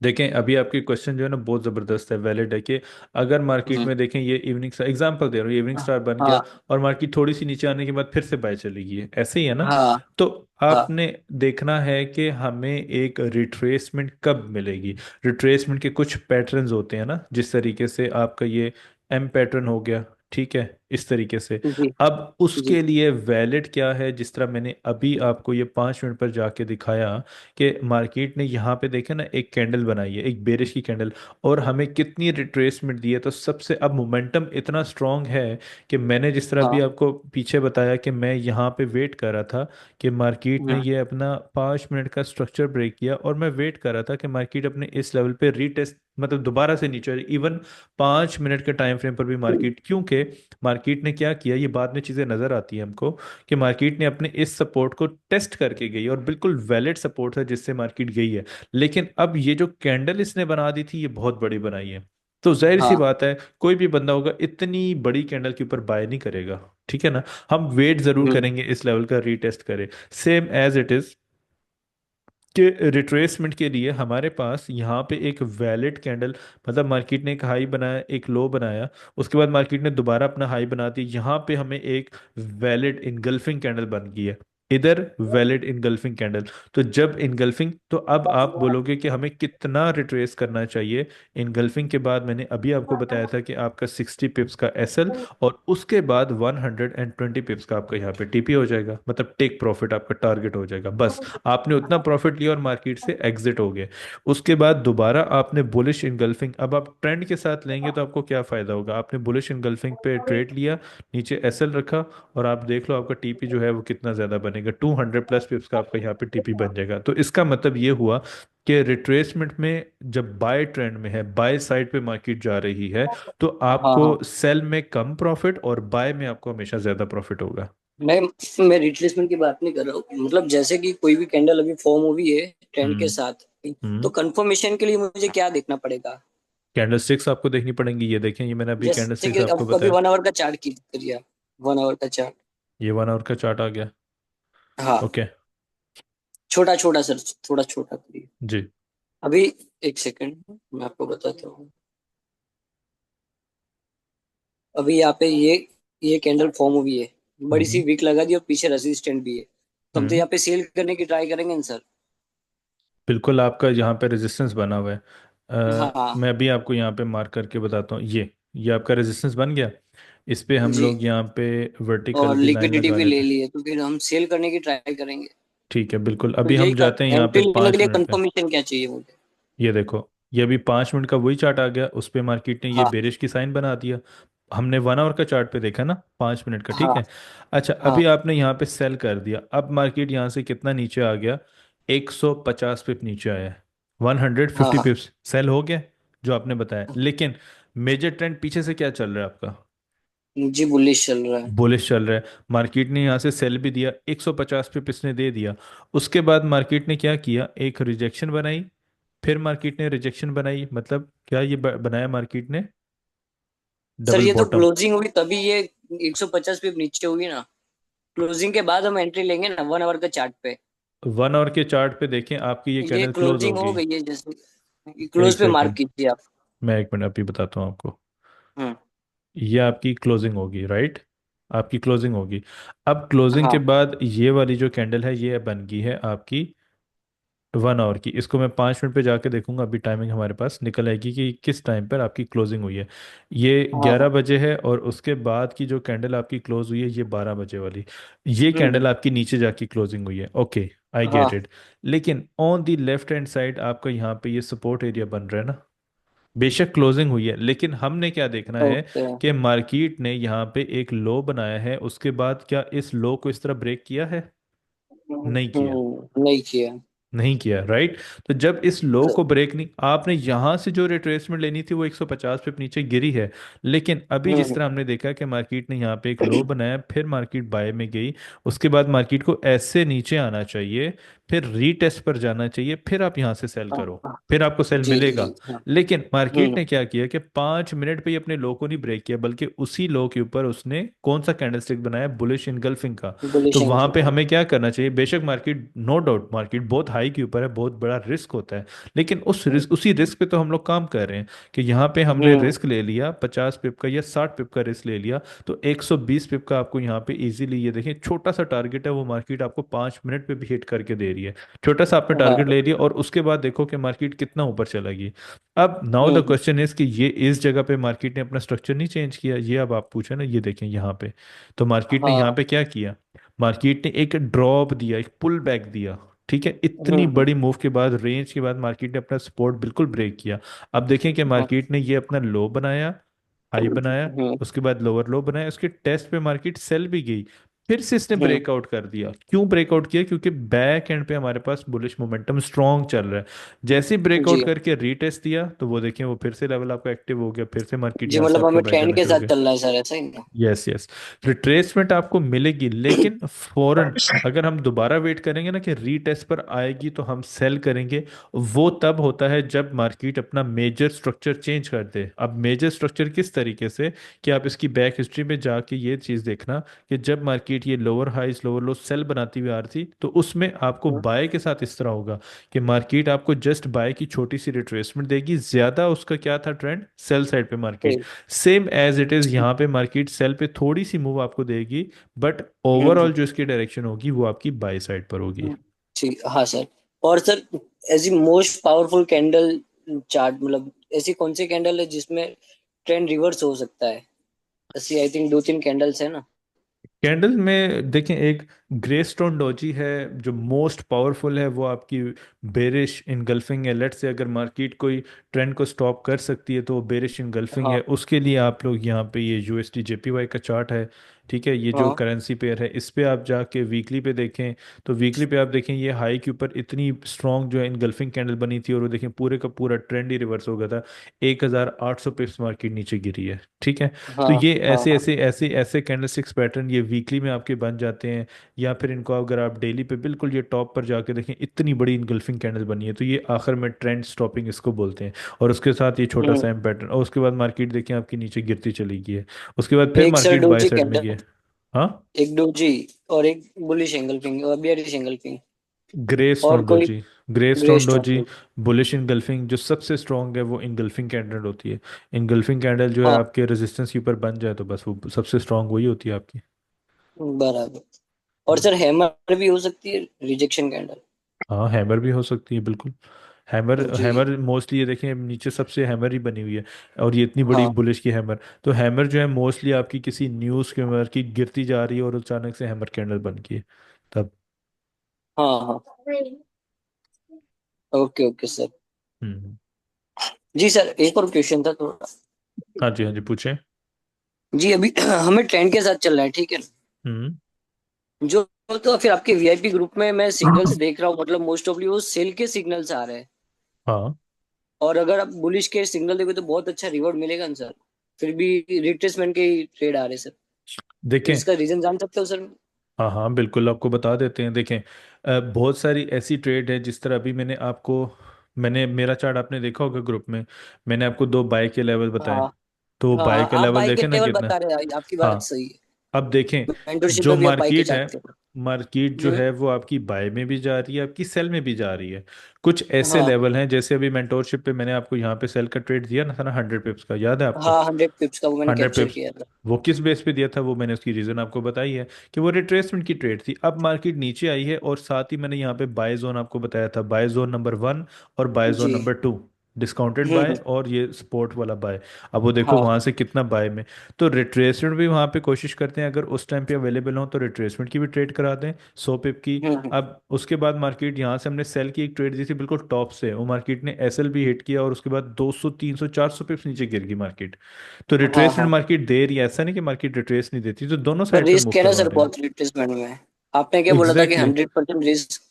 देखें अभी आपकी क्वेश्चन जो है ना बहुत ज़बरदस्त है, वैलिड है, कि अगर मार्केट हम्म। में देखें, ये इवनिंग स्टार एग्जांपल दे रहा हूँ, इवनिंग स्टार बन गया हाँ और मार्केट थोड़ी सी नीचे आने के बाद फिर से बाय चली गई है, ऐसे ही है ना? हाँ तो हाँ। आपने देखना है कि हमें एक रिट्रेसमेंट कब मिलेगी। रिट्रेसमेंट के कुछ पैटर्न्स होते हैं ना, जिस तरीके से आपका ये एम पैटर्न हो गया, ठीक है, इस तरीके से। जी अब जी। उसके लिए वैलिड क्या है, जिस तरह मैंने अभी आपको ये 5 मिनट पर जाके दिखाया कि मार्केट ने यहाँ पे देखे ना एक कैंडल बनाई है, एक बेरिश की कैंडल, और हमें कितनी रिट्रेसमेंट दी है। तो सबसे अब मोमेंटम इतना स्ट्रांग है कि मैंने जिस तरह भी हाँ। आपको पीछे बताया कि मैं यहाँ पे वेट कर रहा था कि मार्केट ने हम्म, ये अपना 5 मिनट का स्ट्रक्चर ब्रेक किया, और मैं वेट कर रहा था कि मार्केट अपने इस लेवल पे रीटेस्ट, मतलब दोबारा से नीचे इवन 5 मिनट के टाइम फ्रेम पर भी मार्केट, क्योंकि मार्केट ने क्या किया, ये बाद में चीज़ें नज़र आती हैं हमको, कि मार्केट ने अपने इस सपोर्ट को टेस्ट करके गई और बिल्कुल वैलिड सपोर्ट है जिससे मार्केट गई है। लेकिन अब ये जो कैंडल इसने बना दी थी, ये बहुत बड़ी बनाई है। तो जाहिर सी हाँ। बात है, कोई भी बंदा होगा इतनी बड़ी कैंडल के ऊपर बाय नहीं करेगा, ठीक है ना? हम वेट जरूर हम्म, करेंगे इस लेवल का रीटेस्ट करे, सेम एज इट इज, कि रिट्रेसमेंट के लिए हमारे पास यहाँ पे एक वैलिड कैंडल, मतलब मार्केट ने एक हाई बनाया, एक लो बनाया, उसके बाद मार्केट ने दोबारा अपना हाई बना दी, यहाँ पे हमें एक वैलिड इनगल्फिंग कैंडल बन गई है, इधर वैलिड इनगल्फिंग कैंडल। तो जब इनगल्फिंग, तो अब आप बोलोगे कि हमें कितना रिट्रेस करना चाहिए। इनगल्फिंग के बाद मैंने अभी आपको बताया था कि आपका 60 पिप्स का एसएल, और उसके बाद 120 पिप्स का आपका यहाँ पे टीपी हो जाएगा, मतलब टेक प्रॉफिट आपका टारगेट हो जाएगा, बस। आपने उतना प्रॉफिट लिया और मार्केट से एग्जिट हो गए। उसके बाद दोबारा आपने बुलिश इनगल्फिंग, अब आप ट्रेंड के साथ लेंगे तो आपको क्या फायदा होगा? आपने बुलिश इनगल्फिंग पे ट्रेड लिया, नीचे एसएल रखा, और आप देख लो आपका टीपी जो है वो कितना ज्यादा बनेगा, 200 प्लस पिप्स का आपका यहाँ पे टीपी बन जाएगा। तो इसका मतलब ये हुआ कि रिट्रेसमेंट में जब बाय ट्रेंड में है, बाय साइड पे मार्केट जा रही है, तो हाँ आपको हाँ। सेल में कम प्रॉफिट और बाय में आपको हमेशा ज्यादा प्रॉफिट होगा। मैं रिट्रेसमेंट की बात नहीं कर रहा हूँ, मतलब जैसे कि कोई भी कैंडल अभी फॉर्म हुई है ट्रेंड के हम्म साथ, तो हम्म कंफर्मेशन के लिए मुझे क्या देखना पड़ेगा? कैंडल स्टिक्स आपको देखनी पड़ेंगी, ये देखें, ये मैंने अभी कैंडल जैसे स्टिक्स कि आपको अब अभी बताया। 1 आवर का चार्ट की करिए, 1 आवर का चार्ट। ये 1 आवर का चार्ट आ गया। हाँ। ओके, छोटा छोटा सर, थोड़ा छोटा करिए जी। अभी। एक सेकंड मैं आपको बताता हूँ। अभी यहाँ पे ये कैंडल फॉर्म हुई है, बड़ी सी हम्म। विक लगा दी और पीछे रेजिस्टेंट भी है, तो हम तो हम्म। यहाँ पे सेल करने की ट्राई करेंगे ना सर। बिल्कुल, आपका यहाँ पे रेजिस्टेंस बना हुआ है। हाँ मैं अभी आपको यहाँ पे मार्क करके बताता हूँ। ये आपका रेजिस्टेंस बन गया। इस पे हम जी, लोग यहाँ पे वर्टिकल और की लाइन लिक्विडिटी लगा भी ले देते हैं। ली है तो फिर हम सेल करने की ट्राई करेंगे। ठीक है, बिल्कुल। तो अभी यही हम जाते हैं यहाँ पे एंट्री लेने के पाँच लिए मिनट पे। कंफर्मेशन क्या चाहिए मुझे? ये देखो, ये अभी 5 मिनट का वही चार्ट आ गया, उस पे मार्केट ने ये हाँ बेरिश की साइन बना दिया। हमने 1 आवर का चार्ट पे देखा ना, 5 मिनट का, ठीक हाँ है। अच्छा, हाँ अभी आपने यहाँ पे सेल कर दिया, अब मार्केट यहाँ से कितना नीचे आ गया? 150 पिप नीचे आया है। 150 हाँ। पिप्स सेल हो गया, जो आपने बताया। लेकिन मेजर ट्रेंड पीछे से क्या चल रहा है आपका? जी, बुलिश चल रहा है। बुलिश चल रहा है। मार्केट ने यहाँ से सेल भी दिया, 150 पिप इसने दे दिया। उसके बाद मार्केट ने क्या किया? एक रिजेक्शन बनाई, फिर मार्केट ने रिजेक्शन बनाई। मतलब क्या ये बनाया मार्केट ने? सर डबल ये तो बॉटम। क्लोजिंग हुई तभी ये 150 पिप नीचे हुई ना। क्लोजिंग के बाद हम एंट्री लेंगे ना 1 आवर के चार्ट पे। 1 आवर के चार्ट पे देखें, आपकी ये ये कैंडल क्लोज क्लोजिंग हो होगी। गई है, जैसे एक क्लोज पे मार्क सेकंड, कीजिए आप। मैं 1 मिनट अभी बताता हूँ आपको। हम्म। ये आपकी क्लोजिंग होगी, राइट? आपकी क्लोजिंग होगी। अब क्लोजिंग के हाँ बाद ये वाली जो कैंडल है, ये बन गई है आपकी 1 आवर की। इसको मैं 5 मिनट पे जाके देखूंगा, अभी टाइमिंग हमारे पास निकल आएगी कि किस टाइम पर आपकी क्लोजिंग हुई है। ये हाँ 11 बजे है, और उसके बाद की जो कैंडल आपकी क्लोज हुई है, ये 12 बजे वाली। ये हम्म कैंडल आपकी नीचे जाके क्लोजिंग हुई है। ओके, आई गेट हाँ। इट। लेकिन on the left hand side आपका यहाँ पे ये सपोर्ट एरिया बन रहा है ना। बेशक क्लोजिंग हुई है, लेकिन हमने क्या देखना है ओके। कि मार्केट ने यहाँ पे एक लो बनाया है, उसके बाद क्या इस लो को इस तरह ब्रेक किया है? नहीं किया। नहीं किया। नहीं किया, राइट। तो जब इस लो को ब्रेक नहीं, आपने यहां से जो रिट्रेसमेंट लेनी थी वो 150 पे नीचे गिरी है। लेकिन अभी जिस हम्म तरह हमने देखा कि मार्केट ने यहाँ पे एक लो बनाया, फिर मार्केट बाय में गई। उसके बाद मार्केट को ऐसे नीचे आना चाहिए, फिर रीटेस्ट पर जाना चाहिए, फिर आप यहाँ से सेल हाँ करो, हाँ। फिर आपको सेल जी जी मिलेगा। जी हाँ। लेकिन मार्केट हम्म। ने क्या किया कि 5 मिनट पे ही अपने लो को नहीं ब्रेक किया, बल्कि उसी लो के ऊपर उसने कौन सा कैंडलस्टिक बनाया? बुलिश इनगल्फिंग का। तो बुलिश वहां पे एंगल। हमें क्या करना चाहिए? बेशक मार्केट, नो डाउट मार्केट बहुत हाई के ऊपर है, बहुत बड़ा रिस्क होता है, लेकिन उसी रिस्क पे तो हम लोग काम कर रहे हैं कि यहाँ पे हमने हम्म रिस्क ले लिया 50 पिप का या 60 पिप का रिस्क ले लिया। तो 120 पिप का आपको यहाँ पे इजीली, ये देखें छोटा सा टारगेट है, वो मार्केट आपको 5 मिनट पे भी हिट करके दे रही है। छोटा सा आपने टारगेट हाँ। ले लिया, और उसके बाद देखो कि मार्केट कितना ऊपर चला गई। अब now the hmm. Question is कि ये इस जगह पे मार्केट ने अपना स्ट्रक्चर नहीं चेंज किया, ये अब आप पूछे ना। ये देखें यहाँ पे, तो मार्केट ने यहाँ हाँ। पे क्या किया? मार्केट ने एक ड्रॉप दिया, एक पुल बैक दिया। ठीक है, इतनी हम्म बड़ी मूव के बाद, रेंज के बाद मार्केट ने अपना सपोर्ट बिल्कुल ब्रेक किया। अब देखें कि हाँ। मार्केट ने ये अपना लो बनाया, हाई बनाया, हम्म उसके बाद लोअर लो बनाया, उसके टेस्ट पे मार्केट सेल भी गई। फिर से इसने हम्म। ब्रेकआउट कर दिया। क्यों ब्रेकआउट किया? क्योंकि बैक एंड पे हमारे पास बुलिश मोमेंटम स्ट्रांग चल रहा है। जैसे ही ब्रेकआउट जी करके रीटेस्ट दिया, तो वो देखिए वो फिर से लेवल आपका एक्टिव हो गया, फिर से मार्केट जी, यहाँ से मतलब आपका हमें बाय ट्रेंड करना के शुरू हो साथ गया। चलना है सर, ऐसा ही ना? यस यस, रिट्रेसमेंट आपको मिलेगी, लेकिन फौरन अगर हम दोबारा वेट करेंगे ना कि रीटेस्ट पर आएगी तो हम सेल करेंगे। वो तब होता है जब मार्केट अपना मेजर स्ट्रक्चर चेंज कर दे। अब मेजर स्ट्रक्चर किस तरीके से, कि आप इसकी बैक हिस्ट्री में जाके ये चीज़ देखना कि जब मार्केट ये लोअर हाइस लोअर लो सेल बनाती हुई आ रही थी, तो उसमें आपको हम्म, बाय के साथ इस तरह होगा कि मार्केट आपको जस्ट बाय की छोटी सी रिट्रेसमेंट देगी। ज्यादा उसका क्या था ट्रेंड? सेल साइड पे मार्केट। ठीक। सेम एज इट इज यहाँ पे मार्केट सेल पे थोड़ी सी मूव आपको देगी, बट हम्म ओवरऑल जो इसकी डायरेक्शन होगी वो आपकी बाय साइड पर होगी। ठीक। हाँ सर। और सर, ऐसी मोस्ट पावरफुल कैंडल चार्ट, मतलब ऐसी कौन सी कैंडल है जिसमें ट्रेंड रिवर्स हो सकता है? ऐसी आई थिंक 2-3 कैंडल्स है ना? कैंडल में देखें, एक ग्रे स्टोन डोजी है जो मोस्ट पावरफुल है, वो आपकी बेरिश इनगल्फिंग है। लेट्स से अगर मार्केट कोई ट्रेंड को स्टॉप कर सकती है तो वो बेरिश इनगल्फिंग है। हाँ उसके लिए आप लोग यहाँ पे ये यूएसडी जेपीवाई का चार्ट है, ठीक है, ये जो हाँ करेंसी पेयर है, इस पे आप जाके वीकली पे देखें। तो वीकली पे आप देखें, ये हाई के ऊपर इतनी स्ट्रॉन्ग जो है इनगल्फिंग कैंडल बनी थी, और वो देखें पूरे का पूरा ट्रेंड ही रिवर्स हो गया था। 1800 पिप्स मार्केट नीचे गिरी है, ठीक है। तो हाँ ये हाँ ऐसे हाँ। ऐसे ऐसे ऐसे कैंडलस्टिक्स पैटर्न ये वीकली में आपके बन जाते हैं। या फिर इनको अगर आप डेली पे बिल्कुल ये टॉप पर जाके देखें, इतनी बड़ी इनगल्फिंग कैंडल बनी है, तो ये आखिर में ट्रेंड स्टॉपिंग इसको बोलते हैं। और उसके साथ ये छोटा हम्म। सा पैटर्न, और उसके बाद मार्केट देखें आपकी नीचे गिरती चली गई है। उसके बाद फिर एक sir market buy doji side में गई कैंडल, है। हाँ, एक डोजी और एक बुलिश एंगल पिंग और बियरिश एंगल पिंग। ग्रे और स्टोन कोई doji. Grey grey stone doji. Stone? Bullish engulfing जो सबसे स्ट्रॉन्ग है वो इनगल्फिंग कैंडल होती है। इनगल्फिंग कैंडल जो है हाँ, आपके रेजिस्टेंस के ऊपर बन जाए तो बस वो सबसे स्ट्रॉन्ग वही होती है आपकी। बराबर। और सर हैमर भी हो सकती है, रिजेक्शन कैंडल? हाँ हैमर भी हो सकती है बिल्कुल। हैमर जी। हैमर मोस्टली ये देखें नीचे सबसे हैमर ही बनी हुई है। और ये इतनी बड़ी हाँ बुलिश की हैमर। तो हैमर जो है मोस्टली आपकी किसी न्यूज़ के अंदर की गिरती जा रही है और अचानक से हैमर कैंडल बन गई है तब। हाँ हाँ। Okay okay sir. हम्म। जी सर, एक और क्वेश्चन था थोड़ा। हाँ जी पूछें। जी अभी हमें ट्रेंड के साथ चल रहा है, ठीक है। हम्म। जो तो फिर आपके वीआईपी ग्रुप में मैं सिग्नल्स देख रहा हूँ, मतलब मोस्ट ऑफली वो सेल के सिग्नल्स आ रहे हैं। हाँ और अगर आप बुलिश के सिग्नल देखो तो बहुत अच्छा रिवॉर्ड मिलेगा ना सर। फिर भी रिट्रेसमेंट के ही ट्रेड आ रहे हैं सर। तो देखें। इसका रीजन जान सकते हो सर? हाँ हाँ बिल्कुल आपको बता देते हैं देखें। बहुत सारी ऐसी ट्रेड है जिस तरह अभी मैंने आपको मैंने मेरा चार्ट आपने देखा होगा ग्रुप में। मैंने आपको दो बाय के लेवल बताए। हाँ तो हाँ बाय हाँ, का आप लेवल बाई के देखे ना लेवल कितना। बता रहे हैं, आपकी बात हाँ सही है। अब देखें। मेंटरशिप जो में भी आप बाई के मार्केट है चाहते हो। मार्केट जो हम्म। है वो आपकी बाय में भी जा रही है आपकी सेल में भी जा रही है। कुछ ऐसे हाँ लेवल हैं जैसे अभी मेंटोरशिप पे मैंने आपको यहाँ पे सेल का ट्रेड दिया ना था ना 100 पिप्स का याद है आपको। हाँ, 100 पिप्स का वो मैंने 100 पिप्स। कैप्चर किया था। वो किस बेस पे दिया था वो मैंने उसकी रीज़न आपको बताई है कि वो रिट्रेसमेंट की ट्रेड थी। अब मार्केट नीचे आई है और साथ ही मैंने यहाँ पे बाय जोन आपको बताया था बाय जोन नंबर 1 और बाय जोन जी। नंबर 2। डिस्काउंटेड बाय हम्म। और ये सपोर्ट वाला बाय। अब वो देखो हाँ। वहां से कितना बाय में। तो रिट्रेसमेंट भी वहां पे कोशिश करते हैं अगर उस टाइम पे अवेलेबल हो तो रिट्रेसमेंट की भी ट्रेड करा दें 100 पिप की। हम्म। अब उसके बाद मार्केट यहाँ से हमने सेल की एक ट्रेड दी थी बिल्कुल टॉप से वो मार्केट ने एसएल भी हिट किया और उसके बाद 200 300 400 पिप्स नीचे गिर गई मार्केट। तो हाँ रिट्रेसमेंट हाँ। मार्केट दे रही है ऐसा नहीं कि मार्केट रिट्रेस नहीं देती तो दोनों पर साइड पे मूव रिस्क है ना करवा सर रहे हैं। बहुत रिट्रेसमेंट में। आपने क्या बोला था कि एग्जैक्टली exactly। 100% रिस्क?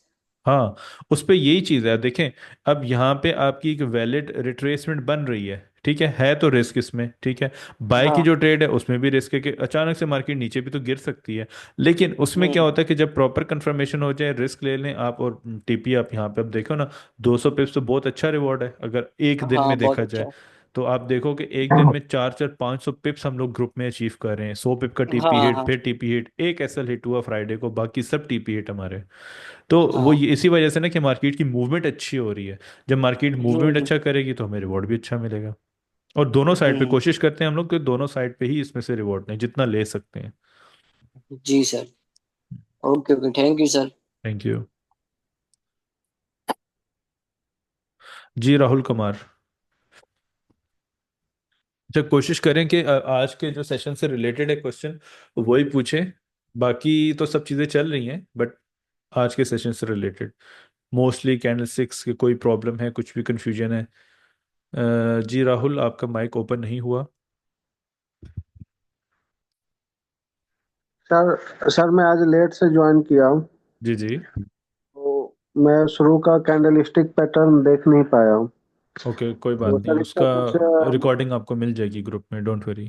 हाँ उस पे यही चीज़ है देखें। अब यहाँ पे आपकी एक वैलिड रिट्रेसमेंट बन रही है तो रिस्क इसमें ठीक है। बाय की हाँ। जो ट्रेड है उसमें भी रिस्क है कि अचानक से मार्केट नीचे भी तो गिर सकती है। लेकिन उसमें क्या हम्म। होता है कि जब प्रॉपर कंफर्मेशन हो जाए रिस्क ले लें आप और टीपी आप यहाँ पे अब देखो ना 200 पिप्स तो बहुत अच्छा रिवॉर्ड है अगर एक दिन हाँ, में बहुत देखा अच्छा जाए। है। तो आप देखो कि एक दिन में 400 500 पिप्स हम लोग ग्रुप में अचीव कर रहे हैं 100 पिप का टीपी हाँ हिट हाँ फिर टीपी हिट एक एसएल हिट हुआ फ्राइडे को बाकी सब टीपी हिट हमारे। तो वो हाँ। इसी वजह से ना कि मार्केट की मूवमेंट अच्छी हो रही है। जब मार्केट मूवमेंट हम्म अच्छा करेगी तो हमें रिवॉर्ड भी अच्छा मिलेगा। और दोनों साइड पे हम्म। कोशिश करते हैं हम लोग कि दोनों साइड पे ही इसमें से रिवॉर्ड लें जितना ले सकते हैं। जी sir. Okay okay, thank you sir. Thank you. जी राहुल कुमार। जब कोशिश करें कि आज के जो सेशन से रिलेटेड है क्वेश्चन वही पूछें। बाकी तो सब चीज़ें चल रही हैं बट आज के सेशन से रिलेटेड मोस्टली कैंडल सिक्स की कोई प्रॉब्लम है कुछ भी कंफ्यूजन है। जी राहुल आपका माइक ओपन नहीं हुआ। सर सर मैं आज लेट से ज्वाइन किया हूँ, जी जी। तो मैं शुरू का कैंडलस्टिक पैटर्न देख नहीं पाया हूँ। ओके कोई बात तो नहीं सर इसका उसका कुछ रिकॉर्डिंग आपको मिल जाएगी ग्रुप में डोंट वरी।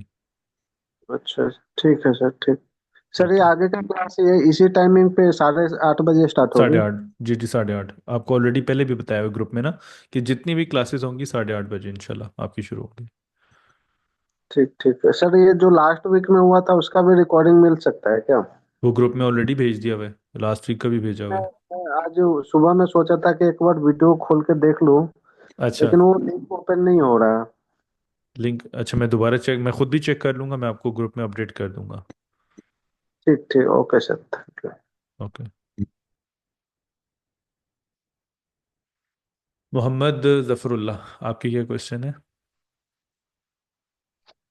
अच्छा, ठीक है सर, ठीक। सर ये ओके। आगे का क्लास ये इसी टाइमिंग पे 8:30 बजे स्टार्ट होगी? 8:30। जी जी 8:30 आपको ऑलरेडी पहले भी बताया हुआ ग्रुप में ना कि जितनी भी क्लासेस होंगी 8:30 बजे इंशाल्लाह आपकी शुरू होगी। ठीक ठीक है सर, ये जो लास्ट वीक में हुआ था उसका भी रिकॉर्डिंग मिल सकता है क्या? वो ग्रुप में ऑलरेडी भेज दिया हुआ है लास्ट वीक का भी भेजा हुआ है। मैं आज सुबह में सोचा था कि एक बार वीडियो खोल के देख लूं, अच्छा। लेकिन वो लिंक ओपन नहीं हो रहा है। लिंक अच्छा मैं दोबारा चेक मैं खुद भी चेक कर लूंगा मैं आपको ग्रुप में अपडेट कर दूंगा। ठीक ठीक, okay sir, thank you. Okay. Mohammad Zafrullah आपकी क्या क्वेश्चन है।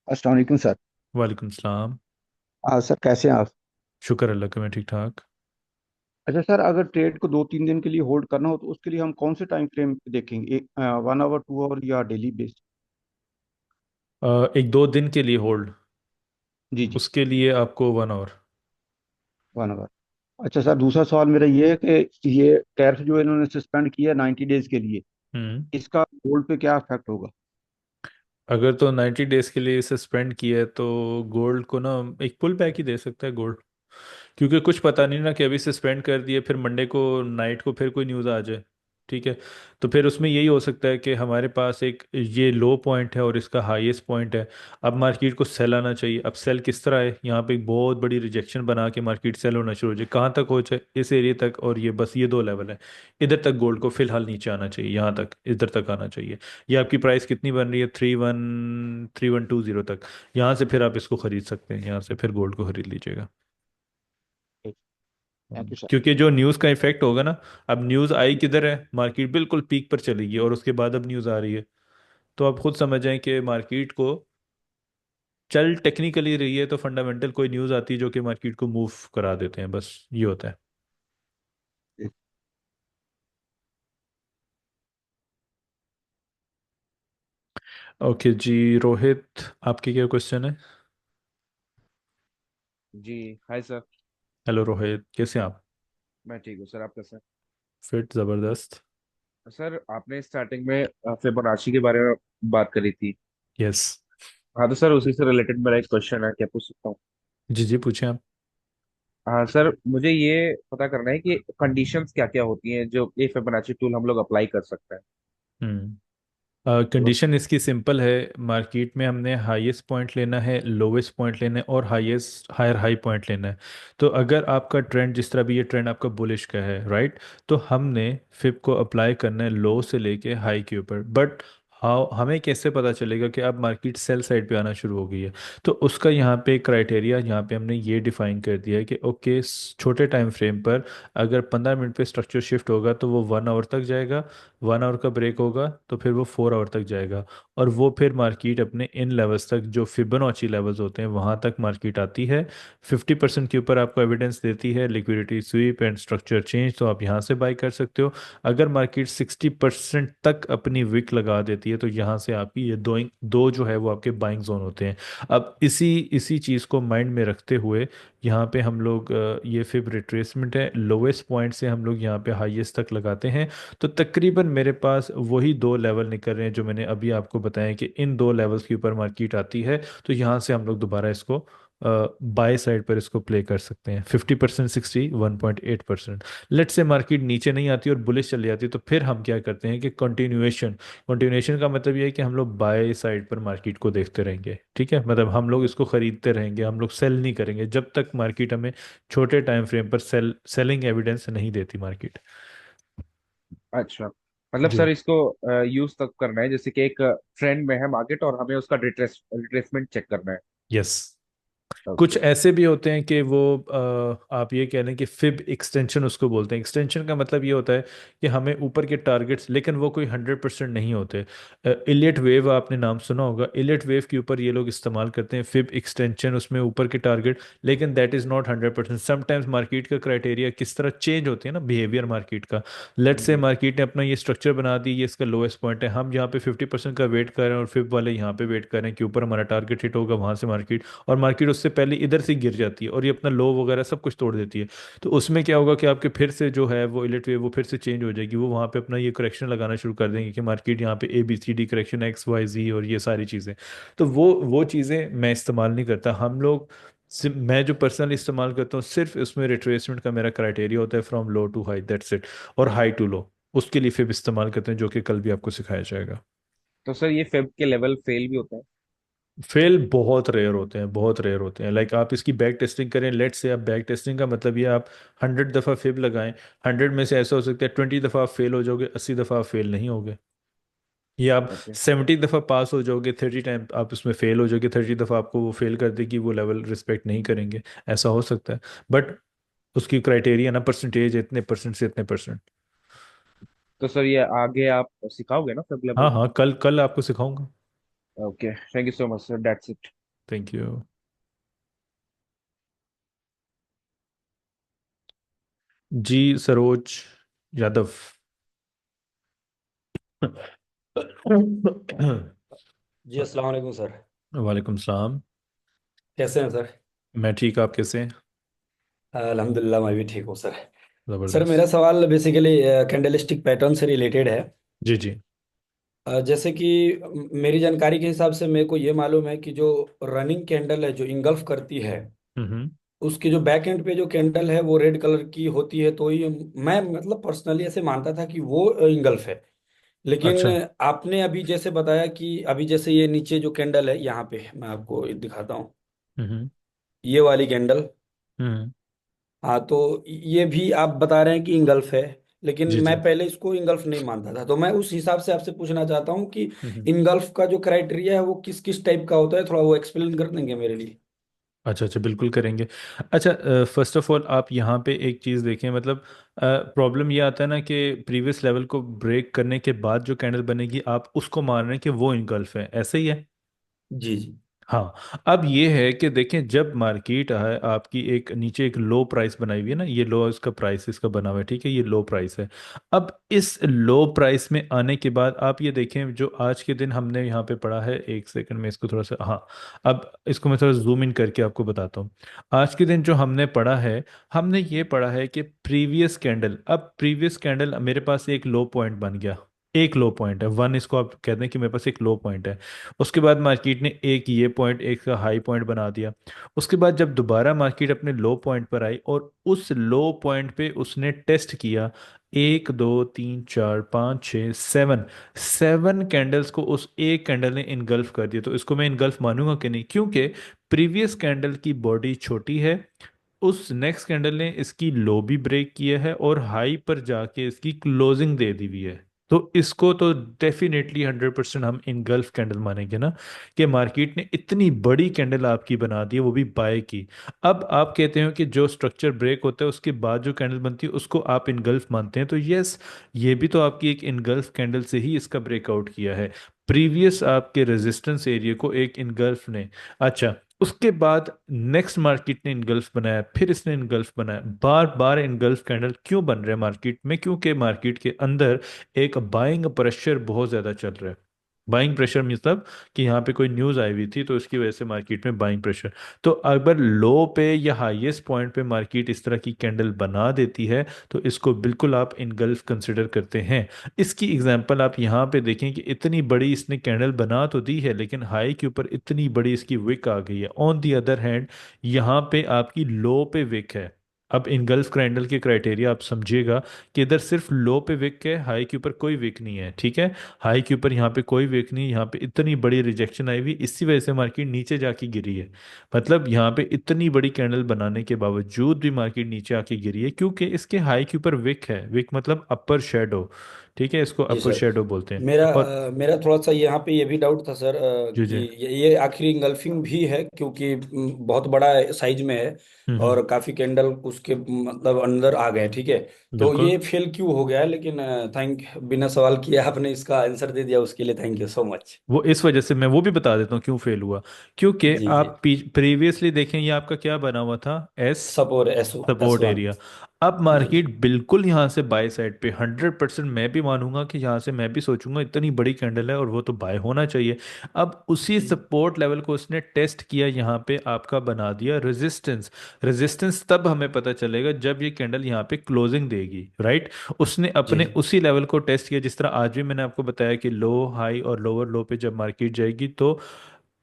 अस्सलाम वालेकुम सर। वालेकुम सलाम। सर कैसे हैं आप? शुक्र अल्लाह का मैं ठीक ठाक। अच्छा सर, अगर ट्रेड को 2-3 दिन के लिए होल्ड करना हो तो उसके लिए हम कौन से टाइम फ्रेम देखेंगे? 1 आवर, 2 आवर या डेली बेस? एक दो दिन के लिए होल्ड जी जी। उसके लिए आपको 1 आवर। 1 आवर। अच्छा सर, दूसरा सवाल मेरा ये है कि ये टैरिफ जो इन्होंने सस्पेंड किया 90 डेज के लिए, हम्म। इसका गोल्ड पे क्या इफेक्ट होगा? अगर तो 90 डेज के लिए सस्पेंड किया है तो गोल्ड को ना एक पुल बैक ही दे सकता है गोल्ड। क्योंकि कुछ पता नहीं ना कि अभी सस्पेंड कर दिए फिर मंडे को नाइट को फिर कोई न्यूज़ आ जाए। ठीक है। तो फिर उसमें यही हो सकता है कि हमारे पास एक ये लो पॉइंट है और इसका हाईएस्ट पॉइंट है। अब मार्केट को सेल आना चाहिए। अब सेल किस तरह है, यहाँ पे एक बहुत बड़ी रिजेक्शन बना के मार्केट सेल होना शुरू हो जाए। कहाँ तक हो जाए, इस एरिया तक, और ये बस ये दो लेवल है। इधर तक गोल्ड को फिलहाल नीचे आना चाहिए, यहाँ तक, इधर तक आना चाहिए। ये आपकी प्राइस कितनी बन रही है, 3120 तक। यहाँ से फिर आप इसको खरीद सकते हैं, यहाँ से फिर गोल्ड को खरीद लीजिएगा। Thank you sir. क्योंकि जो न्यूज़ का इफेक्ट होगा ना, अब न्यूज़ आई किधर है, मार्केट बिल्कुल पीक पर चलेगी और उसके बाद अब न्यूज़ आ रही है। तो आप खुद समझ जाएं कि मार्केट को चल टेक्निकली रही है तो फंडामेंटल कोई न्यूज़ आती है जो कि मार्केट को मूव करा देते हैं, बस ये होता है। ओके जी, रोहित आपके क्या क्वेश्चन है? जी। Hi sir. हेलो रोहित, कैसे हैं आप? मैं ठीक हूँ सर, आप कैसे हैं? फिट, ज़बरदस्त। सर आपने स्टार्टिंग में फिबोनाची के बारे में बात करी थी। यस। हाँ तो सर उसी से रिलेटेड मेरा एक क्वेश्चन है, क्या पूछ सकता हूँ? जी जी, पूछें आप। हाँ सर, मुझे ये पता करना है कि कंडीशंस क्या क्या होती हैं जो ये फिबोनाची टूल हम लोग अप्लाई कर सकते हैं। हम्म तो कंडीशन इसकी सिंपल है। मार्केट में हमने हाईएस्ट पॉइंट लेना है, लोवेस्ट पॉइंट लेना है और हाईएस्ट हायर हाई पॉइंट लेना है। तो अगर आपका ट्रेंड, जिस तरह भी ये ट्रेंड आपका बुलिश का है, राइट, तो हमने फिब को अप्लाई करना है लो से लेके हाई के ऊपर। बट हाउ, हमें कैसे पता चलेगा कि अब मार्केट सेल साइड पे आना शुरू हो गई है? तो उसका यहाँ पे क्राइटेरिया, यहाँ पे हमने ये डिफाइन कर दिया है कि ओके, छोटे टाइम फ्रेम पर अगर 15 मिनट पे स्ट्रक्चर शिफ्ट होगा तो वो 1 आवर तक जाएगा। 1 आवर का ब्रेक होगा तो फिर वो 4 आवर तक जाएगा। और वो फिर मार्केट अपने इन लेवल्स तक, जो फिबोनाची लेवल्स होते हैं, वहाँ तक मार्केट आती है। 50% के ऊपर आपको एविडेंस देती है liquidity SVEEP and structure change, तो आप यहाँ से बाई कर सकते हो। अगर मार्केट 60% तक अपनी विक लगा देती है तो यहाँ से आपकी ये दो दो जो है वो आपके बाइंग जोन होते हैं। अब इसी इसी चीज़ को माइंड में रखते हुए यहाँ पे हम लोग ये फिब रिट्रेसमेंट है, लोवेस्ट पॉइंट से हम लोग यहाँ पे हाईएस्ट तक लगाते हैं। तो तकरीबन मेरे पास वही दो लेवल निकल रहे हैं जो मैंने अभी आपको बताया कि इन दो लेवल्स के ऊपर मार्केट आती है। तो यहाँ से हम लोग दोबारा इसको बाय साइड पर इसको प्ले कर सकते हैं। 50%, 61.8%। लेट से मार्केट नीचे नहीं आती और बुलिश चली जाती है, तो फिर हम क्या करते हैं कि कंटिन्यूएशन। कंटिन्यूएशन का मतलब ये है कि हम लोग बाय साइड पर मार्केट को देखते रहेंगे, ठीक है। मतलब हम लोग इसको खरीदते रहेंगे, हम लोग सेल नहीं करेंगे जब तक मार्केट हमें छोटे टाइम फ्रेम पर सेलिंग एविडेंस नहीं देती मार्केट। अच्छा, मतलब जी। सर इसको यूज तब करना है जैसे कि एक ट्रेंड में है मार्केट और हमें उसका रिट्रेसमेंट चेक करना है। यस। कुछ ओके। ऐसे भी होते हैं कि वो आप ये कह लें कि फिब एक्सटेंशन उसको बोलते हैं। एक्सटेंशन का मतलब ये होता है कि हमें ऊपर के टारगेट्स, लेकिन वो कोई 100% नहीं होते। इलियट वेव आपने नाम सुना होगा, इलियट वेव के ऊपर ये लोग इस्तेमाल करते हैं फिब एक्सटेंशन, उसमें ऊपर के टारगेट। लेकिन that is not 100%। Sometimes market का क्राइटेरिया किस तरह चेंज होती है ना, बिहेवियर मार्केट का। लेट से मार्केट ने अपना ये स्ट्रक्चर बना दी, ये इसका लोएस्ट पॉइंट है, हम यहाँ पे 50% का वेट कर रहे हैं और फिब वाले यहाँ पे वेट कर रहे हैं कि ऊपर हमारा टारगेट हिट होगा, वहां से मार्केट, और मार्केट उससे पहले इधर से गिर जाती है और ये अपना लो वगैरह सब कुछ तोड़ देती है। तो उसमें क्या होगा कि आपके फिर से जो है वो इलेक्ट वेव वो फिर से चेंज हो जाएगी, वो वहाँ पे अपना ये करेक्शन लगाना शुरू कर देंगे कि मार्केट यहाँ पे ABCD करेक्शन XYZ और ये सारी चीज़ें। तो वो चीज़ें मैं इस्तेमाल नहीं करता। हम लोग मैं जो पर्सनली इस्तेमाल करता हूँ, सिर्फ उसमें रिट्रेसमेंट का मेरा क्राइटेरिया होता है from low to high, that's it. और हाई टू लो, उसके लिए फिर इस्तेमाल करते हैं, जो कि कल भी आपको सिखाया जाएगा। तो सर ये फेब के लेवल फेल भी होता है? फेल बहुत रेयर होते हैं, बहुत रेयर होते हैं। लाइक आप इसकी बैक टेस्टिंग करें, लेट से आप बैक टेस्टिंग का मतलब ये आप 100 दफ़ा फिब लगाएं, 100 में से ऐसा हो सकता है 20 दफ़ा आप फेल हो जाओगे, 80 दफ़ा आप फेल नहीं होगे। या आप ओके। 70 दफ़ा पास हो जाओगे, 30 टाइम आप उसमें फेल हो जाओगे, 30 दफ़ा आपको वो फेल कर देगी, वो लेवल रिस्पेक्ट नहीं करेंगे। ऐसा हो सकता है। बट उसकी क्राइटेरिया ना परसेंटेज, इतने परसेंट से इतने परसेंट। तो सर ये आगे आप सिखाओगे ना फेब लेवल? हाँ हाँ, कल कल आपको सिखाऊंगा। Okay, thank you so much sir, that's it. Thank you. जी, सरोज यादव। जी अस्सलाम वालेकुम सर। वालेकुम सलाम। कैसे हैं सर? मैं ठीक, आप कैसे हैं? अल्हम्दुलिल्लाह मैं भी ठीक हूँ सर। सर ज़बरदस्त। मेरा सवाल बेसिकली कैंडलस्टिक पैटर्न से रिलेटेड है। जी जी। जैसे कि मेरी जानकारी के हिसाब से मेरे को ये मालूम है कि जो रनिंग कैंडल है जो इंगल्फ करती है, हम्म उसके जो बैक एंड पे जो कैंडल है वो रेड कलर की होती है, तो ये मैं मतलब पर्सनली ऐसे मानता था कि वो इंगल्फ है। लेकिन अच्छा। आपने अभी जैसे बताया कि अभी जैसे ये नीचे जो कैंडल है यहाँ पे मैं आपको दिखाता हूँ, हम्म। ये वाली कैंडल। हम्म। हाँ, तो ये भी आप बता रहे हैं कि इंगल्फ है, लेकिन जी मैं जी। पहले इसको इंगल्फ नहीं मानता था। तो मैं उस हिसाब से आपसे पूछना चाहता हूँ कि हम्म। इंगल्फ का जो क्राइटेरिया है वो किस किस टाइप का होता है, थोड़ा वो एक्सप्लेन कर देंगे मेरे लिए। अच्छा अच्छा, बिल्कुल करेंगे। अच्छा, फर्स्ट ऑफ ऑल आप यहाँ पे एक चीज़ देखें, मतलब प्रॉब्लम ये आता है ना कि प्रीवियस लेवल को ब्रेक करने के बाद जो कैंडल बनेगी आप उसको मान रहे हैं कि वो इनगल्फ है, ऐसे ही है। जी जी। हाँ, अब ये है कि देखें जब मार्केट है आपकी एक नीचे एक लो प्राइस बनाई हुई है ना, ये लो इसका प्राइस इसका बना हुआ है, ठीक है, ये लो प्राइस है। अब इस लो प्राइस में आने के बाद आप ये देखें जो आज के दिन हमने यहाँ पे पढ़ा है, एक सेकंड में इसको थोड़ा सा, हाँ, अब इसको मैं थोड़ा जूम इन करके आपको बताता हूँ। आज के दिन जो हमने पढ़ा है, हमने ये पढ़ा है कि प्रीवियस कैंडल, अब प्रीवियस कैंडल मेरे पास एक लो पॉइंट बन गया, एक लो पॉइंट है वन, इसको आप कहते हैं कि मेरे पास एक लो पॉइंट है। उसके बाद मार्केट ने एक ये पॉइंट एक का हाई पॉइंट बना दिया। उसके बाद जब दोबारा मार्केट अपने लो पॉइंट पर आई और उस लो पॉइंट पे उसने टेस्ट किया, एक दो तीन चार पाँच छः सेवन, सेवन कैंडल्स को उस एक कैंडल ने इनगल्फ कर दिया। तो इसको मैं इनगल्फ मानूंगा कि नहीं, क्योंकि प्रीवियस कैंडल की बॉडी छोटी है, उस नेक्स्ट कैंडल ने इसकी लो भी ब्रेक किया है और हाई पर जाके इसकी क्लोजिंग दे दी हुई है। तो इसको तो डेफिनेटली 100% हम इन गल्फ कैंडल मानेंगे ना, कि मार्केट ने इतनी बड़ी कैंडल आपकी बना दी है, वो भी बाय की। अब आप कहते हो कि जो स्ट्रक्चर ब्रेक होता है उसके बाद जो कैंडल बनती है उसको आप इनगल्फ मानते हैं, तो यस, ये भी तो आपकी एक इनगल्फ कैंडल से ही इसका ब्रेकआउट किया है, प्रीवियस आपके रेजिस्टेंस एरिया को एक इनगल्फ ने। अच्छा, उसके बाद नेक्स्ट मार्केट ने इनगल्फ बनाया, फिर इसने इनगल्फ बनाया, बार बार इनगल्फ कैंडल क्यों बन रहे हैं मार्केट में? क्योंकि मार्केट के अंदर एक बाइंग प्रेशर बहुत ज्यादा चल रहा है। बाइंग प्रेशर मतलब कि यहाँ पे कोई न्यूज़ आई हुई थी तो इसकी वजह से मार्केट में बाइंग प्रेशर। तो अगर लो पे या हाईएस्ट पॉइंट पे मार्केट इस तरह की कैंडल बना देती है तो इसको बिल्कुल आप इनगल्फ कंसिडर करते हैं। इसकी एग्जांपल आप यहाँ पे देखें कि इतनी बड़ी इसने कैंडल बना तो दी है लेकिन हाई के ऊपर इतनी बड़ी इसकी विक आ गई है। ऑन दी अदर हैंड यहाँ पे आपकी लो पे विक है। अब इनगल्फ कैंडल के क्राइटेरिया आप समझिएगा कि इधर सिर्फ लो पे विक है, हाई के ऊपर कोई विक नहीं है, ठीक है। हाई के ऊपर यहाँ पे कोई विक नहीं, यहाँ पे इतनी बड़ी रिजेक्शन आई हुई, इसी वजह से मार्केट नीचे जाके गिरी है। मतलब यहाँ पे इतनी बड़ी कैंडल बनाने के बावजूद भी मार्केट नीचे आके गिरी है क्योंकि इसके हाई के ऊपर विक है। विक मतलब अपर शेडो, ठीक है, इसको जी अपर सर। शेडो बोलते हैं। मेरा और मेरा थोड़ा सा यहाँ पे ये भी डाउट था सर, जी कि जी। ये आखिर इंगल्फिंग भी है क्योंकि बहुत बड़ा साइज में है हम्म। और काफी कैंडल उसके मतलब अंदर आ गए, ठीक है। तो बिल्कुल। ये फेल क्यों हो गया है? लेकिन थैंक, बिना सवाल किए आपने इसका आंसर दे दिया, उसके लिए थैंक यू सो मच। वो इस वजह से मैं वो भी बता देता हूँ क्यों फेल हुआ। क्योंकि जी जी। आप प्रीवियसली देखें ये आपका क्या बना हुआ था, एस सपोर्ट एसो एस सपोर्ट वन एरिया। अब जी मार्केट जी बिल्कुल यहाँ से बाय साइड पे 100%, मैं भी मानूंगा कि यहाँ से मैं भी सोचूंगा इतनी बड़ी कैंडल है और वो तो बाय होना चाहिए। अब उसी जी सपोर्ट लेवल को उसने टेस्ट किया, यहाँ पे आपका बना दिया रेजिस्टेंस। रेजिस्टेंस तब हमें पता चलेगा जब ये कैंडल यहाँ पे क्लोजिंग देगी, राइट। उसने जी अपने उसी लेवल को टेस्ट किया जिस तरह आज भी मैंने आपको बताया कि लो हाई और लोअर लो पे जब मार्केट जाएगी तो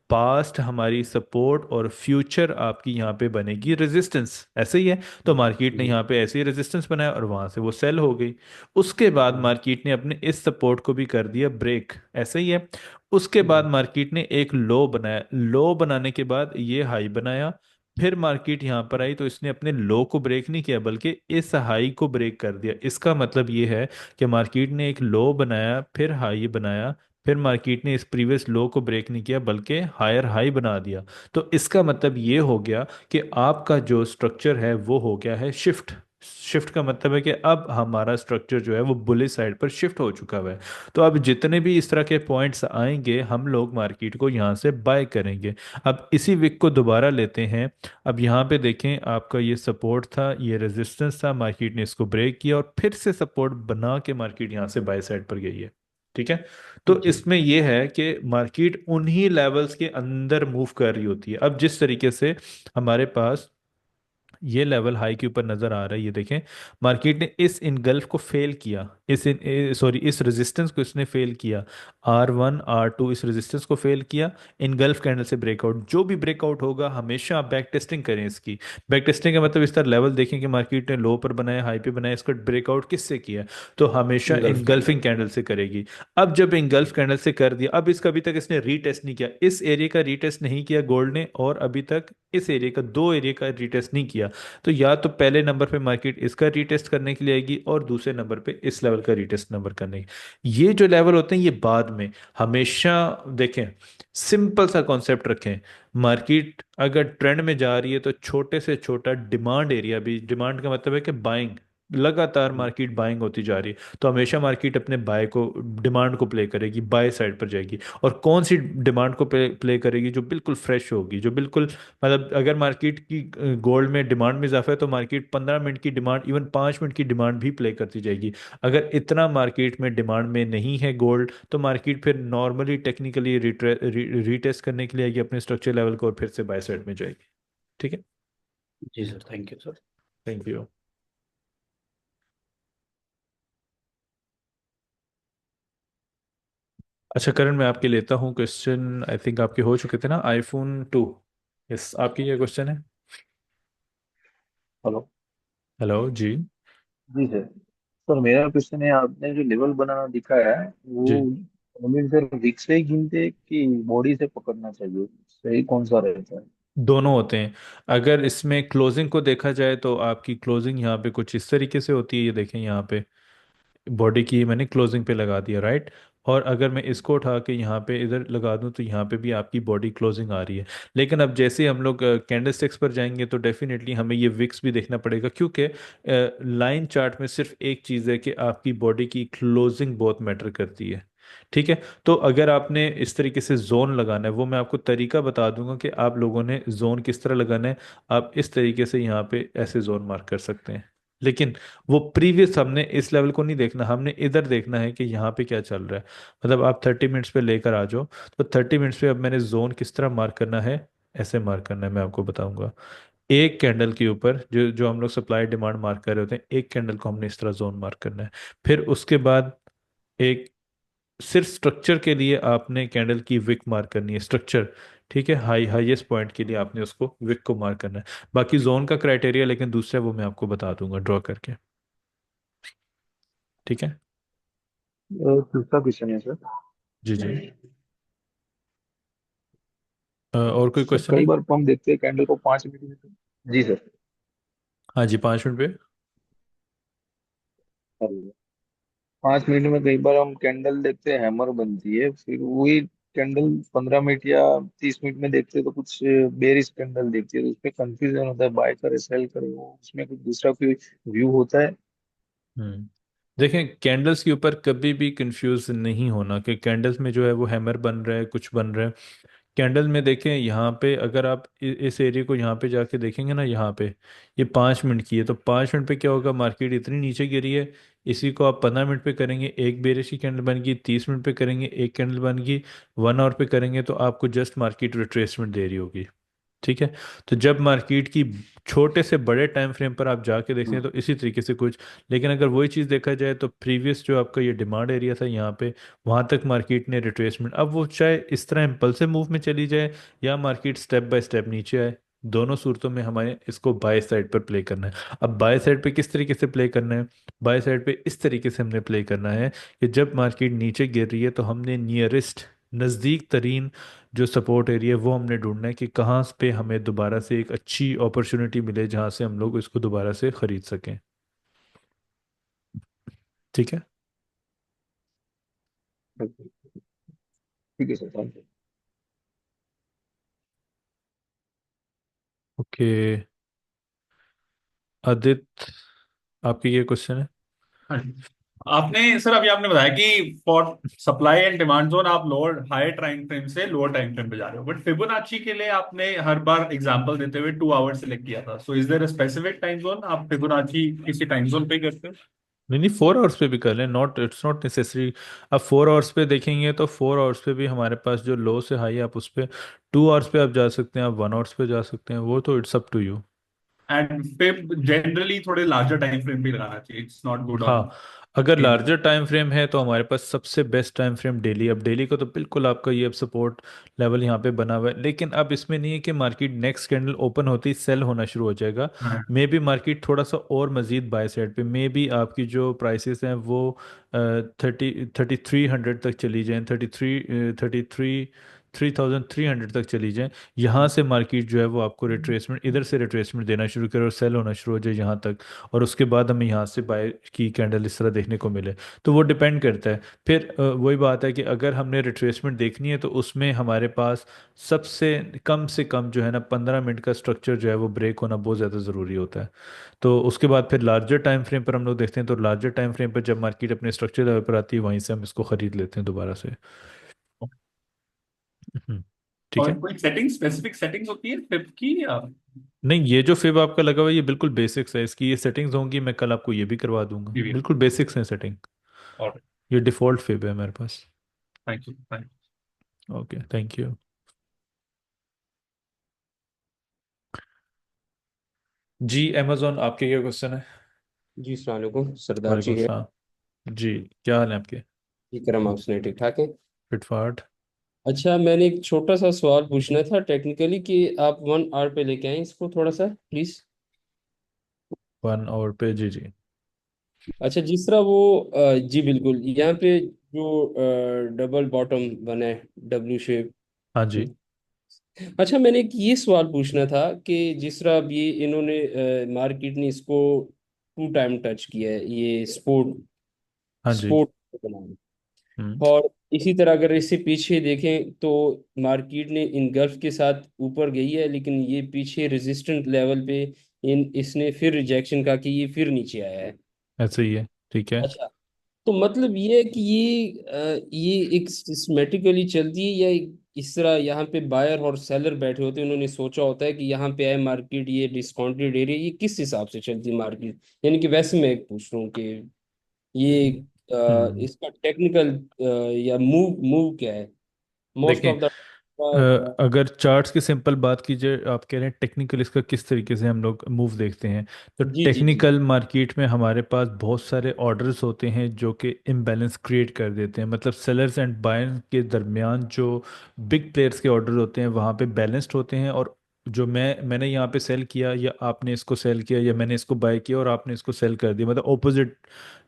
पास्ट हमारी सपोर्ट और फ्यूचर आपकी यहाँ पे बनेगी रेजिस्टेंस, ऐसे ही है। तो मार्केट ने जी यहाँ पे ऐसे ही रेजिस्टेंस बनाया और वहां से वो सेल हो गई। उसके बाद मार्केट ने अपने इस सपोर्ट को भी कर दिया ब्रेक, ऐसे ही है। उसके बाद जी मार्केट ने एक लो बनाया, लो बनाने के बाद ये हाई बनाया। फिर मार्केट यहाँ पर आई तो इसने अपने लो को ब्रेक नहीं किया बल्कि इस हाई को ब्रेक कर दिया। इसका मतलब ये है कि मार्केट ने एक लो बनाया, फिर हाई बनाया, फिर मार्केट ने इस प्रीवियस लो को ब्रेक नहीं किया बल्कि हायर हाई बना दिया। तो इसका मतलब ये हो गया कि आपका जो स्ट्रक्चर है वो हो गया है शिफ्ट। शिफ्ट का मतलब है कि अब हमारा स्ट्रक्चर जो है वो बुलिश साइड पर शिफ्ट हो चुका हुआ है। तो अब जितने भी इस तरह के पॉइंट्स आएंगे हम लोग मार्केट को यहाँ से बाय करेंगे। अब इसी विक को दोबारा लेते हैं। अब यहाँ पे देखें आपका ये सपोर्ट था, ये रेजिस्टेंस था, मार्केट ने इसको ब्रेक किया और फिर से सपोर्ट बना के मार्केट यहाँ से बाय साइड पर गई है, ठीक है। तो जी इसमें यह है कि मार्केट उन्हीं लेवल्स के अंदर मूव कर रही होती है। अब जिस तरीके से हमारे पास ये लेवल हाई के ऊपर नजर आ रहा है, ये देखें, मार्केट ने इस इनगल्फ को फेल किया, इस सॉरी इस रेजिस्टेंस को इसने फेल किया, R1 R2 इस रेजिस्टेंस को फेल किया, इनगल्फ कैंडल से ब्रेकआउट, जो भी ब्रेकआउट होगा हमेशा आप बैक टेस्टिंग करें इसकी। बैक टेस्टिंग का मतलब इस तरह लेवल देखें कि मार्केट ने लो पर बनाया, हाई पे बनाया, इसका ब्रेकआउट किससे किया है, तो हमेशा इंगल्फ इनगल्फिंग कैंडल। कैंडल से करेगी। अब जब इनगल्फ कैंडल से कर दिया, अब इसका अभी तक इसने रीटेस्ट नहीं किया, इस एरिया का रीटेस्ट नहीं किया गोल्ड ने, और अभी तक इस एरिया का, दो एरिया का रीटेस्ट नहीं किया, तो या तो पहले नंबर पे मार्केट इसका रीटेस्ट करने के लिए आएगी, और दूसरे नंबर पे इस लेवल का रीटेस्ट नंबर करने की। ये जो लेवल होते हैं ये बाद में, हमेशा देखें, सिंपल सा कॉन्सेप्ट रखें, मार्केट अगर ट्रेंड में जा रही है तो छोटे से छोटा डिमांड एरिया भी, डिमांड का मतलब है कि बाइंग, लगातार मार्केट बाइंग होती जा रही है, तो हमेशा मार्केट अपने बाय को, डिमांड को प्ले करेगी, बाय साइड पर जाएगी। और कौन सी डिमांड को प्ले करेगी, जो बिल्कुल फ्रेश होगी, जो बिल्कुल, मतलब अगर मार्केट की गोल्ड में डिमांड में इजाफा है तो मार्केट 15 मिनट की डिमांड, इवन 5 मिनट की डिमांड भी प्ले करती जाएगी। अगर इतना मार्केट में डिमांड में नहीं है गोल्ड, तो मार्केट फिर नॉर्मली टेक्निकली रीटेस्ट करने के लिए आएगी अपने स्ट्रक्चर लेवल को, और फिर से बाय साइड में जाएगी। ठीक है, जी sir, thank you sir. Thank you. अच्छा करण, मैं आपके लेता हूँ क्वेश्चन, आई थिंक आपके हो चुके थे ना, iPhone 2। यस, आपकी क्या क्वेश्चन है? हेलो। हेलो जी। जी सर। सर मेरा क्वेश्चन है, आपने जो लेवल बनाना दिखाया है वो जी, हमें सर विक से ही गिनते हैं कि बॉडी से पकड़ना चाहिए, सही कौन सा रहता है? दोनों होते हैं। अगर इसमें क्लोजिंग को देखा जाए तो आपकी क्लोजिंग यहाँ पे कुछ इस तरीके से होती है, ये देखें यहाँ पे, बॉडी की मैंने क्लोजिंग पे लगा दिया, राइट। और अगर मैं इसको उठा के यहाँ पे इधर लगा दूँ तो यहाँ पे भी आपकी बॉडी क्लोजिंग आ रही है। लेकिन अब जैसे हम लोग कैंडल स्टिक्स पर जाएंगे तो डेफिनेटली हमें ये विक्स भी देखना पड़ेगा, क्योंकि लाइन चार्ट में सिर्फ एक चीज़ है कि आपकी बॉडी की क्लोजिंग बहुत मैटर करती है। ठीक है, तो अगर आपने इस तरीके से जोन लगाना है, वो मैं आपको तरीका बता दूंगा कि आप लोगों ने जोन किस तरह लगाना है। आप इस तरीके से यहाँ पे ऐसे जोन मार्क कर सकते हैं, लेकिन वो प्रीवियस, हमने इस लेवल को नहीं देखना, हमने इधर देखना है कि यहाँ पे क्या चल रहा है। मतलब आप 30 मिनट्स पे लेकर आ जाओ, तो 30 मिनट्स पे अब मैंने जोन किस तरह मार्क करना है, ऐसे मार्क करना है, मैं आपको बताऊंगा। एक कैंडल के ऊपर जो जो हम लोग सप्लाई डिमांड मार्क कर रहे होते हैं, एक कैंडल को हमने इस तरह जोन मार्क करना है। फिर उसके बाद एक, सिर्फ स्ट्रक्चर के लिए आपने कैंडल की विक मार्क करनी है, स्ट्रक्चर, ठीक है, हाईएस्ट पॉइंट के लिए आपने उसको विक को मार्क करना है। बाकी जोन का क्राइटेरिया लेकिन दूसरा, वो मैं आपको बता दूंगा ड्रॉ करके। ठीक है। दूसरा क्वेश्चन है सर। जी जी। और कोई सर क्वेश्चन कई है? बार हम देखते हैं कैंडल को 5 मिनट में। जी सर। हाँ जी, 5 मिनट पे। 5 मिनट में कई बार हम कैंडल देखते हैं हैमर बनती है, फिर वही कैंडल 15 मिनट या 30 मिनट में देखते हैं तो कुछ बेरिश कैंडल देखती है, तो उसमें कंफ्यूजन होता है, बाय करे सेल करे, वो उसमें कुछ दूसरा कोई व्यू होता है? हम्म, देखें, कैंडल्स के ऊपर कभी भी कंफ्यूज नहीं होना कि कैंडल्स में जो है वो हैमर बन रहा है, कुछ बन रहा है। कैंडल में देखें यहाँ पे, अगर आप इस एरिया को यहाँ पे जाके देखेंगे ना, यहाँ पे ये 5 मिनट की है, तो 5 मिनट पे क्या होगा, मार्केट इतनी नीचे गिरी है, इसी को आप 15 मिनट पे करेंगे, एक बेरिश की कैंडल बन गई, 30 मिनट पे करेंगे एक कैंडल बन गई, 1 आवर पे करेंगे तो आपको जस्ट मार्केट रिट्रेसमेंट दे रही होगी। ठीक है, तो जब मार्केट की छोटे से बड़े टाइम फ्रेम पर आप जाके देखते हैं तो इसी तरीके से कुछ, लेकिन अगर वही चीज़ देखा जाए तो प्रीवियस जो आपका ये डिमांड एरिया था यहाँ पे, वहाँ तक मार्केट ने रिट्रेसमेंट, अब वो चाहे इस तरह इम्पल्सिव मूव में चली जाए या मार्केट स्टेप बाय स्टेप नीचे आए, दोनों सूरतों में हमें इसको बाय साइड पर प्ले करना है। अब बाय साइड पे किस तरीके से प्ले करना है, बाय साइड पे इस तरीके से हमने प्ले करना है कि जब मार्केट नीचे गिर रही है तो हमने नियरेस्ट, नज़दीक तरीन जो सपोर्ट एरिया है वो हमने ढूंढना है कि कहाँ पे हमें दोबारा से एक अच्छी अपॉर्चुनिटी मिले जहाँ से हम लोग इसको दोबारा से खरीद सकें। ठीक है। ठीक है sir, thank you. Okay, Aditya, आपकी ये क्वेश्चन है? हाँ जी। आपने सर अभी आपने बताया कि for supply and demand zone आप लोअर हायर टाइम फ्रेम से लोअर टाइम फ्रेम पे जा रहे हो, बट फिबोनाची के लिए आपने हर बार एग्जांपल देते हुए 2 आवर सेलेक्ट किया था, so is there a specific time zone आप फिबोनाची किसी टाइम जोन पे करते हो? नहीं नहीं, 4 आवर्स पे भी कर लें, नॉट, इट्स नॉट नेसेसरी। अब 4 आवर्स पे देखेंगे तो 4 आवर्स पे भी हमारे पास जो लो से हाई है, आप उस पे 2 आवर्स पे आप जा सकते हैं, आप 1 आवर्स पे जा सकते हैं, वो तो it's up to you. And फिर जनरली थोड़े लार्जर टाइम फ्रेम भी लगाना चाहिए, इट्स नॉट गुड ऑन हाँ, अगर डेली। लार्जर टाइम फ्रेम है तो हमारे पास सबसे बेस्ट टाइम फ्रेम डेली। अब डेली को तो बिल्कुल आपका ये अब सपोर्ट लेवल यहाँ पे बना हुआ है, लेकिन अब इसमें नहीं है कि मार्केट नेक्स्ट कैंडल ओपन होते ही सेल होना शुरू हो जाएगा। हाँ। मे बी मार्केट थोड़ा सा और मजीद बाय साइड पे, मे बी आपकी जो प्राइसेस हैं वो 3300 तक चली जाएं, 3300 तक चली जाएं। यहाँ से मार्केट जो है वो आपको रिट्रेसमेंट, इधर से रिट्रेसमेंट देना शुरू करे और सेल होना शुरू हो जाए यहाँ तक, और उसके बाद हमें यहाँ से बाय की कैंडल इस तरह देखने को मिले। तो वो डिपेंड करता है। फिर वही बात है कि अगर हमने रिट्रेसमेंट देखनी है तो उसमें हमारे पास सबसे से कम जो है ना 15 मिनट का स्ट्रक्चर जो है वो ब्रेक होना बहुत ज़्यादा ज़रूरी होता है। तो उसके बाद फिर लार्जर टाइम फ्रेम पर हम लोग देखते हैं, तो लार्जर टाइम फ्रेम पर जब मार्केट अपने स्ट्रक्चर लेवल पर आती है वहीं से हम इसको ख़रीद लेते हैं दोबारा से। ठीक और है। कोई सेटिंग, स्पेसिफिक सेटिंग्स होती है फिब की या? नहीं, ये जो फिब आपका लगा हुआ है ये बिल्कुल बेसिक्स है, इसकी ये सेटिंग्स होंगी, मैं कल आपको ये भी करवा दूंगा, बिल्कुल बेसिक्स हैं सेटिंग। और ये डिफ़ॉल्ट फिब है मेरे पास। Thank you, thank okay, thank you. जी अमेजोन, आपके क्या क्वेश्चन है? जी अस्सलाम वालेकुम, सरदार वालेकुम जी है। सलाम जी। क्या हाल है आपके? जी करम, आप सुनाए, ठीक ठाक है? फिटफाट। अच्छा, मैंने एक छोटा सा सवाल पूछना था टेक्निकली, कि आप 1 आवर पे लेके आए इसको थोड़ा सा प्लीज। 1 आवर पे, जी जी। अच्छा, जिस तरह वो जी बिल्कुल, यहाँ पे जो डबल बॉटम बना है, डब्ल्यू शेप। हाँ जी। अच्छा, मैंने एक ये सवाल पूछना था कि जिस तरह अब ये इन्होंने मार्केट ने इसको 2 टाइम टच किया है, ये स्पोर्ट हाँ जी। स्पोर्ट बनाना, हम्म। और इसी तरह अगर इससे पीछे देखें तो मार्केट ने इन गल्फ के साथ ऊपर गई है, लेकिन ये पीछे रेजिस्टेंट लेवल पे इन इसने फिर रिजेक्शन का कि ये फिर नीचे आया है। ऐसे ही है, ठीक है। अच्छा, तो मतलब ये है कि ये एक सिस्टमेटिकली चलती है, या इस तरह यहाँ पे बायर और सेलर बैठे होते हैं, उन्होंने सोचा होता है कि यहाँ पे आए मार्केट, ये डिस्काउंटेड एरिया, ये किस हिसाब से चलती है मार्केट? यानी कि वैसे मैं एक पूछ रहा हूँ कि ये हम्म। इसका टेक्निकल या मूव मूव क्या है मोस्ट देखें, ऑफ द। अगर चार्ट्स की सिंपल बात कीजिए, आप कह रहे हैं टेक्निकल इसका किस तरीके से हम लोग मूव देखते हैं, तो जी जी जी। टेक्निकल मार्केट में हमारे पास बहुत सारे ऑर्डर्स होते हैं जो कि इम्बैलेंस क्रिएट कर देते हैं। मतलब सेलर्स एंड बायर्स के दरमियान जो बिग प्लेयर्स के ऑर्डर होते हैं वहाँ पे बैलेंस्ड होते हैं, और जो मैंने यहाँ पे सेल किया या आपने इसको सेल किया या मैंने इसको बाय किया और आपने इसको सेल कर दिया, मतलब ऑपोजिट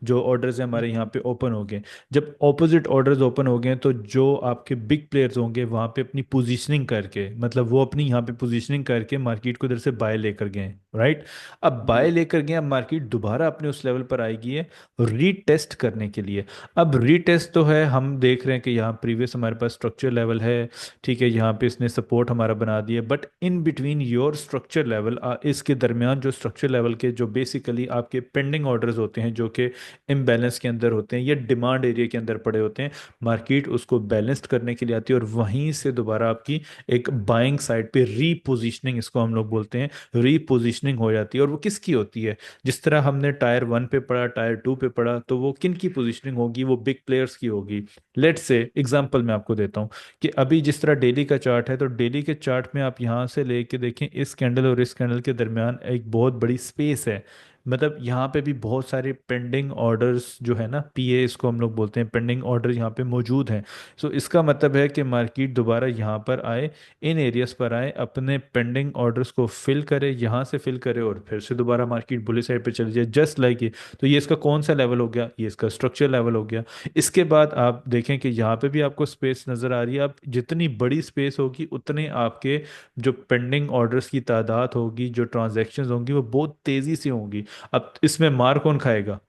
जो ऑर्डर्स हैं हमारे यहाँ पे ओपन हो गए। जब ऑपोजिट ऑर्डर्स ओपन हो गए तो जो आपके बिग प्लेयर्स होंगे वहाँ पे अपनी पोजीशनिंग करके, मतलब वो अपनी यहाँ पे पोजीशनिंग करके मार्केट को इधर से बाय लेकर गए, राइट। अब बाय लेकर गए, अब मार्केट दोबारा अपने उस लेवल पर आएगी है रीटेस्ट करने के लिए। अब रीटेस्ट तो है, हम देख रहे हैं कि यहाँ प्रीवियस हमारे पास स्ट्रक्चर लेवल है, ठीक है, यहाँ पे इसने सपोर्ट हमारा बना दिया, but in between your structure level, इसके दरमियान जो स्ट्रक्चर लेवल के जो बेसिकली आपके पेंडिंग ऑर्डर्स होते हैं जो कि इम्बैलेंस के अंदर होते हैं या डिमांड एरिया के अंदर पड़े होते हैं, मार्केट उसको बैलेंस्ड करने के लिए आती है और वहीं से दोबारा आपकी एक बाइंग साइड पे रीपोजिशनिंग, इसको हम लोग बोलते हैं, रीपोजिशनिंग हो जाती है। और वो किसकी होती है? जिस तरह हमने टायर 1 पे पढ़ा, टायर 2 पे पढ़ा, तो वो किन की पोजिशनिंग होगी? वो बिग प्लेयर्स की होगी। लेट्स से एग्जांपल मैं आपको देता हूँ कि अभी जिस तरह डेली का चार्ट है, तो डेली के चार्ट में आप यहाँ से लेके देखें, इस कैंडल और इस कैंडल के दरमियान एक बहुत बड़ी स्पेस है। मतलब यहाँ पे भी बहुत सारे पेंडिंग ऑर्डर्स जो है ना, पीए इसको हम लोग बोलते हैं, पेंडिंग ऑर्डर यहाँ पे मौजूद हैं। सो इसका मतलब है कि मार्केट दोबारा यहाँ पर आए, इन एरियाज पर आए, अपने पेंडिंग ऑर्डर्स को फिल करे, यहाँ से फिल करे और फिर से दोबारा मार्केट बुलिश साइड पे चली जाए, जस्ट लाइक ये। तो ये इसका कौन सा लेवल हो गया? ये इसका स्ट्रक्चर लेवल हो गया। इसके बाद आप देखें कि यहाँ पे भी आपको स्पेस नज़र आ रही है। अब जितनी बड़ी स्पेस होगी उतने आपके जो पेंडिंग ऑर्डर्स की तादाद होगी, जो ट्रांजैक्शंस होंगी वो बहुत तेज़ी से होंगी। अब इसमें मार कौन खाएगा?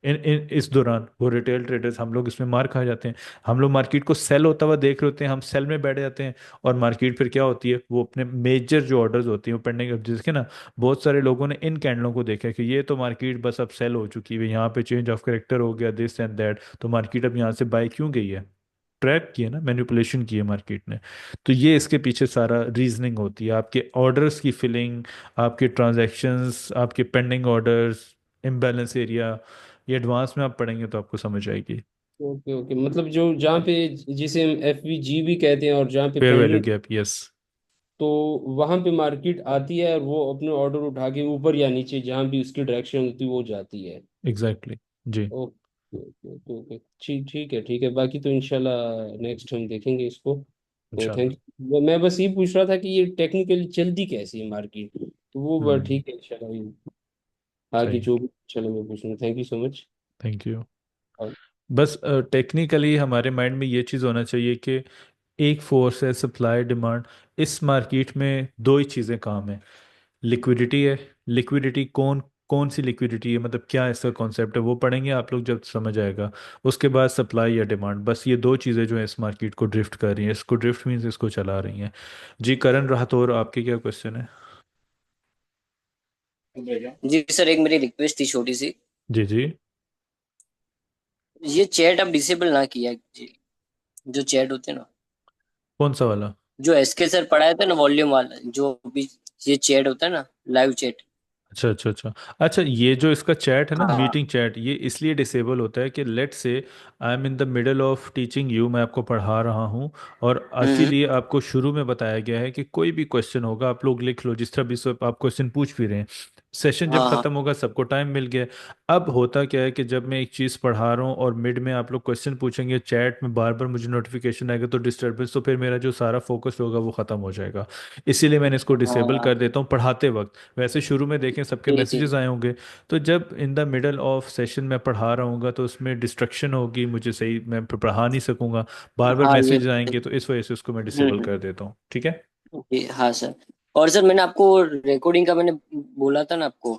इन इस दौरान वो रिटेल ट्रेडर्स, हम लोग इसमें मार खा जाते हैं। हम लोग मार्केट को सेल होता हुआ देख रहे होते हैं, हम सेल में बैठ जाते हैं, और मार्केट फिर क्या होती है, वो अपने मेजर जो ऑर्डर्स होती हैं वो पेंडिंग, अब जिसके ना बहुत सारे लोगों ने इन कैंडलों को देखा है कि ये तो मार्केट बस अब सेल हो चुकी है, यहाँ पे चेंज ऑफ करेक्टर हो गया, दिस एंड दैट, तो मार्केट अब यहाँ से बाय क्यों गई है? ट्रैप किया ना, मैनिपुलेशन की है मार्केट ने। तो ये इसके पीछे सारा रीजनिंग होती है, आपके ऑर्डर्स की फिलिंग, आपके ट्रांजैक्शंस, आपके पेंडिंग ऑर्डर्स, इम्बैलेंस एरिया। ये एडवांस में आप पढ़ेंगे तो आपको समझ आएगी। ओके ओके, मतलब जो जहाँ पे जिसे हम एफ वी जी भी कहते हैं, और जहाँ पे fair value pending. Gap, yes. तो वहां पे मार्केट आती है और वो अपने ऑर्डर उठा के ऊपर या नीचे जहां भी उसकी डायरेक्शन होती है वो जाती है। एग्जैक्टली जी। ओके ओके ओके ओके, ठीक ठीक है ठीक है, बाकी तो इंशाल्लाह नेक्स्ट हम देखेंगे इसको। तो थैंक इंशाल्लाह। यू। मैं बस ये पूछ रहा था कि ये टेक्निकली चलती कैसी है मार्केट, तो वो बस हम्म। ठीक है इंशाल्लाह। आगे सही। जो भी, चलो मैं पूछूंगा। Thank you so much. Thank you. बस टेक्निकली हमारे माइंड में ये चीज़ होना चाहिए कि एक फोर्स है, सप्लाई डिमांड। इस मार्केट में दो ही चीज़ें काम है, लिक्विडिटी है। लिक्विडिटी कौन कौन सी लिक्विडिटी है, मतलब क्या इसका कॉन्सेप्ट है, वो पढ़ेंगे आप लोग जब समझ आएगा। उसके बाद सप्लाई या डिमांड, बस ये दो चीज़ें जो है इस मार्केट को ड्रिफ्ट कर रही हैं, इसको ड्रिफ्ट मीन्स इसको चला रही हैं। जी करण राठौर, आपके क्या क्वेश्चन है? जी सर, एक मेरी रिक्वेस्ट थी छोटी सी। जी जी। ये चैट अब डिसेबल ना किया कीजिए, जो चैट होते हैं ना, कौन सा वाला? जो एसके सर पढ़ाए थे ना वॉल्यूम वाला, जो भी ये चैट होता है ना, लाइव चैट। अच्छा अच्छा अच्छा। अच्छा, ये जो इसका चैट है ना, हाँ मीटिंग चैट, ये इसलिए डिसेबल होता है कि लेट से I am in the middle of teaching you, मैं आपको पढ़ा रहा हूँ, और हम्म। इसीलिए आपको शुरू में बताया गया है कि कोई भी क्वेश्चन होगा आप लोग लिख लो, जिस तरह भी सब आप क्वेश्चन पूछ भी रहे हैं। सेशन जब हाँ हाँ खत्म होगा सबको टाइम मिल गया। अब होता क्या है कि जब मैं एक चीज़ पढ़ा रहा हूँ और मिड में आप लोग क्वेश्चन पूछेंगे चैट में, बार बार मुझे नोटिफिकेशन आएगा तो डिस्टर्बेंस, तो फिर मेरा जो सारा फोकस होगा वो ख़त्म हो जाएगा। इसीलिए मैंने इसको डिसेबल हाँ। कर देता हूँ पढ़ाते वक्त। वैसे शुरू में देखें सबके जी जी। मैसेजेस आए होंगे, तो जब in the middle of session मैं पढ़ा रहा हूँगा तो उसमें डिस्ट्रक्शन होगी, मुझे सही मैं पढ़ा नहीं सकूंगा, बार बार हाँ ये मैसेज आएंगे, तो इस वजह से उसको मैं डिसेबल हम्म। कर देता हूँ, ठीक है। जी हाँ सर। और सर मैंने आपको रिकॉर्डिंग का मैंने बोला था ना आपको,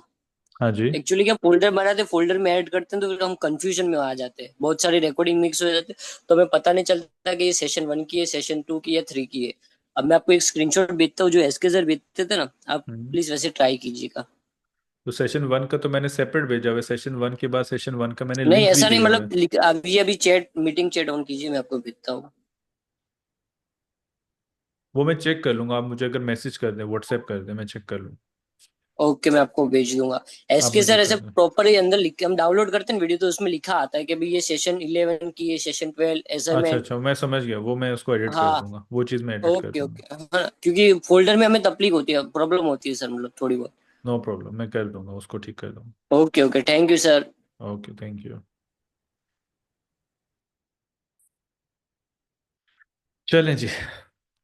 हाँ जी। एक्चुअली क्या फोल्डर बनाते, फोल्डर में ऐड करते हैं तो फिर हम कंफ्यूजन में आ जाते हैं, बहुत सारी रिकॉर्डिंग मिक्स हो जाते हैं, तो हमें पता नहीं चलता कि ये सेशन 1 की है, सेशन 2 की है, 3 की है। अब मैं आपको एक स्क्रीनशॉट भेजता हूँ जो एसके सर भेजते थे ना, आप हम्म। प्लीज वैसे ट्राई कीजिएगा। तो सेशन वन का तो मैंने सेपरेट भेजा हुआ है, सेशन वन के बाद सेशन वन का मैंने नहीं लिंक भी ऐसा नहीं, दिया हुआ है। मतलब अभी अभी चैट मीटिंग चैट ऑन कीजिए, मैं आपको भेजता हूँ। वो मैं चेक कर लूंगा, आप मुझे अगर मैसेज कर दें, व्हाट्सएप कर दें, मैं चेक कर लूँ। ओके मैं आपको भेज दूंगा। आप एसके मुझे सर कर ऐसे दें। प्रॉपर ही अंदर लिख के हम डाउनलोड करते हैं वीडियो, तो उसमें लिखा आता है कि भाई ये सेशन 11 की, ये सेशन 12 ऐसा अच्छा में। अच्छा, मैं समझ गया, वो मैं उसको एडिट कर हाँ। दूंगा, वो चीज़ मैं एडिट कर ओके दूंगा। ओके हाँ, क्योंकि फोल्डर में हमें तकलीफ होती है, प्रॉब्लम होती है सर, मतलब थोड़ी बहुत। नो प्रॉब्लम, मैं कर दूंगा, उसको ठीक कर दूंगा। Okay okay, thank you sir. Okay, thank you. चलें जी,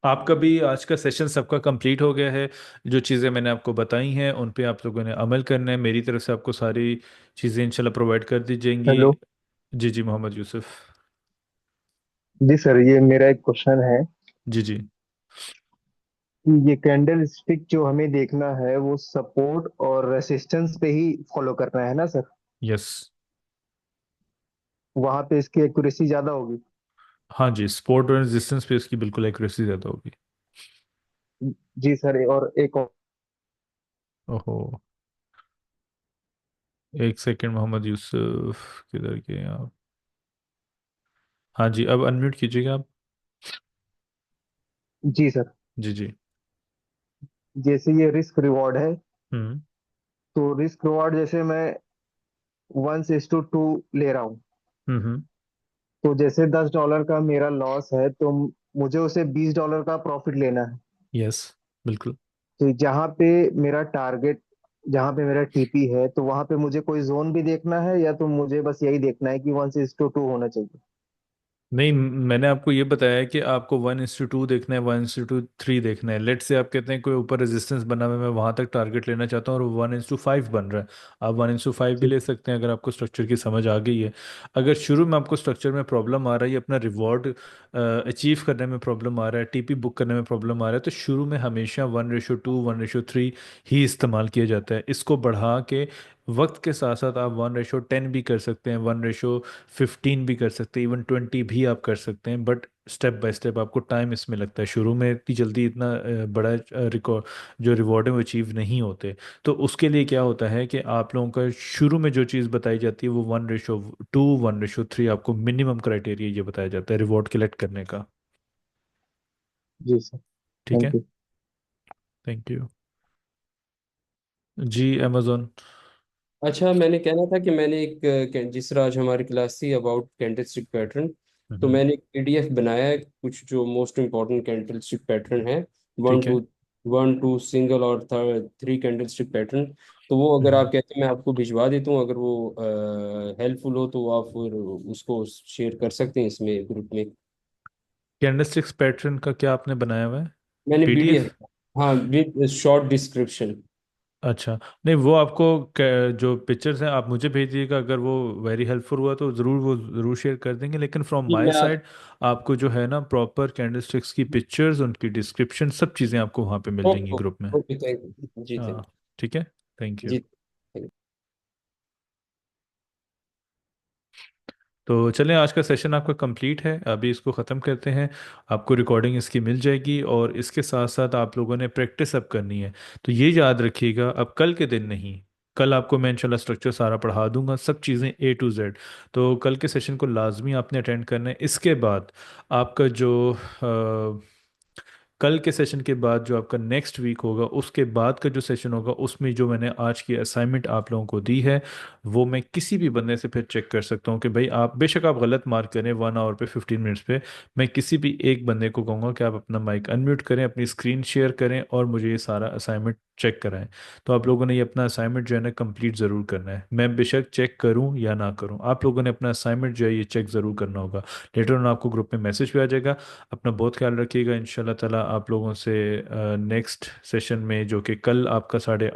आपका भी आज का सेशन सबका कंप्लीट हो गया है। जो चीज़ें मैंने आपको बताई हैं उन पे आप लोगों ने अमल करना है, मेरी तरफ से आपको सारी चीज़ें इंशाल्लाह प्रोवाइड कर दी जाएंगी। हेलो। जी जी, मोहम्मद यूसुफ। जी सर, ये मेरा एक क्वेश्चन है जी जी। कि ये कैंडल स्टिक जो हमें देखना है वो सपोर्ट और रेसिस्टेंस पे ही फॉलो करना है ना सर? यस। वहां पे इसकी एक्यूरेसी ज्यादा होगी? हाँ जी, स्पोर्ट और रेजिस्टेंस पे इसकी बिल्कुल एक्यूरेसी ज़्यादा होगी। जी सर, और एक और ओहो, एक सेकंड मोहम्मद यूसुफ, किधर गए आप? हाँ जी, अब अनम्यूट कीजिएगा आप। जी सर, जी जी। जैसे ये रिस्क रिवॉर्ड है, हम्म तो रिस्क रिवॉर्ड जैसे मैं 1:2 ले रहा हूँ, हम्म। तो जैसे $10 का मेरा लॉस है तो मुझे उसे $20 का प्रॉफिट लेना है। यस, बिल्कुल। तो जहाँ पे मेरा टारगेट, जहाँ पे मेरा टीपी है, तो वहां पे मुझे कोई जोन भी देखना है या तो मुझे बस यही देखना है कि 1:2 होना चाहिए? नहीं, मैंने आपको ये बताया है कि आपको 1:2 देखना है, 1:3 देखना है। लेट से आप कहते हैं कोई ऊपर रेजिस्टेंस बना हुआ है, मैं वहां तक टारगेट लेना चाहता हूँ और 1:5 बन रहा है। आप 1:5 भी ठीक। ले सकते हैं अगर आपको स्ट्रक्चर की समझ आ गई है। अगर शुरू में आपको स्ट्रक्चर में प्रॉब्लम आ रही है, अपना रिवॉर्ड अचीव करने में प्रॉब्लम आ रहा है, टीपी बुक करने में प्रॉब्लम आ रहा है, तो शुरू में हमेशा 1:2 1:3 ही इस्तेमाल किया जाता है। इसको बढ़ा के वक्त के साथ साथ आप 1:10 भी कर सकते हैं, 1:15 भी कर सकते हैं, इवन 20 भी आप कर सकते हैं, बट स्टेप बाय स्टेप आपको टाइम इसमें लगता है। शुरू में इतनी जल्दी इतना बड़ा रिकॉर्ड जो रिवॉर्ड है वो अचीव नहीं होते। तो उसके लिए क्या होता है कि आप लोगों का शुरू में जो चीज़ बताई जाती है वो 1:2 1:3 आपको मिनिमम क्राइटेरिया ये बताया जाता है रिवॉर्ड कलेक्ट करने का। जी सर, ठीक थैंक है। यू। Thank you. जी अमेजोन। अच्छा, मैंने कहना था कि मैंने एक जिस तरह आज हमारी क्लास थी अबाउट कैंडलस्टिक पैटर्न, तो हम्म। मैंने एक पीडीएफ बनाया है कुछ जो मोस्ट इम्पोर्टेंट कैंडलस्टिक पैटर्न है, वन ठीक है। टू 1 2 सिंगल और 3 कैंडलस्टिक पैटर्न। तो वो अगर आप कहते हैं मैं आपको भिजवा देता हूँ, अगर वो हेल्पफुल हो तो आप फिर उसको शेयर कर सकते हैं इसमें ग्रुप में। कैंडलस्टिक्स पैटर्न का क्या आपने बनाया हुआ है? मैंने पीडीएफ? पीडीएफ, हाँ, विद शॉर्ट डिस्क्रिप्शन। अच्छा, नहीं वो आपको जो पिक्चर्स हैं आप मुझे भेजिएगा, अगर वो वेरी हेल्पफुल हुआ तो ज़रूर वो ज़रूर शेयर कर देंगे, लेकिन फ्रॉम जी, माय मैं आप साइड आपको जो है ना प्रॉपर कैंडलस्टिक्स की पिक्चर्स, उनकी डिस्क्रिप्शन, सब चीज़ें आपको वहाँ पे मिल जाएंगी ओके ग्रुप में। ओके, थैंक यू जी, थैंक हाँ, ठीक है, थैंक यू। जी thank you। तो चलें, आज का सेशन आपका कंप्लीट है, अभी इसको ख़त्म करते हैं। आपको रिकॉर्डिंग इसकी मिल जाएगी, और इसके साथ साथ आप लोगों ने प्रैक्टिस अब करनी है। तो ये याद रखिएगा, अब कल के दिन नहीं, कल आपको मैं इंशाल्लाह स्ट्रक्चर सारा पढ़ा दूंगा, सब चीज़ें A to Z। तो कल के सेशन को लाजमी आपने अटेंड करना है। इसके बाद आपका जो कल के सेशन के बाद जो आपका नेक्स्ट वीक होगा, उसके बाद का जो सेशन होगा, उसमें जो मैंने आज की असाइनमेंट आप लोगों को दी है, वो मैं किसी भी बंदे से फिर चेक कर सकता हूँ कि भाई आप बेशक आप गलत मार्क करें 1 आवर पे 15 मिनट्स पे, मैं किसी भी एक बंदे को कहूँगा कि आप अपना माइक अनम्यूट करें, अपनी स्क्रीन शेयर करें और मुझे ये सारा असाइनमेंट चेक कराएं। तो आप लोगों ने ये अपना असाइनमेंट जो है ना कंप्लीट ज़रूर करना है, मैं बेशक चेक करूँ या ना करूँ, आप लोगों ने अपना असाइनमेंट जो है ये चेक ज़रूर करना होगा। लेटर ऑन आपको ग्रुप में मैसेज भी आ जाएगा। अपना बहुत ख्याल रखिएगा, इंशाल्लाह ताला आप लोगों से नेक्स्ट सेशन में, जो कि कल आपका 8:30